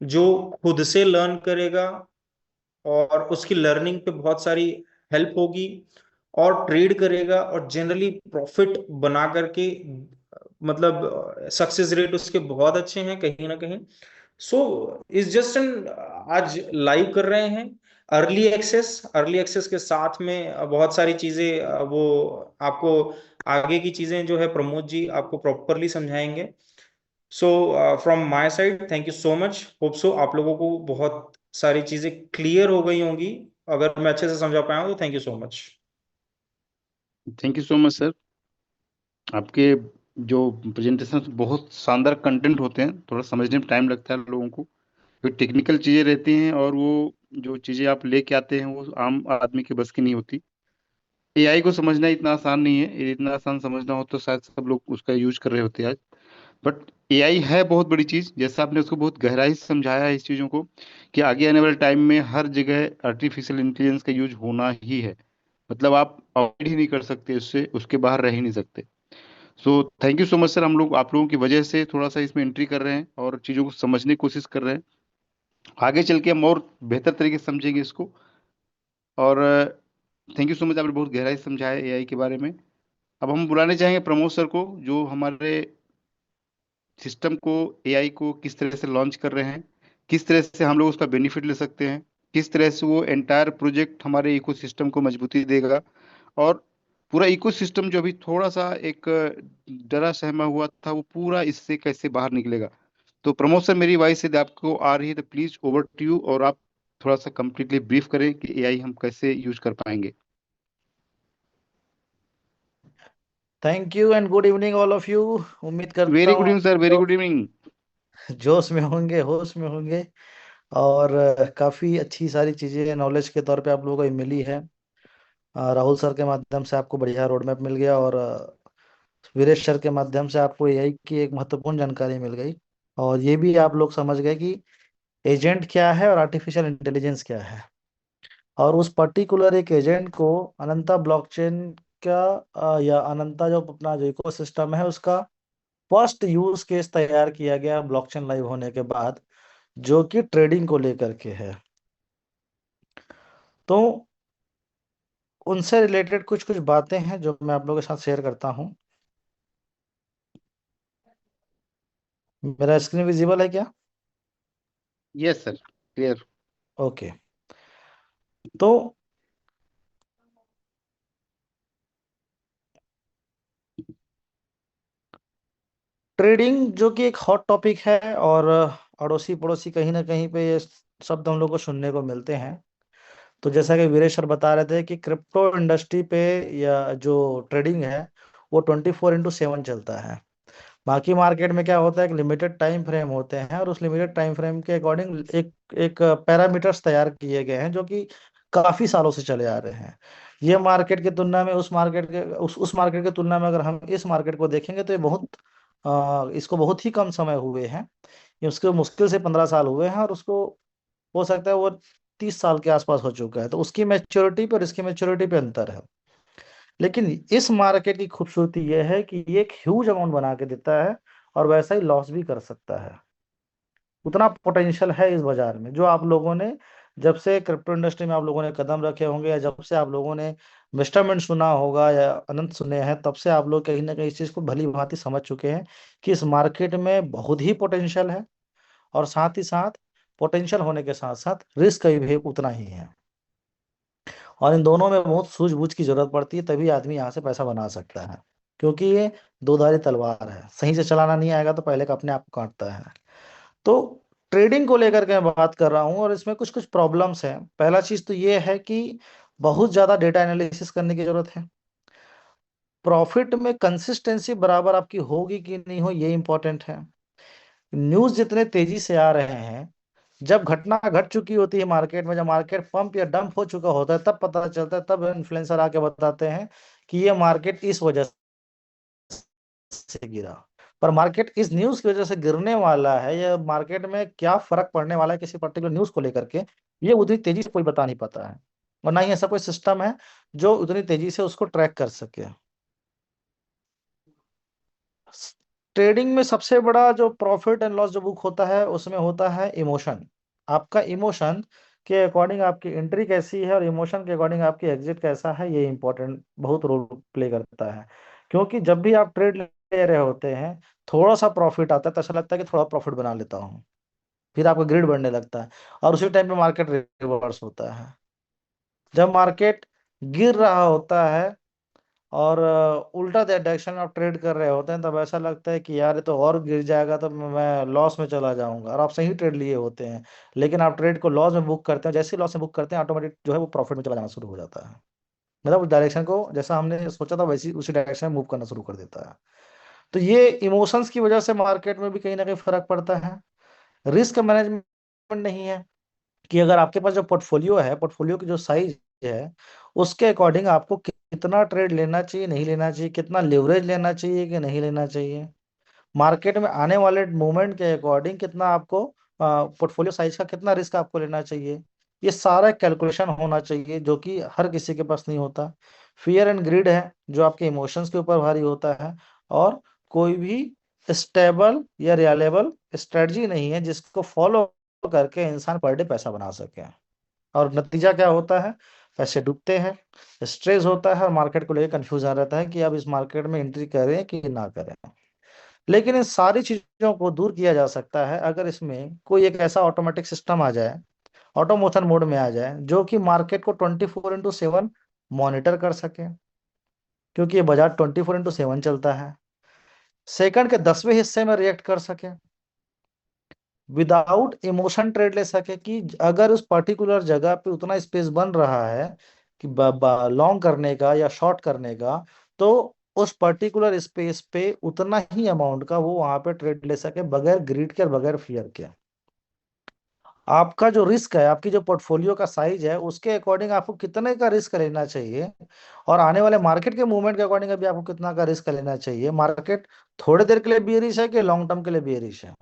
जो खुद से लर्न करेगा और उसकी लर्निंग पे बहुत सारी हेल्प होगी और ट्रेड करेगा और जनरली प्रॉफिट बना करके, मतलब सक्सेस रेट उसके बहुत अच्छे हैं कहीं ना कहीं। सो इस जस्ट एन, आज लाइव कर रहे हैं अर्ली एक्सेस के साथ में बहुत सारी चीजें वो आपको आगे की चीजें जो है प्रमोद जी आपको प्रॉपरली समझाएंगे। So from my side thank you so much. Hope so आप लोगों को बहुत सारी चीजें क्लियर हो गई होंगी। अगर मैं अच्छे से समझा पाया हूँ तो thank you so much. Thank you so much sir. आपके जो प्रेजेंटेशन बहुत शानदार कंटेंट होते हैं, थोड़ा समझने में टाइम लगता है लोगों को, फिर टेक्निकल चीज़ें रहती हैं, और वो जो चीज़ें आप लेके आते हैं वो आम आदमी के बस की नहीं होती। एआई को समझना इतना आसान नहीं है, ये इतना आसान समझना हो तो शायद सब लोग उसका यूज कर रहे होते आज। बट एआई है बहुत बड़ी चीज़, जैसा आपने उसको बहुत गहराई से समझाया है इस चीज़ों को, कि आगे आने वाले टाइम में हर जगह आर्टिफिशियल इंटेलिजेंस का यूज होना ही है। मतलब आप अवॉइड ही नहीं कर सकते उससे, उसके बाहर रह ही नहीं सकते। So thank you so much sir. हम लोग आप लोगों की वजह से थोड़ा सा इसमें एंट्री कर रहे हैं और चीज़ों को समझने की कोशिश कर रहे हैं। आगे चल के हम और बेहतर तरीके से समझेंगे इसको। और थैंक यू सो मच, आपने बहुत गहराई से समझाया एआई के बारे में। अब हम बुलाने चाहेंगे प्रमोद सर को, जो हमारे सिस्टम को, एआई को किस तरह से लॉन्च कर रहे हैं, किस तरह से हम लोग उसका बेनिफिट ले सकते हैं, किस तरह से वो एंटायर प्रोजेक्ट हमारे इकोसिस्टम को मजबूती देगा, और पूरा इकोसिस्टम जो अभी थोड़ा सा एक डरा सहमा हुआ था, वो पूरा इससे कैसे बाहर निकलेगा। तो प्रमोद सर, मेरी वॉइस यदि आपको आ रही है तो प्लीज ओवर टू यू, और आप थोड़ा सा कंप्लीटली ब्रीफ करें कि एआई हम कैसे यूज कर पाएंगे। Thank you and good evening all of you. उम्मीद करता वेरी गुड हूँ evening sir, very good evening. जोश में होंगे, होश में होंगे। और काफी अच्छी सारी चीजें नॉलेज के तौर पे आप लोगों को मिली है। राहुल सर के माध्यम से आपको बढ़िया रोड मैप मिल गया, और वीरेश सर के माध्यम से आपको एआई की एक महत्वपूर्ण जानकारी मिल गई। और ये भी आप लोग समझ गए कि एजेंट क्या है और आर्टिफिशियल इंटेलिजेंस क्या है। और उस पर्टिकुलर एक एजेंट को अनंता ब्लॉकचेन का या अनंता जो अपना जो इकोसिस्टम है उसका फर्स्ट यूज केस तैयार किया गया ब्लॉकचेन लाइव होने के बाद, जो कि ट्रेडिंग को लेकर के है। तो उनसे रिलेटेड कुछ कुछ बातें हैं जो मैं आप लोगों के साथ शेयर करता हूं। मेरा स्क्रीन विजिबल है क्या? Yes sir, clear. ओके। तो ट्रेडिंग जो कि एक हॉट टॉपिक है, और अड़ोसी पड़ोसी कहीं ना कहीं पे ये शब्द हम लोग को सुनने को मिलते हैं। तो जैसा कि वीरेश सर बता रहे थे कि क्रिप्टो इंडस्ट्री पे या जो ट्रेडिंग है वो 24/7 चलता है। बाकी मार्केट में क्या होता है, एक लिमिटेड टाइम फ्रेम होते हैं, और उस लिमिटेड टाइम फ्रेम के अकॉर्डिंग एक एक पैरामीटर्स तैयार किए गए हैं जो कि काफी सालों से चले आ रहे हैं। ये मार्केट की तुलना में उस मार्केट की तुलना में अगर हम इस मार्केट को देखेंगे तो ये इसको बहुत ही कम समय हुए हैं। ये उसके मुश्किल से 15 साल हुए हैं, और उसको हो सकता है वो 30 साल के आसपास हो चुका है। तो उसकी मैच्योरिटी पे और इसकी मैच्योरिटी पे अंतर है। लेकिन इस मार्केट की खूबसूरती यह है कि ये एक ह्यूज अमाउंट बना के देता है, और वैसा ही लॉस भी कर सकता है। उतना पोटेंशियल है इस बाजार में। जो आप लोगों ने जब से क्रिप्टो इंडस्ट्री में आप लोगों ने कदम रखे होंगे, या जब से आप लोगों ने इन्वेस्टमेंट सुना होगा या अनंत सुने हैं, तब से आप लोग कहीं ना कहीं इस चीज को भली भांति समझ चुके हैं कि इस मार्केट में बहुत ही पोटेंशियल है, और साथ ही साथ पोटेंशियल होने के साथ साथ रिस्क भी उतना ही है। और इन दोनों में बहुत सूझबूझ की जरूरत पड़ती है, तभी आदमी यहाँ से पैसा बना सकता है। क्योंकि ये दो-धारी तलवार है, सही से चलाना नहीं आएगा तो पहले का अपने आप को काटता है। तो ट्रेडिंग को लेकर के मैं बात कर रहा हूँ, और इसमें कुछ कुछ प्रॉब्लम्स हैं। पहला चीज तो ये है कि बहुत ज्यादा डेटा एनालिसिस करने की जरूरत है। प्रॉफिट में कंसिस्टेंसी बराबर आपकी होगी कि नहीं हो, ये इंपॉर्टेंट है। न्यूज जितने तेजी से आ रहे हैं, जब घटना घट चुकी होती है मार्केट में, जब मार्केट पंप या डंप हो चुका होता है, तब पता चलता है, तब इन्फ्लुएंसर आके बताते हैं कि ये मार्केट इस वजह से गिरा। पर मार्केट इस न्यूज की वजह से गिरने वाला है, या मार्केट में क्या फर्क पड़ने वाला है किसी पर्टिकुलर न्यूज को लेकर के, ये उतनी तेजी से कोई बता नहीं पाता है। और ना ही ऐसा कोई सिस्टम है जो उतनी तेजी से उसको ट्रैक कर सके। ट्रेडिंग में सबसे बड़ा जो प्रॉफिट एंड लॉस जो बुक होता है उसमें होता है इमोशन। आपका इमोशन के अकॉर्डिंग आपकी एंट्री कैसी है और इमोशन के अकॉर्डिंग आपकी एग्जिट कैसा है, ये इंपॉर्टेंट बहुत रोल प्ले करता है। क्योंकि जब भी आप ट्रेड ले रहे होते हैं, थोड़ा सा प्रॉफिट आता है तो ऐसा लगता है कि थोड़ा प्रॉफिट बना लेता हूँ, फिर आपका ग्रिड बढ़ने लगता है और उसी टाइम पे मार्केट रिवर्स होता है। जब मार्केट गिर रहा होता है और उल्टा डायरेक्शन आप ट्रेड कर रहे होते हैं, तब ऐसा लगता है कि यार ये तो और गिर जाएगा तो मैं लॉस में चला जाऊंगा, और आप सही ट्रेड लिए होते हैं, लेकिन आप ट्रेड को लॉस में बुक करते हैं। जैसे ही लॉस में बुक करते हैं, ऑटोमेटिक जो है वो प्रॉफिट में चला जाना शुरू हो जाता है। मतलब उस डायरेक्शन को जैसा हमने सोचा था वैसी उसी डायरेक्शन में मूव करना शुरू कर देता है। तो ये इमोशंस की वजह से मार्केट में भी कहीं ना कहीं फर्क पड़ता है। रिस्क मैनेजमेंट नहीं है कि अगर आपके पास जो पोर्टफोलियो है, पोर्टफोलियो की जो साइज है, उसके अकॉर्डिंग आपको कितना ट्रेड लेना चाहिए, नहीं लेना चाहिए, कितना लिवरेज लेना चाहिए कि नहीं लेना चाहिए, मार्केट में आने वाले मूवमेंट के अकॉर्डिंग कितना आपको पोर्टफोलियो साइज का कितना रिस्क आपको लेना चाहिए, ये सारा कैलकुलेशन होना चाहिए, जो कि हर किसी के पास नहीं होता। फियर एंड ग्रीड है जो आपके इमोशंस के ऊपर भारी होता है, और कोई भी स्टेबल या रिलायबल स्ट्रेटजी नहीं है जिसको फॉलो करके इंसान पर डे पैसा बना सके। और नतीजा क्या होता है, पैसे डूबते हैं, स्ट्रेस होता है और मार्केट को लेकर कंफ्यूजन रहता है कि अब इस मार्केट में एंट्री करें कि ना करें। लेकिन इन सारी चीजों को दूर किया जा सकता है अगर इसमें कोई एक ऐसा ऑटोमेटिक सिस्टम आ जाए, ऑटोमोशन मोड में आ जाए, जो कि मार्केट को 24/7 मॉनिटर कर सके। क्योंकि ये बाजार 24/7 चलता है, सेकंड के 10वें हिस्से में रिएक्ट कर सके, विदाउट इमोशन ट्रेड ले सके, कि अगर उस पर्टिकुलर जगह पे उतना स्पेस बन रहा है कि लॉन्ग करने का या शॉर्ट करने का, तो उस पर्टिकुलर स्पेस पे उतना ही अमाउंट का वो वहां पे ट्रेड ले सके, बगैर ग्रीड के और बगैर फियर के। आपका जो रिस्क है, आपकी जो पोर्टफोलियो का साइज है, उसके अकॉर्डिंग आपको कितने का रिस्क लेना चाहिए, और आने वाले मार्केट के मूवमेंट के अकॉर्डिंग अभी आपको कितना का रिस्क लेना चाहिए। मार्केट थोड़ी देर के लिए बेयरिश है कि लॉन्ग टर्म के लिए बेयरिश है?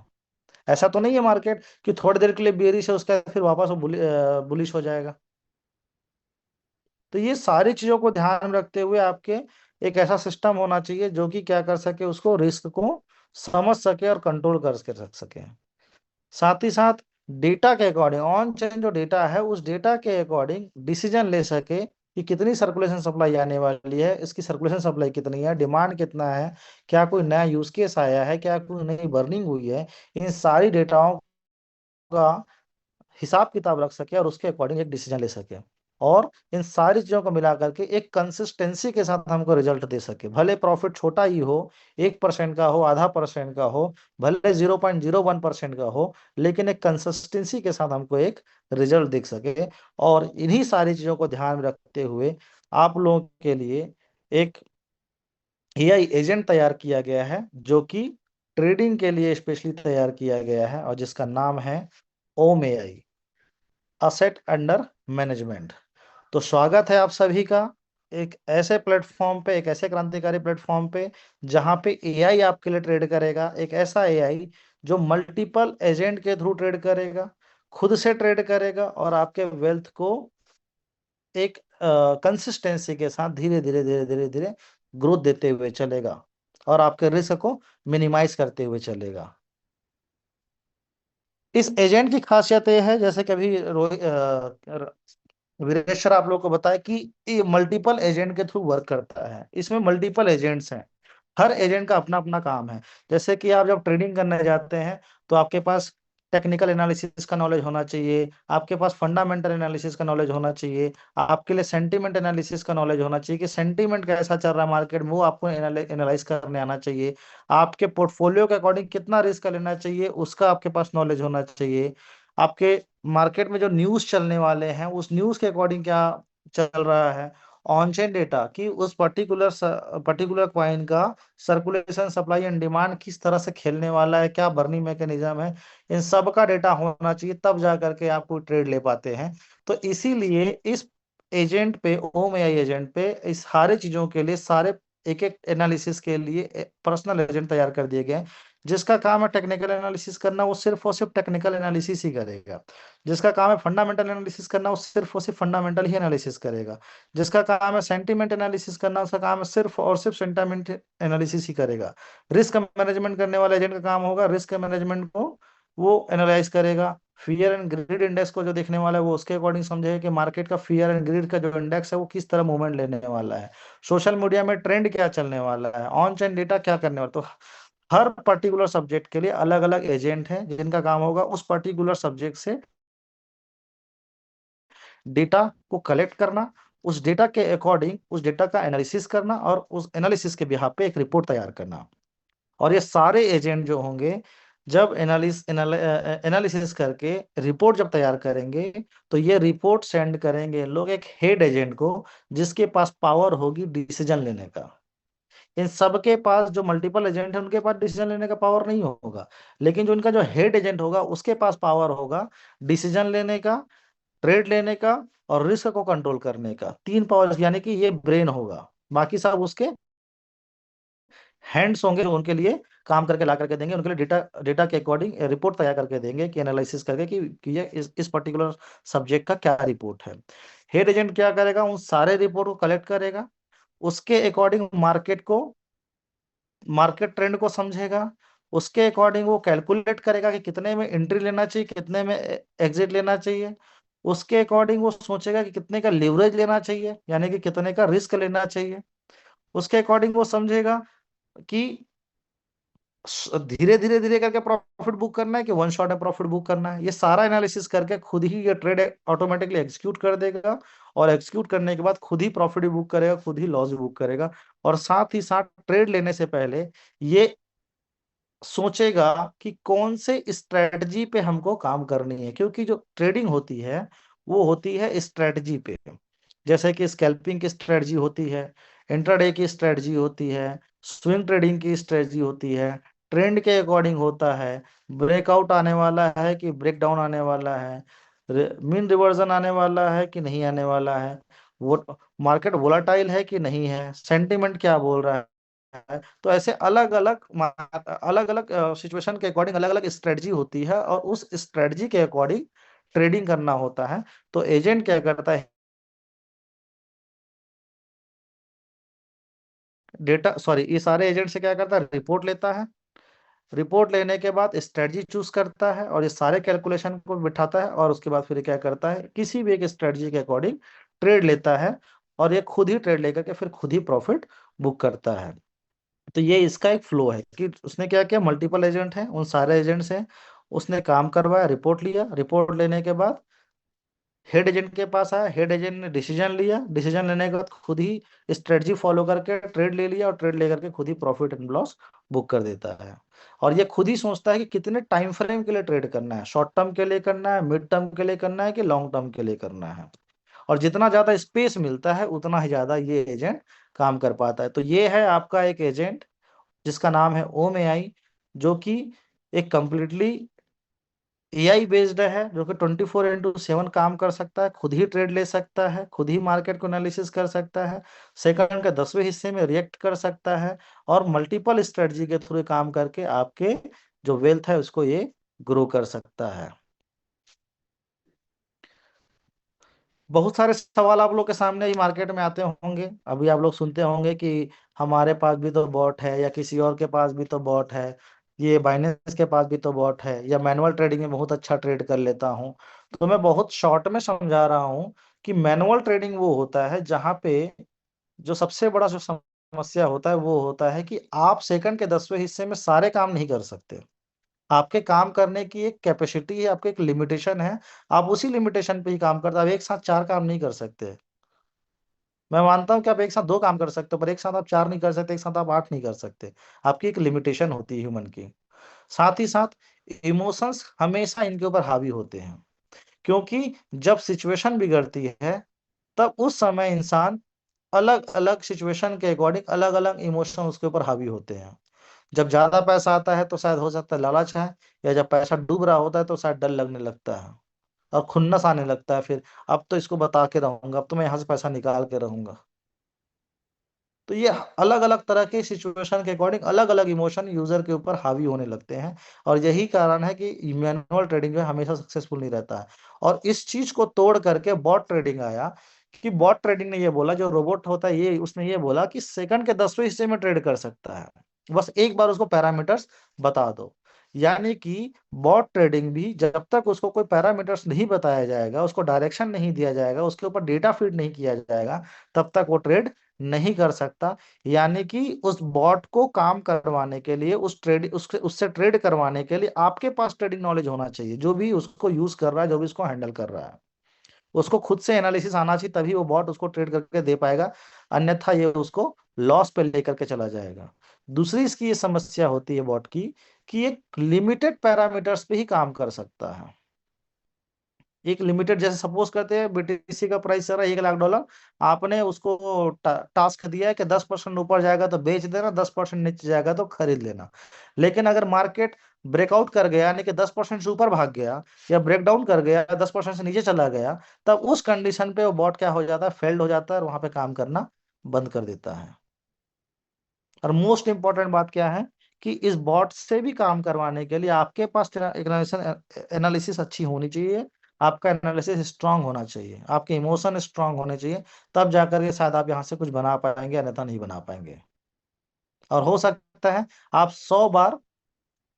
ऐसा तो नहीं है मार्केट कि थोड़ी देर के लिए बेयरिश है, उसका फिर वापस वो बुलिश हो जाएगा। तो ये सारी चीजों को ध्यान में रखते हुए आपके एक ऐसा सिस्टम होना चाहिए जो कि क्या कर सके, उसको रिस्क को समझ सके और कंट्रोल करके रख सके। साथ ही साथ डेटा के अकॉर्डिंग, ऑन चेन जो डेटा है उस डेटा के अकॉर्डिंग डिसीजन ले सके कि कितनी सर्कुलेशन सप्लाई आने वाली है, इसकी सर्कुलेशन सप्लाई कितनी है, डिमांड कितना है, क्या कोई नया यूज केस आया है, क्या कोई नई बर्निंग हुई है। इन सारी डेटाओं का हिसाब किताब रख सके और उसके अकॉर्डिंग एक डिसीजन ले सके, और इन सारी चीजों को मिला करके एक कंसिस्टेंसी के साथ हमको रिजल्ट दे सके। भले प्रॉफिट छोटा ही हो, 1% का हो, ½ % का हो, भले 0.01% का हो, लेकिन एक कंसिस्टेंसी के साथ हमको एक रिजल्ट दिख सके। और इन्हीं सारी चीजों को ध्यान में रखते हुए आप लोगों के लिए एक एआई एजेंट तैयार किया गया है, जो कि ट्रेडिंग के लिए स्पेशली तैयार किया गया है, और जिसका नाम है ओम एआई, असेट अंडर मैनेजमेंट। तो स्वागत है आप सभी का एक ऐसे प्लेटफॉर्म पे, एक ऐसे क्रांतिकारी प्लेटफॉर्म पे जहां पे एआई आपके लिए ट्रेड करेगा। एक ऐसा एआई जो मल्टीपल एजेंट के थ्रू ट्रेड करेगा, खुद से ट्रेड करेगा, और आपके वेल्थ को एक कंसिस्टेंसी के साथ धीरे धीरे धीरे धीरे धीरे ग्रोथ देते हुए चलेगा, और आपके रिस्क को मिनिमाइज करते हुए चलेगा। इस एजेंट की खासियत यह है, जैसे कि अभी वीरेश सर आप लोग को बताया कि ये मल्टीपल एजेंट के थ्रू वर्क करता है। इसमें मल्टीपल एजेंट्स हैं, हर एजेंट का अपना अपना काम है। जैसे कि आप जब ट्रेडिंग करने जाते हैं तो आपके पास टेक्निकल एनालिसिस का नॉलेज होना चाहिए, आपके पास फंडामेंटल एनालिसिस का नॉलेज होना चाहिए, आपके लिए सेंटीमेंट एनालिसिस का नॉलेज होना चाहिए कि सेंटीमेंट कैसा चल रहा है मार्केट में, वो आपको एनालाइज करने आना चाहिए। आपके पोर्टफोलियो के अकॉर्डिंग कितना रिस्क लेना चाहिए उसका आपके पास नॉलेज होना चाहिए। आपके मार्केट में जो न्यूज चलने वाले हैं उस न्यूज के अकॉर्डिंग क्या चल रहा है, ऑन चेन डेटा कि उस पर्टिकुलर कॉइन का सर्कुलेशन सप्लाई एंड डिमांड किस तरह से खेलने वाला है, क्या बर्निंग मैकेनिज्म है, इन सब का डेटा होना चाहिए, तब जा करके आप कोई ट्रेड ले पाते हैं। तो इसीलिए इस एजेंट पे, ओम एआई एजेंट पे, इस सारे चीजों के लिए, सारे एक एक एनालिसिस के लिए पर्सनल एजेंट तैयार कर दिए गए हैं, जिसका काम है टेक्निकल एनालिसिस करना वो सिर्फ और सिर्फ टेक्निकल एनालिसिस ही करेगा। जिसका काम है फंडामेंटल एनालिसिस करना वो सिर्फ और सिर्फ फंडामेंटल ही एनालिसिस करेगा। जिसका काम है सेंटिमेंट एनालिसिस करना उसका काम है सिर्फ और सिर्फ सेंटिमेंट एनालिसिस ही करेगा। रिस्क मैनेजमेंट करने वाला एजेंट का काम होगा रिस्क मैनेजमेंट को वो एनालाइज करेगा। फियर एंड ग्रीड इंडेक्स को जो देखने वाला है वो उसके अकॉर्डिंग समझेगा कि मार्केट का फियर एंड ग्रीड का जो इंडेक्स है वो किस तरह मूवमेंट लेने वाला है। सोशल मीडिया में ट्रेंड क्या चलने वाला है, ऑन चेन डेटा क्या करने वाला। तो हर पर्टिकुलर सब्जेक्ट के लिए अलग अलग एजेंट हैं जिनका काम होगा उस पर्टिकुलर सब्जेक्ट से डेटा को कलेक्ट करना, उस डेटा के अकॉर्डिंग उस डेटा का एनालिसिस करना और उस एनालिसिस के बिहाफ पे एक रिपोर्ट तैयार करना। और ये सारे एजेंट जो होंगे जब एनालिसिस करके रिपोर्ट जब तैयार करेंगे तो ये रिपोर्ट सेंड करेंगे लोग एक हेड एजेंट को जिसके पास पावर होगी डिसीजन लेने का। इन सबके पास जो मल्टीपल एजेंट है उनके पास डिसीजन लेने का पावर नहीं होगा, लेकिन जो इनका जो हेड एजेंट होगा उसके पास पावर होगा डिसीजन लेने का, ट्रेड लेने का और रिस्क को कंट्रोल करने का। तीन पावर यानी कि ये ब्रेन होगा, बाकी सब उसके हैंड्स होंगे जो उनके लिए काम करके ला करके देंगे, उनके लिए डेटा डेटा के अकॉर्डिंग रिपोर्ट तैयार करके देंगे कि एनालिसिस करके कि ये इस पर्टिकुलर सब्जेक्ट का क्या रिपोर्ट है। हेड एजेंट क्या करेगा, उन सारे रिपोर्ट को कलेक्ट करेगा, उसके अकॉर्डिंग मार्केट ट्रेंड को समझेगा, उसके अकॉर्डिंग वो कैलकुलेट करेगा कि कितने में एंट्री लेना चाहिए, कितने में एग्जिट लेना चाहिए। उसके अकॉर्डिंग वो सोचेगा कि कितने का लिवरेज लेना चाहिए यानी कि कितने का रिस्क लेना चाहिए। उसके अकॉर्डिंग वो समझेगा कि धीरे धीरे धीरे करके प्रॉफिट बुक करना है कि वन शॉट में प्रॉफिट बुक करना है। ये सारा एनालिसिस करके खुद ही ये ट्रेड ऑटोमेटिकली एग्जीक्यूट कर देगा और एग्जीक्यूट करने के बाद खुद ही प्रॉफिट भी बुक करेगा, खुद ही लॉस भी बुक करेगा। और साथ ही साथ ट्रेड लेने से पहले ये सोचेगा कि कौन से स्ट्रेटजी पे हमको काम करनी है, क्योंकि जो ट्रेडिंग होती है वो होती है स्ट्रेटजी पे। जैसे कि स्कैल्पिंग की स्ट्रेटजी होती है, इंट्राडे की स्ट्रेटजी होती है, स्विंग ट्रेडिंग की स्ट्रेटजी होती है, ट्रेंड के अकॉर्डिंग होता है, ब्रेकआउट आने वाला है कि ब्रेकडाउन आने वाला है, मीन रिवर्जन आने वाला है कि नहीं आने वाला है, वो मार्केट वोलाटाइल है कि नहीं है, सेंटिमेंट क्या बोल रहा है। तो ऐसे अलग अलग सिचुएशन के अकॉर्डिंग अलग अलग स्ट्रेटजी होती है और उस स्ट्रेटजी के अकॉर्डिंग ट्रेडिंग करना होता है। तो एजेंट क्या करता है, ये सारे एजेंट से क्या करता है, रिपोर्ट लेता है। रिपोर्ट लेने के बाद स्ट्रेटजी चूज करता है और ये सारे कैलकुलेशन को बिठाता है और उसके बाद फिर क्या करता है, किसी भी एक स्ट्रेटजी के अकॉर्डिंग ट्रेड लेता है और ये खुद ही ट्रेड लेकर के फिर खुद ही प्रॉफिट बुक करता है। तो ये इसका एक फ्लो है कि उसने क्या किया, मल्टीपल एजेंट हैं, उन सारे एजेंट से उसने काम करवाया, रिपोर्ट लिया, रिपोर्ट लेने के बाद हेड एजेंट के पास आया, हेड एजेंट ने डिसीजन लिया, डिसीजन लेने के बाद खुद ही स्ट्रेटजी फॉलो करके ट्रेड ले लिया और ट्रेड लेकर के खुद ही प्रॉफिट एंड लॉस बुक कर देता है। और ये खुद ही सोचता है कि कितने टाइम फ्रेम के लिए ट्रेड करना है, शॉर्ट टर्म के लिए करना है, मिड टर्म के लिए करना है कि लॉन्ग टर्म के लिए करना है। और जितना ज्यादा स्पेस मिलता है उतना ही ज्यादा ये एजेंट काम कर पाता है। तो ये है आपका एक एजेंट जिसका नाम है ओम एआई, जो कि एक कंप्लीटली एआई बेस्ड है, जो कि 24/7 काम कर सकता है, खुद ही ट्रेड ले सकता है, खुद ही मार्केट को एनालिसिस कर सकता है, सेकंड के 10वें हिस्से में रिएक्ट कर सकता है और मल्टीपल स्ट्रेटजी के थ्रू काम करके आपके जो वेल्थ है उसको ये ग्रो कर सकता है। बहुत सारे सवाल आप लोग के सामने ही मार्केट में आते होंगे, अभी आप लोग सुनते होंगे कि हमारे पास भी तो बॉट है या किसी और के पास भी तो बॉट है, ये बाइनेंस के पास भी तो बॉट है, या मैनुअल ट्रेडिंग में बहुत अच्छा ट्रेड कर लेता हूँ। तो मैं बहुत शॉर्ट में समझा रहा हूँ कि मैनुअल ट्रेडिंग वो होता है जहाँ पे जो सबसे बड़ा जो समस्या होता है वो होता है कि आप सेकंड के 10वें हिस्से में सारे काम नहीं कर सकते। आपके काम करने की एक कैपेसिटी है, आपकी एक लिमिटेशन है, आप उसी लिमिटेशन पे ही काम करते हैं। आप एक साथ चार काम नहीं कर सकते। मैं मानता हूं कि आप एक साथ दो काम कर सकते हो पर एक साथ आप चार नहीं कर सकते, एक साथ आप आठ नहीं कर सकते। आपकी एक लिमिटेशन होती है ह्यूमन की। साथ ही साथ इमोशंस हमेशा इनके ऊपर हावी होते हैं, क्योंकि जब सिचुएशन बिगड़ती है तब उस समय इंसान अलग अलग सिचुएशन के अकॉर्डिंग अलग अलग इमोशन उसके ऊपर हावी होते हैं। जब ज्यादा पैसा आता है तो शायद हो सकता है लालच है, या जब पैसा डूब रहा होता है तो शायद डर लगने लगता है और खुन्नस आने लगता है। फिर अब तो इसको बता के रहूंगा, अब तो मैं यहाँ से पैसा निकाल के रहूंगा। तो ये अलग अलग तरह के सिचुएशन के अकॉर्डिंग अलग अलग इमोशन यूजर के ऊपर हावी होने लगते हैं, और यही कारण है कि मैनुअल ट्रेडिंग जो है हमेशा सक्सेसफुल नहीं रहता है। और इस चीज को तोड़ करके बॉट ट्रेडिंग आया, कि बॉट ट्रेडिंग ने ये बोला, जो रोबोट होता है ये, उसने ये बोला कि सेकंड के 10वें हिस्से में ट्रेड कर सकता है, बस एक बार उसको पैरामीटर्स बता दो। यानी कि बॉट ट्रेडिंग भी जब तक उसको कोई पैरामीटर्स नहीं बताया जाएगा, उसको डायरेक्शन नहीं दिया जाएगा, उसके ऊपर डेटा फीड नहीं किया जाएगा, तब तक वो ट्रेड नहीं कर सकता। यानी कि उस बॉट को काम करवाने के लिए, उससे ट्रेड करवाने के लिए आपके पास ट्रेडिंग नॉलेज होना चाहिए। जो भी उसको यूज कर रहा है, जो भी उसको हैंडल कर रहा है, उसको खुद से एनालिसिस आना चाहिए, तभी वो बॉट उसको ट्रेड करके दे पाएगा, अन्यथा ये उसको लॉस पे लेकर के चला जाएगा। दूसरी इसकी ये समस्या होती है बॉट की, कि एक लिमिटेड पैरामीटर्स पे ही काम कर सकता है। एक लिमिटेड, जैसे सपोज करते हैं बीटीसी का प्राइस चल रहा है $1 लाख, आपने उसको टास्क दिया है कि 10% ऊपर जाएगा तो बेच देना, 10% नीचे जाएगा तो खरीद लेना। लेकिन अगर मार्केट ब्रेकआउट कर गया, यानी कि 10% से ऊपर भाग गया, या ब्रेकडाउन कर गया, 10% से नीचे चला गया, तब उस कंडीशन पे वो बॉट क्या हो जाता है, फेल्ड हो जाता है, और वहां पे काम करना बंद कर देता है। और मोस्ट इंपॉर्टेंट बात क्या है, कि इस बॉट से भी काम करवाने के लिए आपके पास एनालिसिस अच्छी होनी चाहिए, आपका एनालिसिस स्ट्रांग होना चाहिए, आपके इमोशन स्ट्रांग होने चाहिए, तब जाकर के शायद आप यहाँ से कुछ बना पाएंगे, अन्यथा नहीं बना पाएंगे। और हो सकता है आप 100 बार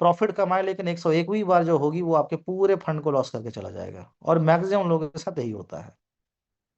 प्रॉफिट कमाए, लेकिन 101वीं बार जो होगी वो आपके पूरे फंड को लॉस करके चला जाएगा, और मैक्सिमम लोगों के साथ यही होता है।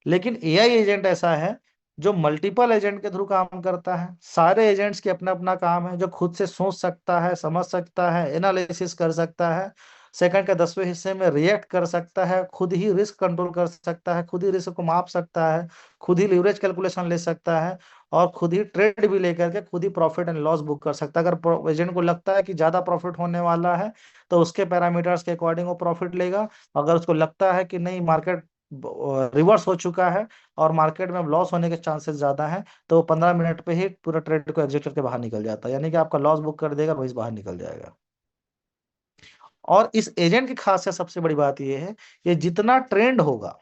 लेकिन एआई एजेंट ऐसा है जो मल्टीपल एजेंट के थ्रू काम करता है। सारे एजेंट्स के अपना अपना काम है, जो खुद से सोच सकता है, समझ सकता है, एनालिसिस कर सकता है, सेकंड के 10वें हिस्से में रिएक्ट कर सकता है, खुद ही रिस्क कंट्रोल कर सकता है, खुद ही रिस्क को माप सकता है, खुद ही लीवरेज कैलकुलेशन ले सकता है, और खुद ही ट्रेड भी लेकर के खुद ही प्रॉफिट एंड लॉस बुक कर सकता है। अगर एजेंट को लगता है कि ज्यादा प्रॉफिट होने वाला है, तो उसके पैरामीटर्स के अकॉर्डिंग वो प्रॉफिट लेगा। अगर उसको लगता है कि नहीं, मार्केट रिवर्स हो चुका है और मार्केट में लॉस होने के चांसेस ज्यादा हैं, तो वो 15 मिनट पे ही पूरा ट्रेड को एग्जिट करके बाहर निकल जाता है, यानी कि आपका लॉस बुक कर देगा, वही बाहर निकल जाएगा। और इस एजेंट की खासियत सबसे बड़ी बात यह है, ये जितना ट्रेंड होगा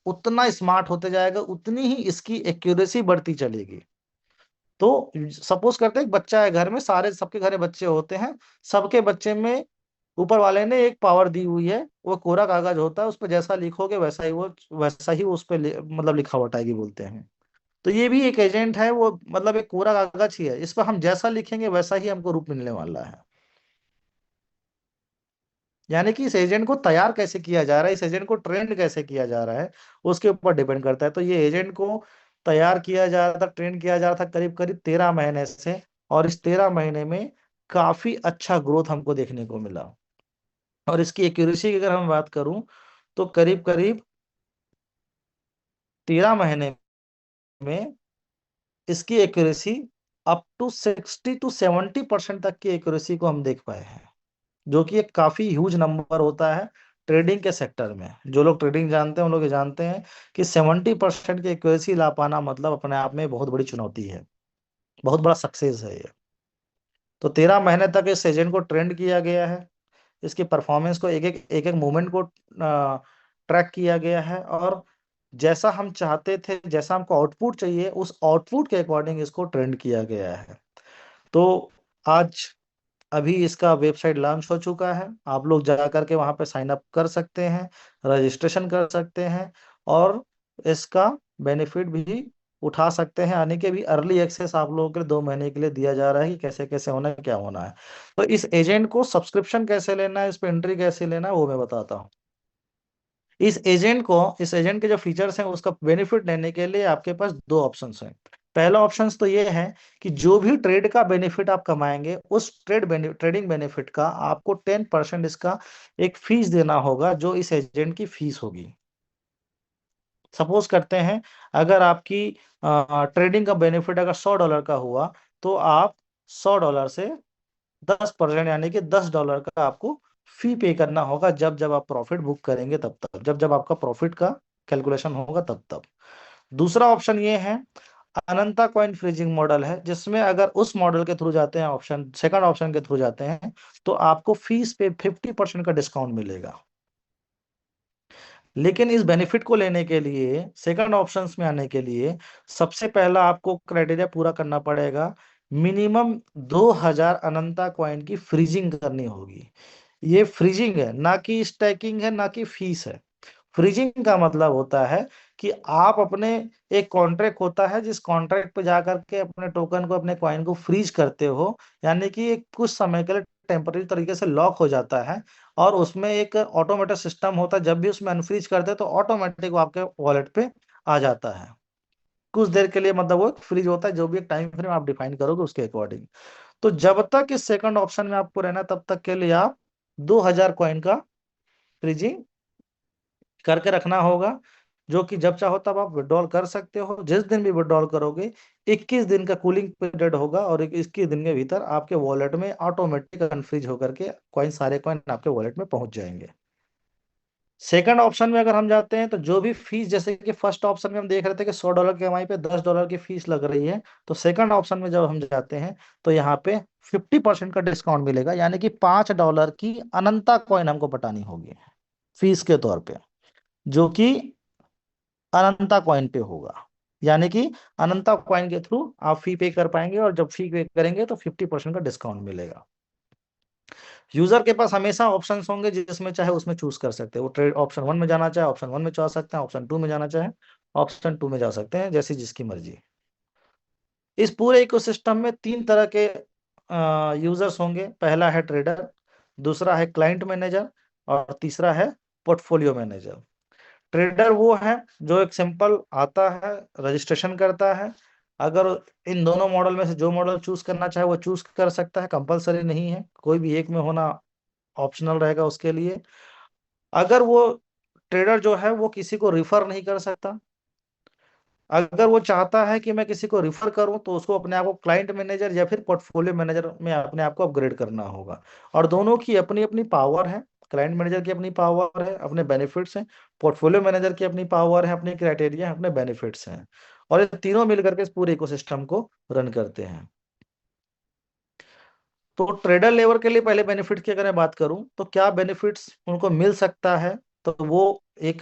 उतना स्मार्ट होते जाएगा, उतनी ही इसकी एक्यूरेसी बढ़ती चलेगी। तो सपोज करते हैं एक बच्चा है घर में, सारे सबके घरे बच्चे होते हैं, सबके बच्चे में ऊपर वाले ने एक पावर दी हुई है, वो कोरा कागज होता है, उस पर जैसा लिखोगे वैसा ही उस पर मतलब लिखावट आएगी बोलते हैं। तो ये भी एक एजेंट है, वो मतलब एक कोरा कागज ही है, इस पर हम जैसा लिखेंगे वैसा ही हमको रूप मिलने वाला है। यानी कि इस एजेंट को तैयार कैसे किया जा रहा है, इस एजेंट को ट्रेंड कैसे किया जा रहा है, उसके ऊपर डिपेंड करता है। तो ये एजेंट को तैयार किया जा रहा था, ट्रेंड किया जा रहा था करीब करीब 13 महीने से, और इस 13 महीने में काफी अच्छा ग्रोथ हमको देखने को मिला। और इसकी एक्यूरेसी की अगर हम बात करूं, तो करीब करीब 13 महीने में इसकी एक्यूरेसी अप टू 60 to 70% तक की एक्यूरेसी को हम देख पाए हैं, जो कि एक काफी ह्यूज नंबर होता है ट्रेडिंग के सेक्टर में। जो लोग ट्रेडिंग जानते हैं उन लोग ये जानते हैं कि 70% की एक्यूरेसी ला पाना मतलब अपने आप में बहुत बड़ी चुनौती है, बहुत बड़ा सक्सेस है ये। तो 13 महीने तक इस एजेंट को ट्रेंड किया गया है, इसकी परफॉर्मेंस को एक एक मूवमेंट को ट्रैक किया गया है, और जैसा हम चाहते थे, जैसा हमको आउटपुट चाहिए, उस आउटपुट के अकॉर्डिंग इसको ट्रेंड किया गया है। तो आज अभी इसका वेबसाइट लॉन्च हो चुका है, आप लोग जा करके वहां पे साइन अप कर सकते हैं, रजिस्ट्रेशन कर सकते हैं, और इसका बेनिफिट भी उठा सकते हैं। यानी कि अभी अर्ली एक्सेस आप लोगों के लिए 2 महीने के लिए दिया जा रहा है, कि कैसे कैसे होना है, क्या होना है। तो इस एजेंट को सब्सक्रिप्शन कैसे लेना है, इस पे एंट्री कैसे लेना है, वो मैं बताता हूँ। इस एजेंट के जो फीचर्स हैं, उसका बेनिफिट लेने के लिए आपके पास दो ऑप्शंस हैं। पहला ऑप्शन तो ये है कि जो भी ट्रेड का बेनिफिट आप कमाएंगे, उस ट्रेडिंग बेनिफिट का आपको 10% इसका एक फीस देना होगा, जो इस एजेंट की फीस होगी। सपोज करते हैं, अगर आपकी ट्रेडिंग का बेनिफिट अगर $100 का हुआ, तो आप $100 से 10%, यानी कि $10 का आपको फी पे करना होगा, जब जब आप प्रॉफिट बुक करेंगे तब तब, जब जब आपका प्रॉफिट का कैलकुलेशन होगा तब तब। दूसरा ऑप्शन ये है, अनंता कॉइन फ्रीजिंग मॉडल है, जिसमें अगर उस मॉडल के थ्रू जाते हैं, ऑप्शन सेकंड ऑप्शन के थ्रू जाते हैं, तो आपको फीस पे 50% का डिस्काउंट मिलेगा। लेकिन इस बेनिफिट को लेने के लिए, सेकंड ऑप्शंस में आने के लिए, सबसे पहला आपको क्राइटेरिया पूरा करना पड़ेगा, मिनिमम 2000 अनंता कॉइन की फ्रीजिंग करनी होगी। ये फ्रीजिंग है, ना कि स्टैकिंग है, ना कि फीस है। फ्रीजिंग का मतलब होता है कि आप अपने, एक कॉन्ट्रैक्ट होता है जिस कॉन्ट्रैक्ट पे जाकर के अपने टोकन को, अपने कॉइन को फ्रीज करते हो, यानी कि एक कुछ समय के लिए टेम्पररी तरीके से लॉक हो जाता है, और उसमें एक ऑटोमेटिक सिस्टम होता है, जब भी उसमें अनफ्रीज करते हैं तो ऑटोमेटिक वो आपके वॉलेट पे आ जाता है कुछ देर के लिए, मतलब वो फ्रीज होता है, जो भी एक टाइम फ्रेम आप डिफाइन करोगे उसके अकॉर्डिंग। तो जब तक इस सेकंड ऑप्शन में आपको रहना, तब तक के लिए आप 2000 कॉइन का फ्रीजिंग करके रखना होगा, जो कि जब चाहो तब आप विड्रॉल कर सकते हो। जिस दिन भी विड्रॉल करोगे 21 दिन का कूलिंग पीरियड होगा, और 21 दिन के भीतर आपके वॉलेट में ऑटोमेटिक अनफ्रीज होकर के कॉइन, सारे कॉइन आपके वॉलेट में पहुंच जाएंगे। सेकंड ऑप्शन में अगर हम जाते हैं, तो जो भी फीस, जैसे कि फर्स्ट ऑप्शन में हम देख रहे थे कि $100 की EMI पे $10 की फीस लग रही है, तो सेकंड ऑप्शन में जब हम जाते हैं तो यहाँ पे 50% का डिस्काउंट मिलेगा, यानी कि $5 की अनंता कॉइन हमको पटानी होगी फीस के तौर पे, जो कि अनंता कॉइन पे होगा। यानी कि अनंता कॉइन के थ्रू आप फी पे कर पाएंगे, और जब फी पे करेंगे तो 50% का डिस्काउंट मिलेगा। यूजर के पास हमेशा ऑप्शंस होंगे, जिसमें चाहे उसमें चूज कर सकते हैं। वो ट्रेड ऑप्शन 1 में जाना चाहे ऑप्शन 1 में जा सकते हैं, ऑप्शन 2 में जाना चाहे ऑप्शन 2 में जा सकते हैं, जैसी जिसकी मर्जी। इस पूरे इकोसिस्टम में 3 तरह के यूजर्स होंगे। पहला है ट्रेडर, दूसरा है क्लाइंट मैनेजर, और तीसरा है पोर्टफोलियो मैनेजर। ट्रेडर वो है जो एक सिंपल आता है, रजिस्ट्रेशन करता है। अगर इन दोनों मॉडल में से जो मॉडल चूज करना चाहे वो चूज कर सकता है, कंपलसरी नहीं है, कोई भी एक में होना ऑप्शनल रहेगा उसके लिए। अगर वो ट्रेडर जो है वो किसी को रिफर नहीं कर सकता, अगर वो चाहता है कि मैं किसी को रिफर करूं, तो उसको अपने आप को क्लाइंट मैनेजर या फिर पोर्टफोलियो मैनेजर में अपने आप को अपग्रेड करना होगा। और दोनों की अपनी अपनी पावर है। क्लाइंट मैनेजर की अपनी पावर है, अपने बेनिफिट्स हैं। पोर्टफोलियो मैनेजर की अपनी पावर है, अपनी क्राइटेरिया है, अपने बेनिफिट्स हैं। और ये तीनों मिलकर के इस पूरे इकोसिस्टम को रन करते हैं। तो ट्रेडर लेवर के लिए पहले बेनिफिट की अगर मैं बात करूं, तो क्या बेनिफिट्स उनको मिल सकता है, तो वो एक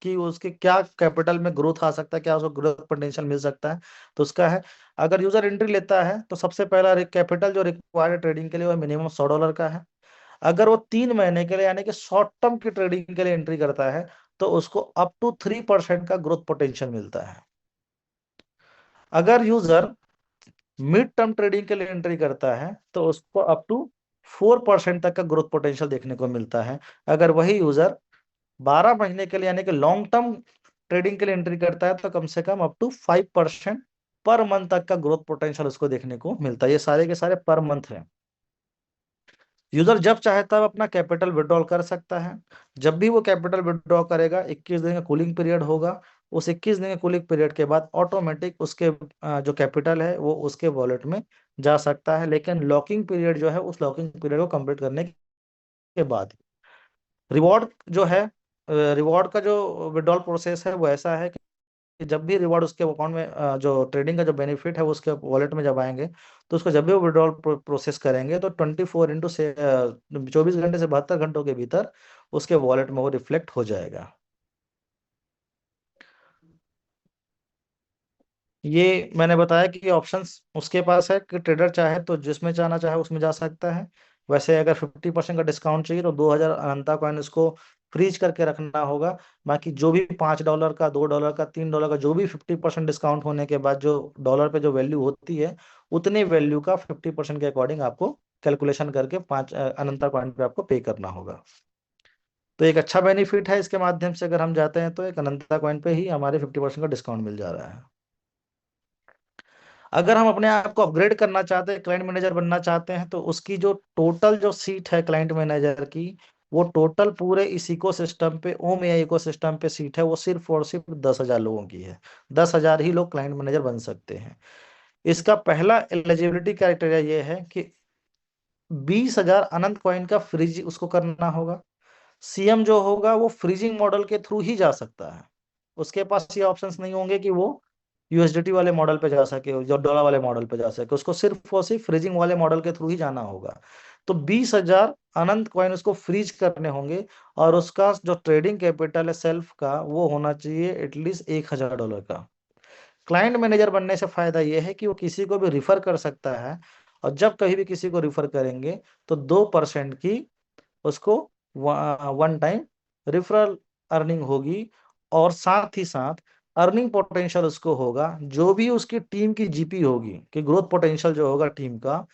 कि उसके क्या कैपिटल में ग्रोथ आ सकता है, क्या उसको ग्रोथ पोटेंशियल मिल सकता है। तो उसका है, अगर यूजर एंट्री लेता है तो सबसे पहला कैपिटल जो रिक्वायर्ड ट्रेडिंग के लिए वो मिनिमम $100 का है। अगर वो 3 महीने के लिए, यानी कि शॉर्ट टर्म की ट्रेडिंग के लिए एंट्री करता है, तो उसको अप टू 3% का ग्रोथ पोटेंशियल मिलता है। अगर यूजर मिड टर्म ट्रेडिंग के लिए एंट्री करता है, तो उसको अप टू 4% तक का ग्रोथ पोटेंशियल देखने को मिलता है। अगर वही यूजर 12 महीने के लिए, यानी कि लॉन्ग टर्म ट्रेडिंग के लिए एंट्री करता है, तो कम से come up to 5% per month तक का ग्रोथ पोटेंशियल उसको देखने को मिलता है। ये सारे के सारे पर मंथ है। यूजर जब चाहे तब अपना कैपिटल विड्रॉल कर सकता है। जब भी वो कैपिटल विड्रॉ करेगा, 21 दिन का कूलिंग पीरियड होगा। उस 21 दिन के कूलिंग पीरियड के बाद ऑटोमेटिक उसके जो कैपिटल है वो उसके वॉलेट में जा सकता है। लेकिन लॉकिंग पीरियड जो है, उस लॉकिंग पीरियड को कंप्लीट करने के बाद रिवॉर्ड जो है, रिवॉर्ड का जो विड्रॉल प्रोसेस है वो ऐसा है कि जब भी रिवॉर्ड उसके अकाउंट में, जो ट्रेडिंग का जो बेनिफिट है वो उसके वॉलेट में जब आएंगे, तो उसको जब भी वो विड्रॉल प्रोसेस करेंगे, तो 24 घंटे से 72 घंटों के भीतर उसके वॉलेट में वो रिफ्लेक्ट हो जाएगा। ये मैंने बताया कि ऑप्शंस उसके पास है कि ट्रेडर चाहे तो जिसमें जाना चाहे उसमें जा सकता है। वैसे अगर 50% का डिस्काउंट चाहिए तो 2000 अनंता कॉइन उसको फ्रीज करके रखना होगा। बाकी जो भी $5 का, $2 का, $3 का, जो भी 50% डिस्काउंट होने के बाद जो डॉलर पे जो वैल्यू होती है, उतने वैल्यू का 50% के अकॉर्डिंग आपको कैलकुलेशन करके 5 अनंता कॉइन पे आपको पे करना होगा। तो एक अच्छा बेनिफिट है, इसके माध्यम से अगर हम जाते हैं तो एक अनंता कॉइन पे ही हमारे 50% का डिस्काउंट मिल जा रहा है। अगर हम अपने आप को अपग्रेड करना चाहते हैं, क्लाइंट मैनेजर बनना चाहते हैं, तो उसकी जो टोटल जो सीट है क्लाइंट मैनेजर की, वो टोटल पूरे इस इकोसिस्टम पे, ओम एआई इकोसिस्टम पे सीट है, वो सिर्फ और सिर्फ 10,000 लोगों की है। 10,000 ही लोग क्लाइंट मैनेजर बन सकते हैं। इसका पहला एलिजिबिलिटी क्राइटेरिया ये है कि 20,000 अनंत कॉइन का फ्रीज उसको करना होगा। सीएम जो होगा वो फ्रीजिंग मॉडल के थ्रू ही जा सकता है। उसके पास ये ऑप्शंस नहीं होंगे कि वो यूएसडीटी वाले मॉडल पे जा सके, जो डॉलर वाले मॉडल पे जा सके। उसको सिर्फ और सिर्फ फ्रीजिंग वाले मॉडल के थ्रू ही जाना होगा। तो 20,000 अनंत कॉइन उसको फ्रीज करने होंगे, और उसका जो ट्रेडिंग कैपिटल है सेल्फ का, वो होना चाहिए एटलीस्ट $1,000 का। क्लाइंट मैनेजर बनने से फायदा यह है कि वो किसी को भी रिफर कर सकता है, और जब कहीं भी किसी को रिफर करेंगे तो 2% की उसको वन टाइम रेफरल अर्निंग होगी, और साथ ही साथ अर्निंग पोटेंशियल उसको होगा। जो भी उसकी टीम की जीपी होगी, कि ग्रोथ पोटेंशियल जो होगा टीम का,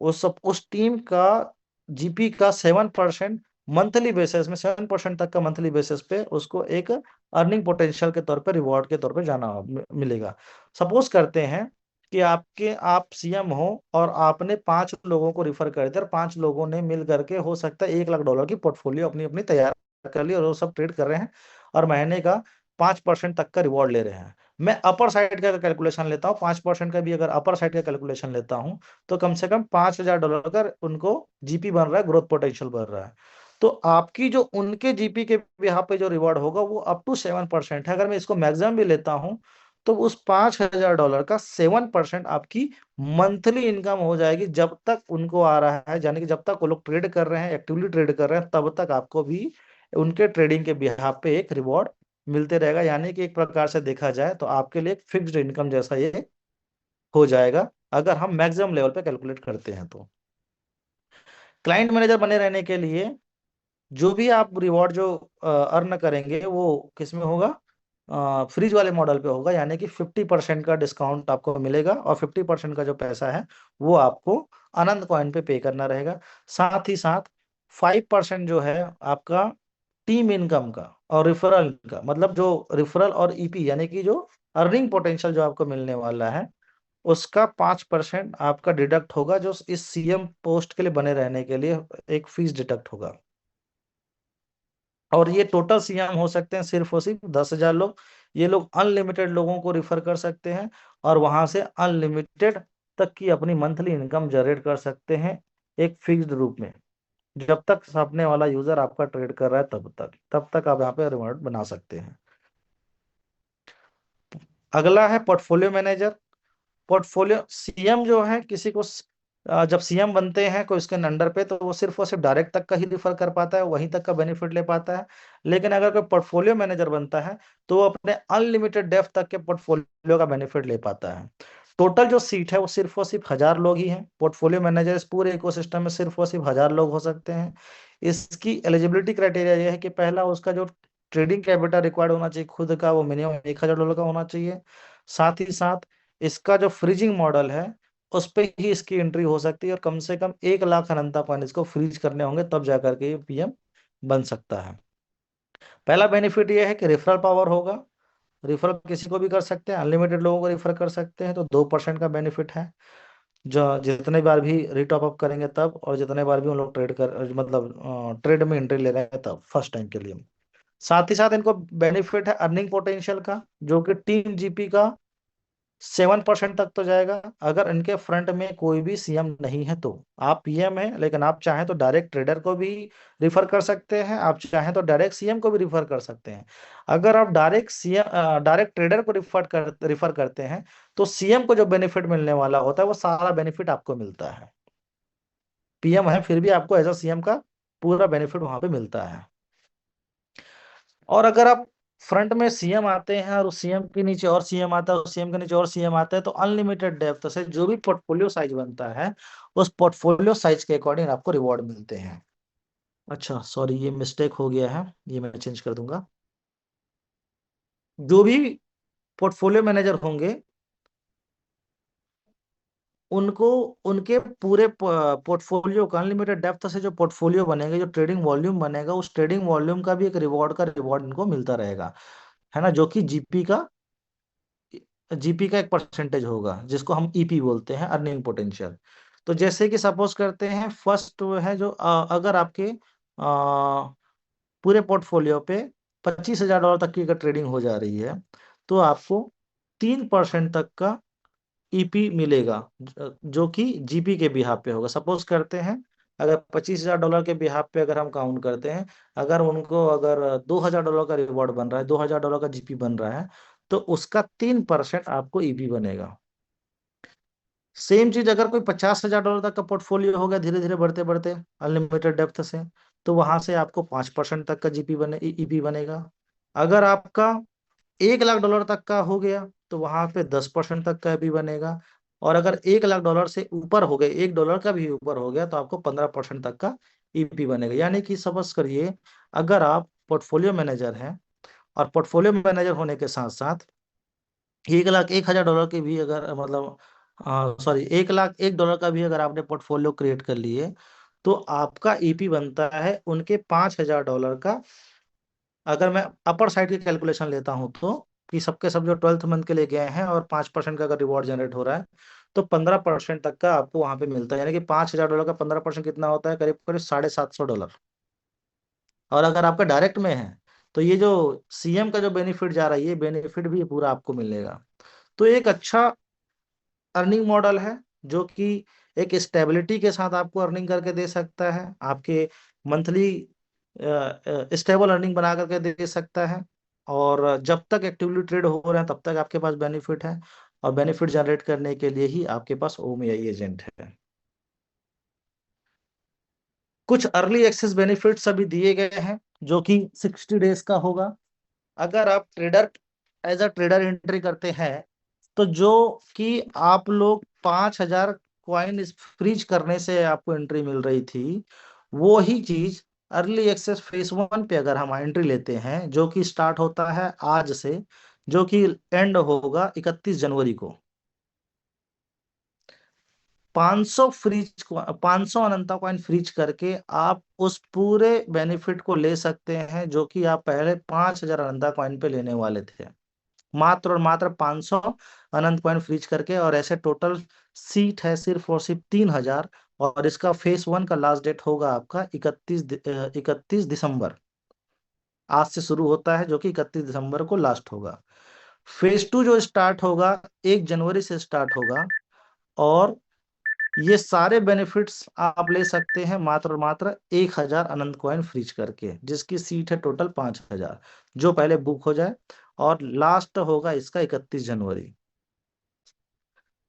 उस टीम का जीपी का 7% मंथली बेसिस में, 7% तक का मंथली बेसिस पे उसको एक अर्निंग पोटेंशियल के तौर पे, रिवॉर्ड के तौर पे जाना मिलेगा। सपोज करते हैं कि आप सीएम हो और आपने 5 लोगों को रिफर कर दिया, और 5 लोगों ने मिल करके हो सकता है $1,00,000 की पोर्टफोलियो अपनी अपनी तैयार कर ली, और वो सब ट्रेड कर रहे हैं, और महीने का 5% तक का रिवॉर्ड ले रहे हैं। मैं अपर साइड का कैलकुलेशन लेता हूँ, 5% का भी अगर अपर साइड का कैलकुलेशन लेता हूँ, तो कम से कम $5,000 का उनको जीपी बन रहा है, ग्रोथ पोटेंशियल बन रहा है। तो आपकी जो उनके जीपी के यहाँ पे जो रिवॉर्ड होगा वो अप टू 7% है। अगर मैं इसको मैक्सिमम भी लेता हूँ, तो उस $5,000 का 7% आपकी मंथली इनकम हो जाएगी, जब तक उनको आ रहा है, यानी कि जब तक वो लोग ट्रेड कर रहे हैं, एक्टिवली ट्रेड कर रहे हैं, तब तक आपको भी उनके ट्रेडिंग के बिहाफ पे एक रिवॉर्ड मिलते रहेगा। यानी कि एक प्रकार से देखा जाए तो आपके लिए एक फिक्स्ड इनकम जैसा ये हो जाएगा, अगर हम मैक्सिमम लेवल पे कैलकुलेट करते हैं तो। क्लाइंट मैनेजर बने रहने के लिए जो भी आप रिवॉर्ड जो अर्न करेंगे, वो किस में होगा, फ्रीज वाले मॉडल पे होगा, यानी कि 50% का डिस्काउंट आपको मिलेगा, और 50% का जो पैसा है वो आपको आनंद कॉइन पे करना रहेगा। साथ ही साथ 5% जो है आपका टीम इनकम का और रिफरल का, मतलब जो रिफरल और ईपी, यानी कि जो अर्निंग पोटेंशियल जो आपको मिलने वाला है, उसका 5% आपका डिडक्ट होगा, जो इस सीएम पोस्ट के लिए बने रहने के लिए एक फीस डिडक्ट होगा। और ये टोटल सीएम हो सकते हैं सिर्फ और सिर्फ 10,000 लोग। ये लोग अनलिमिटेड लोगों को रिफर कर सकते हैं, और वहां से अनलिमिटेड तक की अपनी मंथली इनकम जनरेट कर सकते हैं, एक फिक्स्ड रूप में। जब तक सामने वाला यूजर आपका ट्रेड कर रहा है तब तक आप यहाँ पे रिवॉर्ड बना सकते हैं। अगला है पोर्टफोलियो मैनेजर। पोर्टफोलियो सीएम जो है, किसी को जब सीएम बनते हैं कोई उसके अंडर पे, तो वो सिर्फ और सिर्फ डायरेक्ट तक का ही रिफर कर पाता है, वहीं तक का बेनिफिट ले पाता है। लेकिन अगर कोई पोर्टफोलियो मैनेजर बनता है, तो वो अपने अनलिमिटेड डेप्थ तक के पोर्टफोलियो का बेनिफिट ले पाता है। टोटल जो सीट है वो सिर्फ और सिर्फ 1,000 लोग ही हैं। पोर्टफोलियो मैनेजर इस पूरे इकोसिस्टम में सिर्फ और सिर्फ 1,000 लोग हो सकते हैं। इसकी एलिजिबिलिटी क्राइटेरिया ये है कि पहला, उसका जो ट्रेडिंग कैपिटल रिक्वायर्ड होना चाहिए खुद का, वो मिनिमम $1,000 का होना चाहिए। साथ ही साथ इसका जो फ्रीजिंग मॉडल है, उस पे ही इसकी एंट्री हो सकती है, और कम से कम 1,00,000 अनंता कॉइन इसको फ्रीज करने होंगे, तब जाकर के ये पीएम बन सकता है। पहला बेनिफिट ये है कि रेफरल पावर होगा। रेफरल किसी को भी कर सकते हैं, अनलिमिटेड लोगों को रेफर कर सकते हैं, तो 2% का बेनिफिट है। जो जितने बार भी रिटॉप अप करेंगे तब, और जितने बार भी उन लोग ट्रेड कर, मतलब ट्रेड में एंट्री ले रहे हैं तब, फर्स्ट टाइम के लिए। साथ ही साथ इनको बेनिफिट है अर्निंग पोटेंशियल का, जो कि टीम जीपी का 7% तक तो जाएगा। अगर इनके फ्रंट में कोई भी सीएम नहीं है, तो आप पीएम हैं, लेकिन आप चाहें तो डायरेक्ट ट्रेडर को भी रिफर कर सकते हैं, आप चाहें तो डायरेक्ट सीएम को भी रिफर कर सकते हैं। अगर आप डायरेक्ट ट्रेडर को रिफर करते हैं, तो सीएम को जो बेनिफिट मिलने वाला होता है, वो सारा बेनिफिट आपको मिलता है। पीएम है फिर भी आपको एज अ सीएम का पूरा बेनिफिट वहां पे मिलता है। और अगर आप फ्रंट में सीएम आते हैं, और उस सीएम के नीचे और सीएम आता है, उस सीएम के नीचे और सीएम आता है, तो अनलिमिटेड डेप्थ से जो भी पोर्टफोलियो साइज बनता है, उस पोर्टफोलियो साइज के अकॉर्डिंग आपको रिवॉर्ड मिलते हैं। अच्छा सॉरी, ये मिस्टेक हो गया है, ये मैं चेंज कर दूंगा। जो भी पोर्टफोलियो मैनेजर होंगे, उनको उनके पूरे पोर्टफोलियो का अनलिमिटेड डेप्थ से जो पोर्टफोलियो बनेगा, जो ट्रेडिंग वॉल्यूम बनेगा, उस ट्रेडिंग वॉल्यूम का भी एक रिवॉर्ड इनको मिलता रहेगा, है ना, जो कि जीपी का एक परसेंटेज होगा, जिसको हम ईपी बोलते हैं, अर्निंग पोटेंशियल। तो जैसे कि सपोज करते हैं, फर्स्ट है जो अगर आपके पूरे पोर्टफोलियो पे $25,000 तक की अगर ट्रेडिंग हो जा रही है, तो आपको 3% तक का ईपी मिलेगा, जो कि जीपी के बिहाफ पे होगा। सपोज करते हैं, अगर $25,000 के बिहाफ पे अगर हम काउंट करते हैं, अगर उनको अगर $2,000 का रिवॉर्ड बन रहा है, $2,000 का जीपी बन रहा है, तो उसका 3% आपको ईपी बनेगा। सेम चीज अगर कोई $50,000 तक का पोर्टफोलियो हो गया धीरे धीरे बढ़ते बढ़ते अनलिमिटेड डेप्थ से, तो वहां से आपको 5% तक का जीपी बने ईपी बनेगा। अगर आपका $1 लाख तक का हो गया तो वहां पे 10% तक का भी बनेगा। और अगर $1 लाख से ऊपर हो गए, $1 का भी ऊपर हो गया, तो आपको 15% तक का ईपी बनेगा। यानी कि समझ करिए, अगर आप पोर्टफोलियो मैनेजर हैं और पोर्टफोलियो मैनेजर होने के साथ साथ $1,01,000 की भी अगर मतलब सॉरी $1,01 का भी अगर आपने पोर्टफोलियो क्रिएट कर लिए, तो आपका ईपी बनता है उनके $5,000 का। अगर मैं अपर साइड की कैलकुलेशन लेता हूं तो, कि सबके सब जो 12th मंथ के लिए गए हैं और 5% का अगर रिवॉर्ड जनरेट हो रहा है, तो 15% तक का आपको वहां पे मिलता है। यानी कि $5,000 का 15% कितना होता है? करीब करीब $750। और अगर आपका डायरेक्ट में है, तो ये जो सीएम का जो बेनिफिट जा रहा है, ये बेनिफिट भी पूरा आपको मिलेगा। तो एक अच्छा अर्निंग मॉडल है, जो कि एक स्टेबिलिटी के साथ आपको अर्निंग करके दे सकता है, आपके मंथली स्टेबल अर्निंग बना करके दे सकता है। और जब तक एक्टिवली ट्रेड हो रहे हैं तब तक आपके पास बेनिफिट है, और बेनिफिट जनरेट करने के लिए ही आपके पास ओमीआई एजेंट है। कुछ अर्ली एक्सेस बेनिफिट्स अभी दिए गए हैं, जो कि 60 डेज का होगा। अगर आप trader as a trader entry करते हैं, तो जो कि आप लोग 5,000 कॉइन फ्रीज करने से आपको एंट्री मिल रही थी, वो ही चीज अर्ली एक्सेस फेस 1 पे अगर हम एंट्री लेते हैं, जो कि स्टार्ट होता है आज से, जो कि एंड होगा 31 जनवरी को, 500 अनंता कॉइन फ्रीज करके आप उस पूरे बेनिफिट को ले सकते हैं, जो कि आप पहले 5,000 अनंता कॉइन पे लेने वाले थे। मात्र और मात्र 500 अनंत कॉइन फ्रीज करके। और ऐसे टोटल सीट है सिर्फ और सिर्फ 3,000। और इसका फेस 1 का लास्ट डेट होगा आपका 31 दिसंबर। आज से शुरू होता है, जो कि 31 दिसंबर को लास्ट होगा। फेस 2 जो स्टार्ट होगा 1 जनवरी से स्टार्ट होगा। और ये सारे बेनिफिट्स आप ले सकते हैं मात्र और मात्र 1,000 अनंत कॉइन फ्रीज करके, जिसकी सीट है टोटल 5,000, जो पहले बुक हो जाए। और लास्ट होगा इसका 31 जनवरी।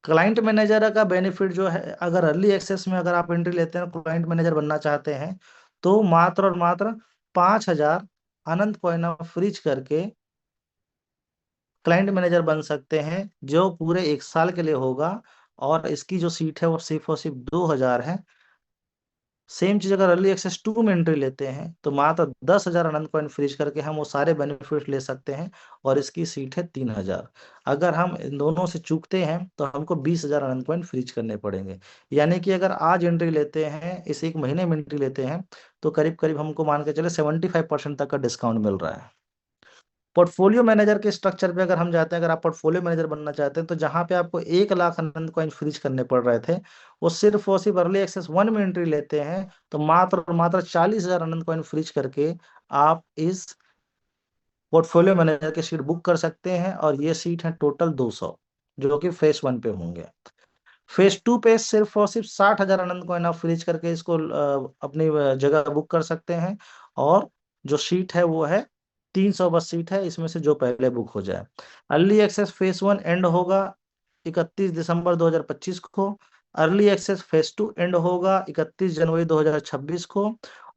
क्लाइंट मैनेजर का बेनिफिट जो है, अगर अर्ली एक्सेस में अगर आप एंट्री लेते हैं, क्लाइंट मैनेजर बनना चाहते हैं, तो मात्र और मात्र 5,000 अनंत कॉइन आप फ्रीज करके क्लाइंट मैनेजर बन सकते हैं, जो पूरे 1 साल के लिए होगा। और इसकी जो सीट है वो सिर्फ और सिर्फ 2,000 है। सेम चीज अगर अर्ली एक्सेस 2 में एंट्री लेते हैं, तो मात्र 10,000 अनंत कॉइन फ्रीज करके हम वो सारे बेनिफिट ले सकते हैं, और इसकी सीट है 3,000। अगर हम इन दोनों से चूकते हैं, तो हमको 20,000 अनंत कॉइन फ्रीज करने पड़ेंगे। यानी कि अगर आज एंट्री लेते हैं, इस 1 महीने में एंट्री लेते हैं, तो करीब करीब हमको मान के चले 75% तक का डिस्काउंट मिल रहा है। पोर्टफोलियो मैनेजर के स्ट्रक्चर पे अगर हम जाते हैं, अगर आप पोर्टफोलियो मैनेजर बनना चाहते हैं, तो जहां पे आपको 1 लाख आनंद कॉइन फ्रीज करने पड़ रहे थे, वो सिर्फ और सिर्फ अर्ली एक्सेस 1 में एंट्री लेते हैं, तो मात्र और मात्र 40,000 आनंद कॉइन फ्रीज करके आप इस पोर्टफोलियो मैनेजर की सीट बुक कर सकते हैं। और ये सीट है टोटल 200, जो कि फेस 1 पे होंगे। फेस 2 पे सिर्फ और सिर्फ 60,000 आनंद कॉइन आप फ्रीज करके इसको अपनी जगह बुक कर सकते हैं। और जो सीट है वो है 300 बस सीट है, इसमें से जो पहले बुक हो जाए। अर्ली एक्सेस फेस 1 एंड होगा 31 दिसंबर 2025 को। अर्ली एक्सेस फेस 2 एंड होगा 31 जनवरी 2026 को।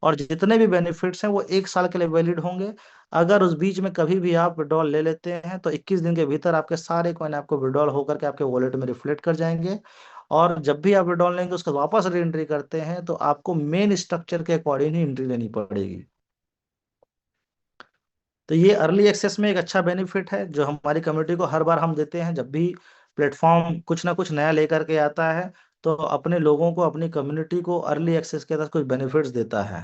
और जितने भी बेनिफिट्स हैं वो 1 साल के लिए वैलिड होंगे। अगर उस बीच में कभी भी आप विड्रॉल ले लेते हैं, तो 21 दिन के भीतर आपके सारे कॉइन आपको विड्रॉल होकर के आपके वॉलेट में रिफ्लेक्ट कर जाएंगे। और जब भी आप विड्रॉल लेंगे, उसको वापस री एंट्री करते हैं, तो आपको मेन स्ट्रक्चर के अकॉर्डिंग ही एंट्री लेनी पड़ेगी। तो ये अर्ली एक्सेस में एक अच्छा बेनिफिट है, जो हमारी कम्युनिटी को हर बार हम देते हैं। जब भी प्लेटफॉर्म कुछ ना कुछ नया लेकर के आता है, तो अपने लोगों को, अपनी कम्युनिटी को अर्ली एक्सेस के तहत कुछ बेनिफिट्स देता है।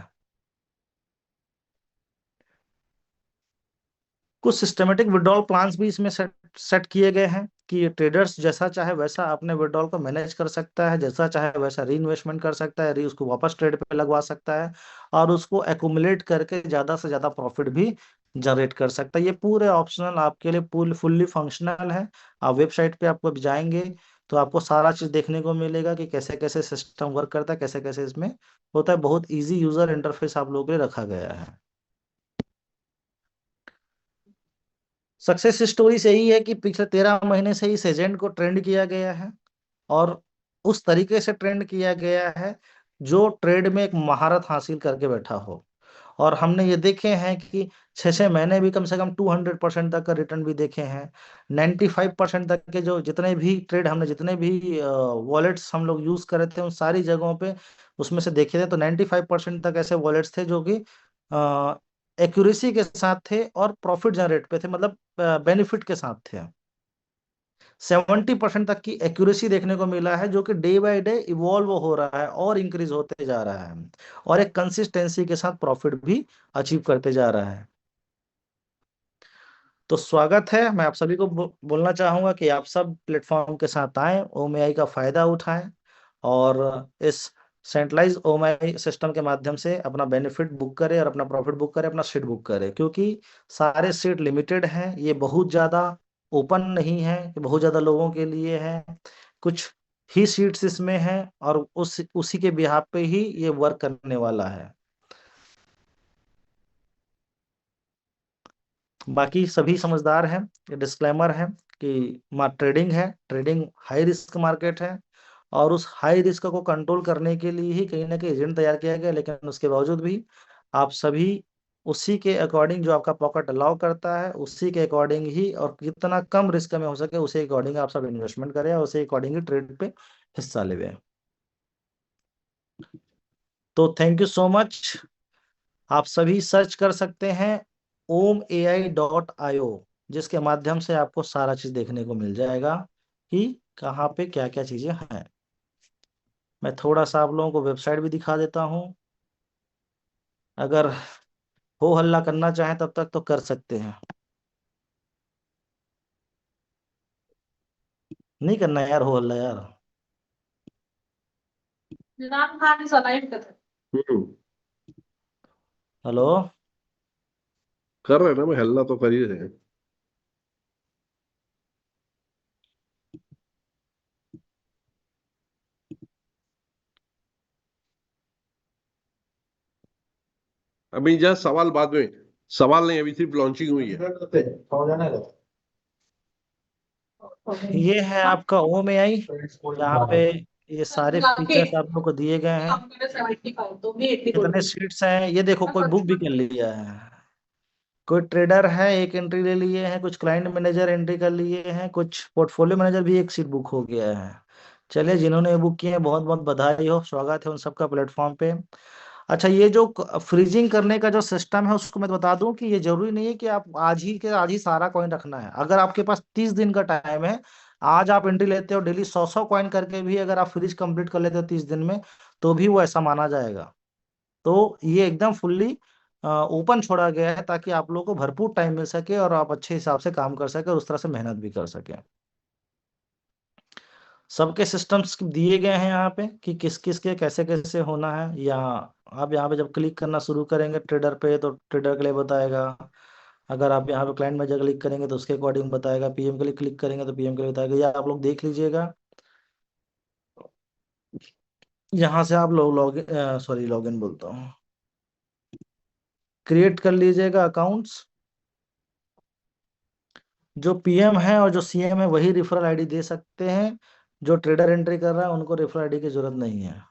कुछ सिस्टमेटिक विड्रॉल प्लान्स भी इसमें सेट किए गए हैं, कि ट्रेडर्स जैसा चाहे वैसा अपने विड्रॉल को मैनेज कर सकता है, जैसा चाहे वैसा री इन्वेस्टमेंट कर सकता है, उसको वापस ट्रेड पे लगवा सकता है, और उसको एक्यूमुलेट करके ज्यादा से ज्यादा प्रॉफिट भी जनरेट कर सकता है। ये पूरे ऑप्शनल आपके लिए फुल्ली फंक्शनल है। आप वेबसाइट पे आपको जाएंगे, तो आपको सारा चीज देखने को मिलेगा कि कैसे कैसे सिस्टम वर्क करता है, कैसे कैसे इसमें होता है। बहुत ईजी यूजर इंटरफेस आप लोगों के लिए रखा गया है। सक्सेस स्टोरी से यही है कि पिछले 13 महीने से इस एजेंट को ट्रेंड किया गया है, और उस तरीके से ट्रेंड किया गया है जो ट्रेड में एक महारत हासिल करके बैठा हो। और हमने ये देखे हैं कि 6 6 महीने भी कम से कम 200% तक का रिटर्न भी देखे हैं। 95% तक के जो जितने भी ट्रेड हमने जितने भी वॉलेट्स हम लोग यूज कर रहे थे उन सारी जगहों पे उसमें से देखे थे तो 95% तक ऐसे वॉलेट्स थे जो कि एक्यूरेसी के साथ थे और प्रॉफिट जनरेट पे थे, मतलब बेनिफिट के साथ थे। 70% तक की एक्यूरेसी देखने को मिला है जो कि डे बाय डे इवॉल्व हो रहा है और इंक्रीज होते जा रहा है और एक कंसिस्टेंसी के साथ प्रॉफिट भी अचीव करते जा रहा है। तो स्वागत है, मैं आप सभी को बोलना चाहूंगा कि आप सब प्लेटफॉर्म के साथ आएं, ओमएआई का फायदा उठाएं और इस सेंट्रलाइज ओमएआई सिस्टम के माध्यम से अपना बेनिफिट बुक करें और अपना प्रॉफिट बुक करें, अपना सीट बुक करें, क्योंकि सारे सीट लिमिटेड हैं, ये बहुत ज्यादा ओपन नहीं है, ये बहुत ज्यादा लोगों के लिए है, कुछ ही सीट्स इसमें हैं और उसी के बिहाफ पे ही ये वर्क करने वाला है। बाकी सभी समझदार हैं, ये डिस्क्लेमर है कि ट्रेडिंग है, ट्रेडिंग हाई रिस्क मार्केट है और उस हाई रिस्क को कंट्रोल करने के लिए ही कहीं ना कहीं एजेंट तैयार किया गया, लेकिन उसके बावजूद भी आप सभी उसी के अकॉर्डिंग जो आपका पॉकेट अलाउ करता है उसी के अकॉर्डिंग ही और जितना कम रिस्क में हो सके उसी अकॉर्डिंग आप सब इन्वेस्टमेंट करें और उसी अकॉर्डिंग ही ट्रेड पे हिस्सा ले। तो थैंक यू सो मच। आप सभी सर्च कर सकते हैं omeai.io, जिसके माध्यम से आपको सारा चीज देखने को मिल जाएगा कि कहाँ पे क्या क्या चीजें हैं। मैं थोड़ा सा आप लोगों को वेबसाइट भी दिखा देता हूँ, अगर हो हल्ला करना चाहें तब तक तो कर सकते हैं। नहीं करना यार हो हल्ला यार। हम्म हेलो। कर रहे हैं ना, मैं हल्ला तो कर ही रहे हैं। अभी जस्ट सवाल बाद में, सवाल नहीं, अभी सिर्फ लॉन्चिंग हुई है। ये है आपका ओमएआई, यहाँ पे ये सारे फीचर्स आप लोग को दिए गए हैं। कितने सीट्स हैं ये देखो, कोई बुक भी कर लिया है, कोई ट्रेडर है एक एंट्री ले लिए हैं, कुछ क्लाइंट मैनेजर एंट्री कर लिए हैं, कुछ पोर्टफोलियो मैनेजर भी एक सीट बुक हो गया है। चलिए जिन्होंने बुक किए हैं बहुत बहुत बधाई हो, स्वागत है उन सबका प्लेटफॉर्म पे। अच्छा, ये जो फ्रीजिंग करने का जो सिस्टम है उसको मैं बता दूं कि ये जरूरी नहीं है कि आप आज ही सारा कॉइन रखना है। अगर आपके पास 30 दिन का टाइम है, आज आप एंट्री लेते हो डेली 100 100 कॉइन करके भी अगर आप फ्रीज कंप्लीट कर लेते हो 30 दिन में तो भी वो ऐसा माना जाएगा। तो ये एकदम फुल्ली ओपन छोड़ा गया है ताकि आप लोगों को भरपूर टाइम मिल सके और आप अच्छे हिसाब से काम कर सके और उस तरह से मेहनत भी कर सके। सबके सिस्टम्स दिए गए हैं यहाँ पे कि किस किस के कैसे कैसे होना है। या आप यहाँ पे जब क्लिक करना शुरू करेंगे ट्रेडर पे तो ट्रेडर के लिए बताएगा, अगर आप यहाँ पे क्लाइंट मैनेजर क्लिक करेंगे तो उसके अकॉर्डिंग बताएगा, पीएम के लिए क्लिक करेंगे तो पीएम के लिए बताएगा। या आप लोग देख लीजिएगा, यहाँ से आप लोग लॉग इन बोलता हूँ, क्रिएट कर लीजिएगा अकाउंट्स। जो पीएम है और जो सीएम है वही रेफरल आईडी दे सकते हैं, जो ट्रेडर एंट्री कर रहा है उनको रेफरल आईडी की जरूरत नहीं है।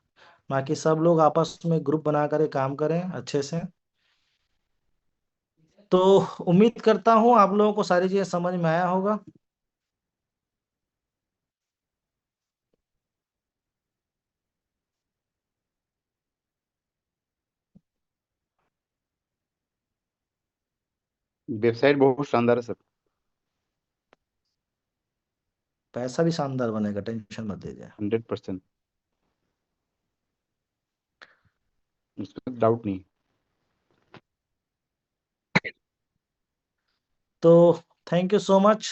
बाकी सब लोग आपस में ग्रुप बना कर काम करें अच्छे से। तो उम्मीद करता हूँ आप लोगों को सारी चीजें समझ में आया होगा। वेबसाइट बहुत शानदार है सर। पैसा भी शानदार बनेगा, टेंशन मत दीजिए। 100%, उसमें डाउट नहीं। तो थैंक यू सो मच,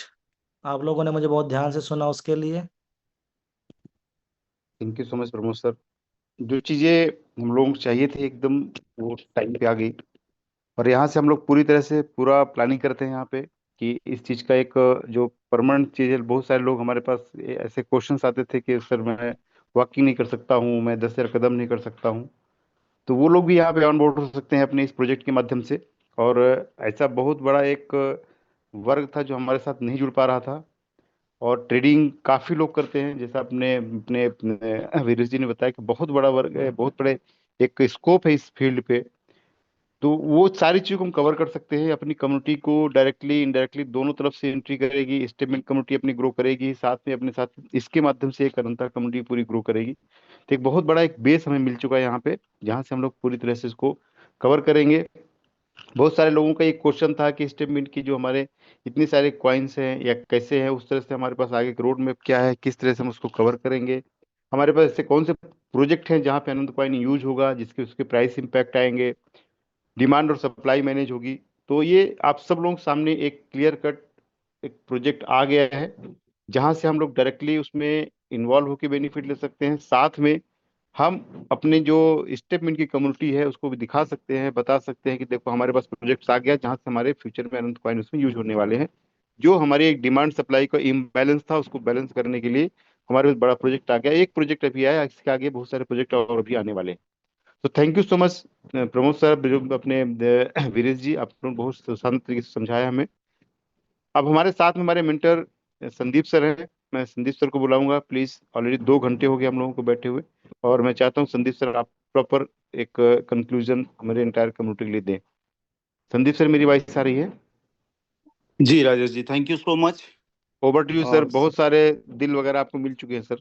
आप लोगों ने मुझे बहुत ध्यान से सुना उसके लिए। Thank you so much Pramod sir. जो चीजें हम लोगों को चाहिए थी एकदम वो टाइम पे आ गई। और यहाँ से हम लोग पूरी तरह से पूरा प्लानिंग करते हैं यहाँ पे कि इस चीज का एक जो परमानेंट चीज है। बहुत सारे लोग हमारे पास ऐसे क्वेश्चंस आते थे कि सर मैं वॉकिंग नहीं कर सकता हूँ, मैं 10,000 कदम नहीं कर सकता हूँ। तो वो लोग भी यहाँ पे ऑन बोर्ड हो सकते हैं अपने इस प्रोजेक्ट के माध्यम से। और ऐसा बहुत बड़ा एक वर्ग था जो हमारे साथ नहीं जुड़ पा रहा था, और ट्रेडिंग काफी लोग करते हैं, जैसा अपने अपने अपने वीरेश जी ने बताया कि बहुत बड़ा वर्ग है, बहुत बड़े एक स्कोप है इस फील्ड पे। तो वो सारी चीजों को हम कवर कर सकते हैं। अपनी कम्युनिटी को डायरेक्टली इनडायरेक्टली दोनों तरफ से एंट्री करेगी, स्टेटमेंट कम्युनिटी अपनी ग्रो करेगी, साथ में अपने साथ इसके माध्यम से एक अनंता कम्युनिटी पूरी ग्रो करेगी। तो एक बहुत बड़ा एक बेस हमें मिल चुका है यहाँ पे, जहाँ से हम लोग पूरी तरह से इसको कवर करेंगे। बहुत सारे लोगों का एक क्वेश्चन था कि स्टेटमेंट की जो हमारे इतने सारे कॉइन्स हैं या कैसे हैं, उस तरह से हमारे पास आगे रोड मैप क्या है, किस तरह से हम उसको कवर करेंगे। हमारे पास ऐसे कौन से प्रोजेक्ट हैं जहाँ पे अनंत कॉइन यूज होगा, जिसके उसके प्राइस इंपैक्ट आएंगे, डिमांड और सप्लाई मैनेज होगी। तो ये आप सब लोगों के सामने एक क्लियर कट एक प्रोजेक्ट आ गया है, जहां से हम लोग डायरेक्टली उसमें इन्वॉल्व होकर बेनिफिट ले सकते हैं। साथ में हम अपने जो स्टेटमेंट की कम्युनिटी है उसको भी दिखा सकते हैं, बता सकते हैं कि देखो हमारे पास प्रोजेक्ट्स आ गया जहां से हमारे फ्यूचर में अनंत कॉइन उसमें यूज होने वाले हैं। जो हमारी एक डिमांड सप्लाई का इम्बैलेंस था उसको बैलेंस करने के लिए हमारे पास बड़ा प्रोजेक्ट आ गया। एक प्रोजेक्ट अभी आया, इसके आगे बहुत सारे प्रोजेक्ट और भी आने वाले हैं। तो thank you so much Pramod sir, जो अपने वीरेश जी, आपने बहुत शांत तरीके से समझाया हमें। अब हमारे साथ में हमारे मेंटर संदीप सर हैं। मैं संदीप सर को बुलाऊंगा प्लीज। ऑलरेडी 2 घंटे हो गए हम लोगों को बैठे हुए, और मैं चाहता हूँ संदीप सर आप प्रॉपर एक कंक्लूजन हमारे एंटायर कम्युनिटी के लिए दें। संदीप सर, मेरी वॉइस आ रही है? जी Rajesh ji, thank you so much. Over to you sir. और बहुत सारे दिल वगैरह आपको मिल चुके हैं सर।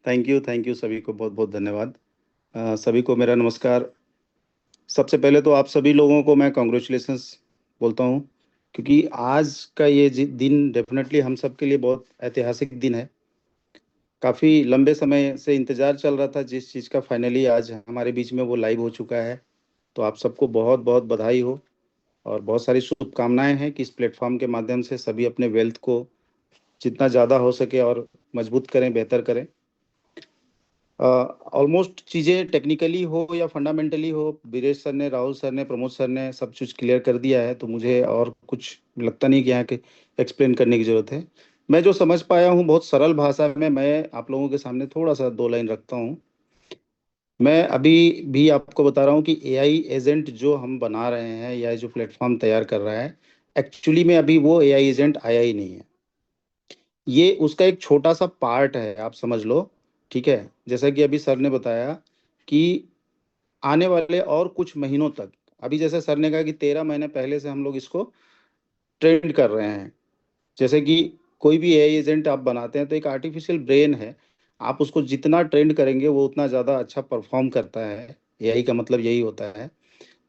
थैंक यू सभी को बहुत बहुत धन्यवाद। सभी को मेरा नमस्कार। सबसे पहले तो आप सभी लोगों को मैं कॉन्ग्रेचुलेशंस बोलता हूँ, क्योंकि आज का ये दिन डेफिनेटली हम सब के लिए बहुत ऐतिहासिक दिन है। काफ़ी लंबे समय से इंतज़ार चल रहा था जिस चीज़ का, फाइनली आज हमारे बीच में वो लाइव हो चुका है। तो आप सबको बहुत बहुत बधाई हो और बहुत सारी शुभकामनाएं हैं कि इस प्लेटफॉर्म के माध्यम से सभी अपने वेल्थ को जितना ज़्यादा हो सके और मजबूत करें, बेहतर करें। ऑलमोस्ट चीज़ें टेक्निकली हो या फंडामेंटली हो, वीरेश सर ने, राहुल सर ने, प्रमोद सर ने सब कुछ क्लियर कर दिया है। तो मुझे और कुछ लगता नहीं कि यहाँ के एक्सप्लेन करने की ज़रूरत है। मैं जो समझ पाया हूँ बहुत सरल भाषा में मैं आप लोगों के सामने थोड़ा सा 2 लाइन रखता हूँ। मैं अभी भी आपको बता रहा हूँ कि एआई एजेंट जो हम बना रहे हैं या जो प्लेटफॉर्म तैयार कर रहा है, एक्चुअली में अभी वो एआई एजेंट आया ही नहीं है। ये उसका एक छोटा सा पार्ट है, आप समझ लो। ठीक है, जैसा कि अभी सर ने बताया कि आने वाले और कुछ महीनों तक, अभी जैसे सर ने कहा कि 13 महीने पहले से हम लोग इसको ट्रेंड कर रहे हैं। जैसे कि कोई भी एआई एजेंट आप बनाते हैं तो एक आर्टिफिशियल ब्रेन है, आप उसको जितना ट्रेंड करेंगे वो उतना ज़्यादा अच्छा परफॉर्म करता है। एआई का मतलब यही होता है।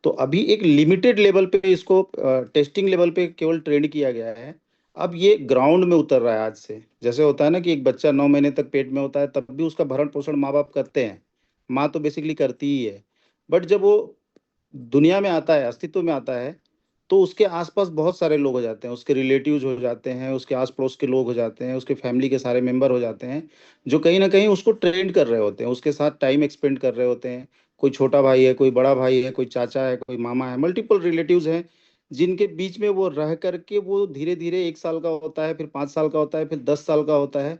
तो अभी एक लिमिटेड लेवल पे इसको टेस्टिंग लेवल पे केवल ट्रेंड किया गया है। अब ये ग्राउंड में उतर रहा है आज से। जैसे होता है ना कि एक बच्चा 9 महीने तक पेट में होता है, तब भी उसका भरण पोषण माँ बाप करते हैं, माँ तो बेसिकली करती ही है। बट जब वो दुनिया में आता है, अस्तित्व में आता है, तो उसके आसपास बहुत सारे लोग हो जाते हैं, उसके रिलेटिव्स हो जाते हैं, उसके आस पड़ोस के लोग हो जाते हैं, उसके फैमिली के सारे मेंबर हो जाते हैं, जो कहीं ना कहीं उसको ट्रेंड कर रहे होते हैं, उसके साथ टाइम एक्सपेंड कर रहे होते हैं। कोई छोटा भाई है, कोई बड़ा भाई है, कोई चाचा है, कोई मामा है, मल्टीपल रिलेटिव्स हैं, जिनके बीच में वो रह करके वो धीरे धीरे 1 साल का होता है, फिर 5 साल का होता है, फिर 10 साल का होता है,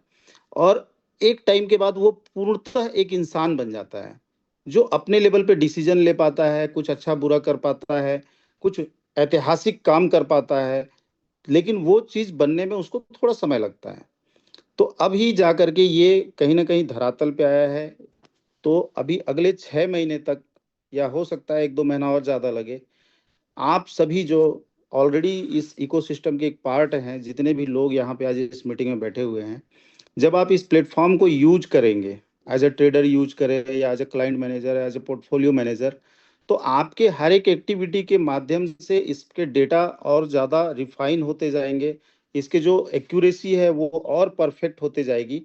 और एक टाइम के बाद वो पूर्णतः एक इंसान बन जाता है, जो अपने लेवल पे डिसीजन ले पाता है, कुछ अच्छा बुरा कर पाता है, कुछ ऐतिहासिक काम कर पाता है। लेकिन वो चीज बनने में उसको थोड़ा समय लगता है। तो अभी जा करके ये कहीं ना कहीं धरातल पे आया है। तो अभी अगले 6 महीने तक, या हो सकता है 1-2 महीना और ज्यादा लगे, आप सभी जो ऑलरेडी इस इकोसिस्टम के एक पार्ट हैं, जितने भी लोग यहाँ पे आज इस मीटिंग में बैठे हुए हैं, जब आप इस प्लेटफॉर्म को यूज करेंगे, एज ए ट्रेडर यूज करें या as a client manager, as a portfolio manager, तो आपके हर एक एक्टिविटी के माध्यम से इसके डेटा और ज़्यादा रिफाइन होते जाएंगे, इसके जो एक्यूरेसी है वो और परफेक्ट होते जाएगी।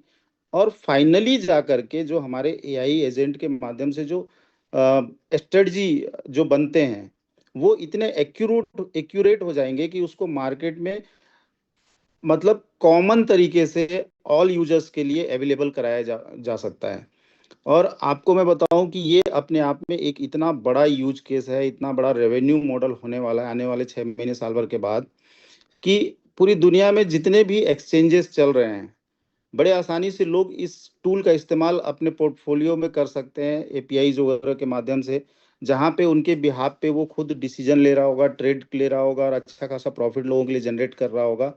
और फाइनली जा करके जो हमारे एआई एजेंट के माध्यम से जो स्ट्रेटजी जो बनते हैं, वो इतने एक्यूरेट हो जाएंगे कि उसको मार्केट में मतलब कॉमन तरीके से ऑल यूजर्स के लिए अवेलेबल कराया जा सकता है। और आपको मैं बताऊं कि ये अपने आप में एक इतना बड़ा यूज केस है, इतना बड़ा रेवेन्यू मॉडल होने वाला है आने वाले 6 महीने साल भर के बाद, कि पूरी दुनिया में जितने भी एक्सचेंजेस चल रहे हैं, बड़े आसानी से लोग इस टूल का इस्तेमाल अपने पोर्टफोलियो में कर सकते हैं, एपीआई वगैरह के माध्यम से, जहाँ पे उनके बिहाफ पे वो खुद डिसीजन ले रहा होगा, ट्रेड ले रहा होगा और अच्छा खासा प्रॉफिट लोगों के लिए जनरेट कर रहा होगा।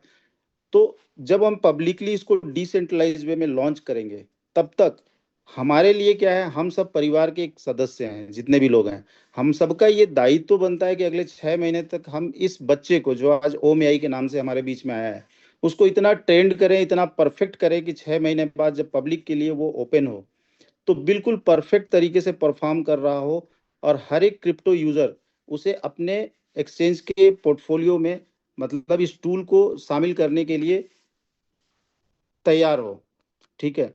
तो जब हम पब्लिकली इसको डिसेंट्रलाइज वे में लॉन्च करेंगे, तब तक हमारे लिए क्या है, हम सब परिवार के एक सदस्य हैं, जितने भी लोग हैं, हम सबका ये दायित्व तो बनता है कि अगले 6 महीने तक हम इस बच्चे को, जो आज ओम एआई के नाम से हमारे बीच में आया है, उसको इतना ट्रेंड करें, इतना परफेक्ट करें कि 6 महीने बाद जब पब्लिक के लिए वो ओपन हो तो बिल्कुल परफेक्ट तरीके से परफॉर्म कर रहा हो, और हर एक क्रिप्टो यूजर उसे अपने एक्सचेंज के पोर्टफोलियो में, मतलब इस टूल को शामिल करने के लिए तैयार हो। ठीक है,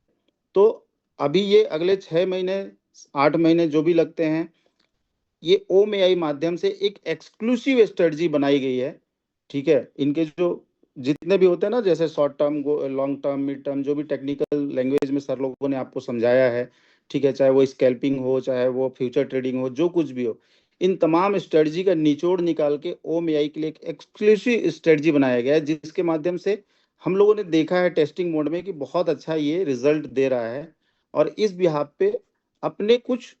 तो अभी ये अगले 6 महीने 8 महीने जो भी लगते हैं, ये ओम एआई माध्यम से एक एक्सक्लूसिव स्ट्रेटजी बनाई गई है। ठीक है, इनके जो जितने भी होते हैं ना, जैसे short term, long term, mid term, जो भी टेक्निकल लैंग्वेज में सर लोगों ने आपको समझाया है, ठीक है, चाहे वो स्कैल्पिंग हो, चाहे वो फ्यूचर ट्रेडिंग हो, जो कुछ भी हो, इन तमाम स्ट्रेटजी का निचोड़ निकाल के ओम एआई के लिए एक एक्सक्लूसिव स्ट्रेटजी बनाया गया है, जिसके माध्यम से हम लोगों ने देखा है टेस्टिंग मोड में कि बहुत अच्छा ये रिजल्ट दे रहा है। और इस बिहाफ पे अपने कुछ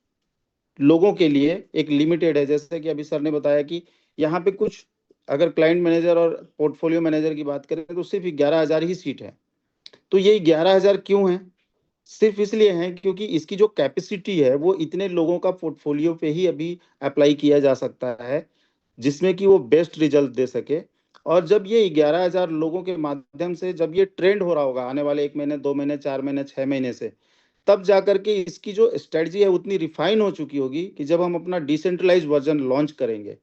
लोगों के लिए एक लिमिटेड है, जैसे कि अभी सर ने बताया कि यहाँ पे कुछ, अगर क्लाइंट मैनेजर और पोर्टफोलियो मैनेजर की बात करें तो सिर्फ 11,000 ही सीट है। तो ये 11,000 क्यों है? सिर्फ इसलिए है क्योंकि इसकी जो कैपेसिटी है वो इतने लोगों का पोर्टफोलियो पे ही अभी अप्लाई किया जा सकता है, जिसमें कि वो बेस्ट रिजल्ट दे सके। और जब ये 11,000 लोगों के माध्यम से जब ये ट्रेंड हो रहा होगा आने वाले 1 महीने, 2 महीने, 4 महीने, 6 महीने से, तब जाकर के इसकी जो स्ट्रेटजी है उतनी रिफाइन हो चुकी होगी कि जब हम अपना डिसेंट्रलाइज वर्जन लॉन्च करेंगे,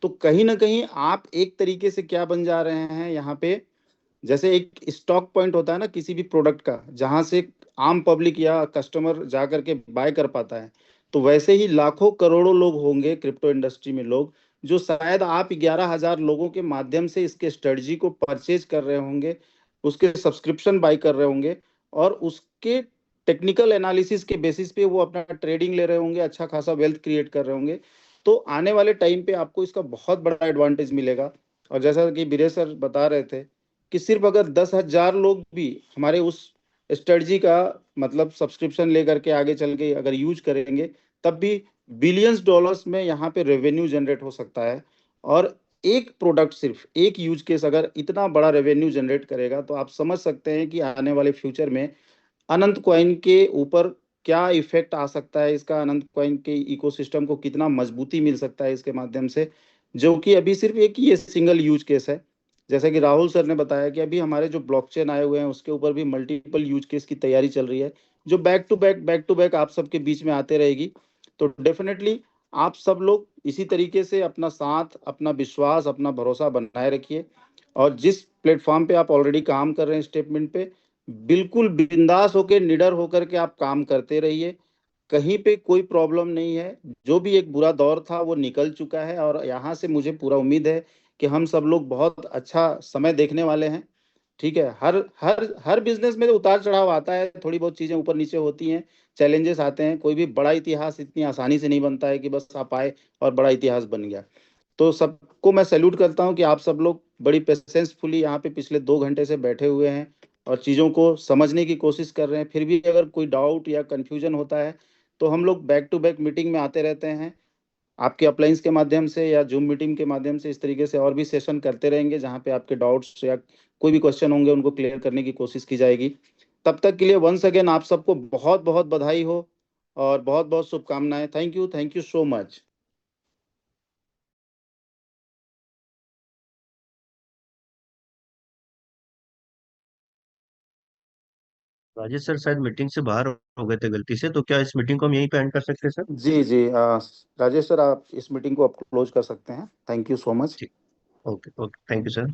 तो कहीं ना कहीं आप एक तरीके से क्या बन जा रहे हैं यहाँ पे, जैसे एक स्टॉक पॉइंट होता है ना किसी भी प्रोडक्ट का, जहां से आम पब्लिक या कस्टमर जा करके बाय कर पाता है, तो वैसे ही लाखों करोड़ों लोग होंगे क्रिप्टो इंडस्ट्री में, लोग जो शायद आप 11,000 लोगों के माध्यम से इसके स्ट्रेटजी को परचेज कर रहे होंगे, उसके सब्सक्रिप्शन बाय कर रहे होंगे, और उसके टेक्निकल एनालिसिस के बेसिस पे वो अपना ट्रेडिंग ले रहे होंगे, अच्छा खासा वेल्थ क्रिएट कर रहे होंगे। तो आने वाले टाइम पे आपको इसका बहुत बड़ा एडवांटेज मिलेगा। और जैसा कि बीरेश सर बता रहे थे कि सिर्फ अगर 10,000 लोग भी हमारे उस स्ट्रेटजी का मतलब सब्सक्रिप्शन लेकर के आगे चल के अगर यूज करेंगे, तब भी बिलियंस डॉलर्स में यहाँ पे रेवेन्यू जनरेट हो सकता है। और एक प्रोडक्ट, सिर्फ एक यूज केस अगर इतना बड़ा रेवेन्यू जनरेट करेगा, तो आप समझ सकते हैं कि आने वाले फ्यूचर में अनंत कॉइन के ऊपर क्या इफेक्ट आ सकता है, इसका अनंत कॉइन के इकोसिस्टम को कितना मजबूती मिल सकता है इसके माध्यम से, जो कि अभी सिर्फ एक ये सिंगल यूज केस है। जैसे कि राहुल सर ने बताया कि अभी हमारे जो ब्लॉकचेन आए हुए हैं उसके ऊपर भी मल्टीपल यूज केस की तैयारी चल रही है, जो बैक टू बैक आप सबके बीच में आते रहेगी। तो डेफिनेटली आप सब लोग इसी तरीके से अपना साथ, अपना विश्वास, अपना भरोसा बनाए रखिए, और जिस प्लेटफॉर्म पे आप ऑलरेडी काम कर रहे हैं स्टेटमेंट पे, बिल्कुल बिंदास होकर, निडर होकर के आप काम करते रहिए। कहीं पे कोई प्रॉब्लम नहीं है, जो भी एक बुरा दौर था वो निकल चुका है, और यहाँ से मुझे पूरा उम्मीद है कि हम सब लोग बहुत अच्छा समय देखने वाले हैं। ठीक है, हर हर हर बिजनेस में उतार चढ़ाव आता है, थोड़ी बहुत चीजें ऊपर नीचे होती हैं, चैलेंजेस आते हैं, कोई भी बड़ा इतिहास इतनी आसानी से नहीं बनता है कि बस आप आए और बड़ा इतिहास बन गया। तो सबको मैं सैल्यूट करता हूं कि आप सब लोग बड़ी पेशेंसफुली यहाँ पे पिछले 2 घंटे से बैठे हुए हैं और चीज़ों को समझने की कोशिश कर रहे हैं। फिर भी अगर कोई डाउट या कंफ्यूजन होता है तो हम लोग बैक टू बैक मीटिंग में आते रहते हैं, आपके अपलाइंस के माध्यम से या जूम मीटिंग के माध्यम से। इस तरीके से और भी सेशन करते रहेंगे जहाँ पे आपके डाउट्स या कोई भी क्वेश्चन होंगे उनको क्लियर करने की कोशिश की जाएगी। तब तक के लिए वंस अगेन आप सबको बहुत बहुत बधाई हो और बहुत बहुत शुभकामनाएं। Thank you so much. Rajesh sir शायद मीटिंग से बाहर हो गए थे गलती से, तो क्या इस मीटिंग को हम यहीं पे एंड कर सकते हैं सर? जी जी, राजेश सर आप इस मीटिंग को आप क्लोज कर सकते हैं। Thank you so much. ठीक, okay okay, thank you sir.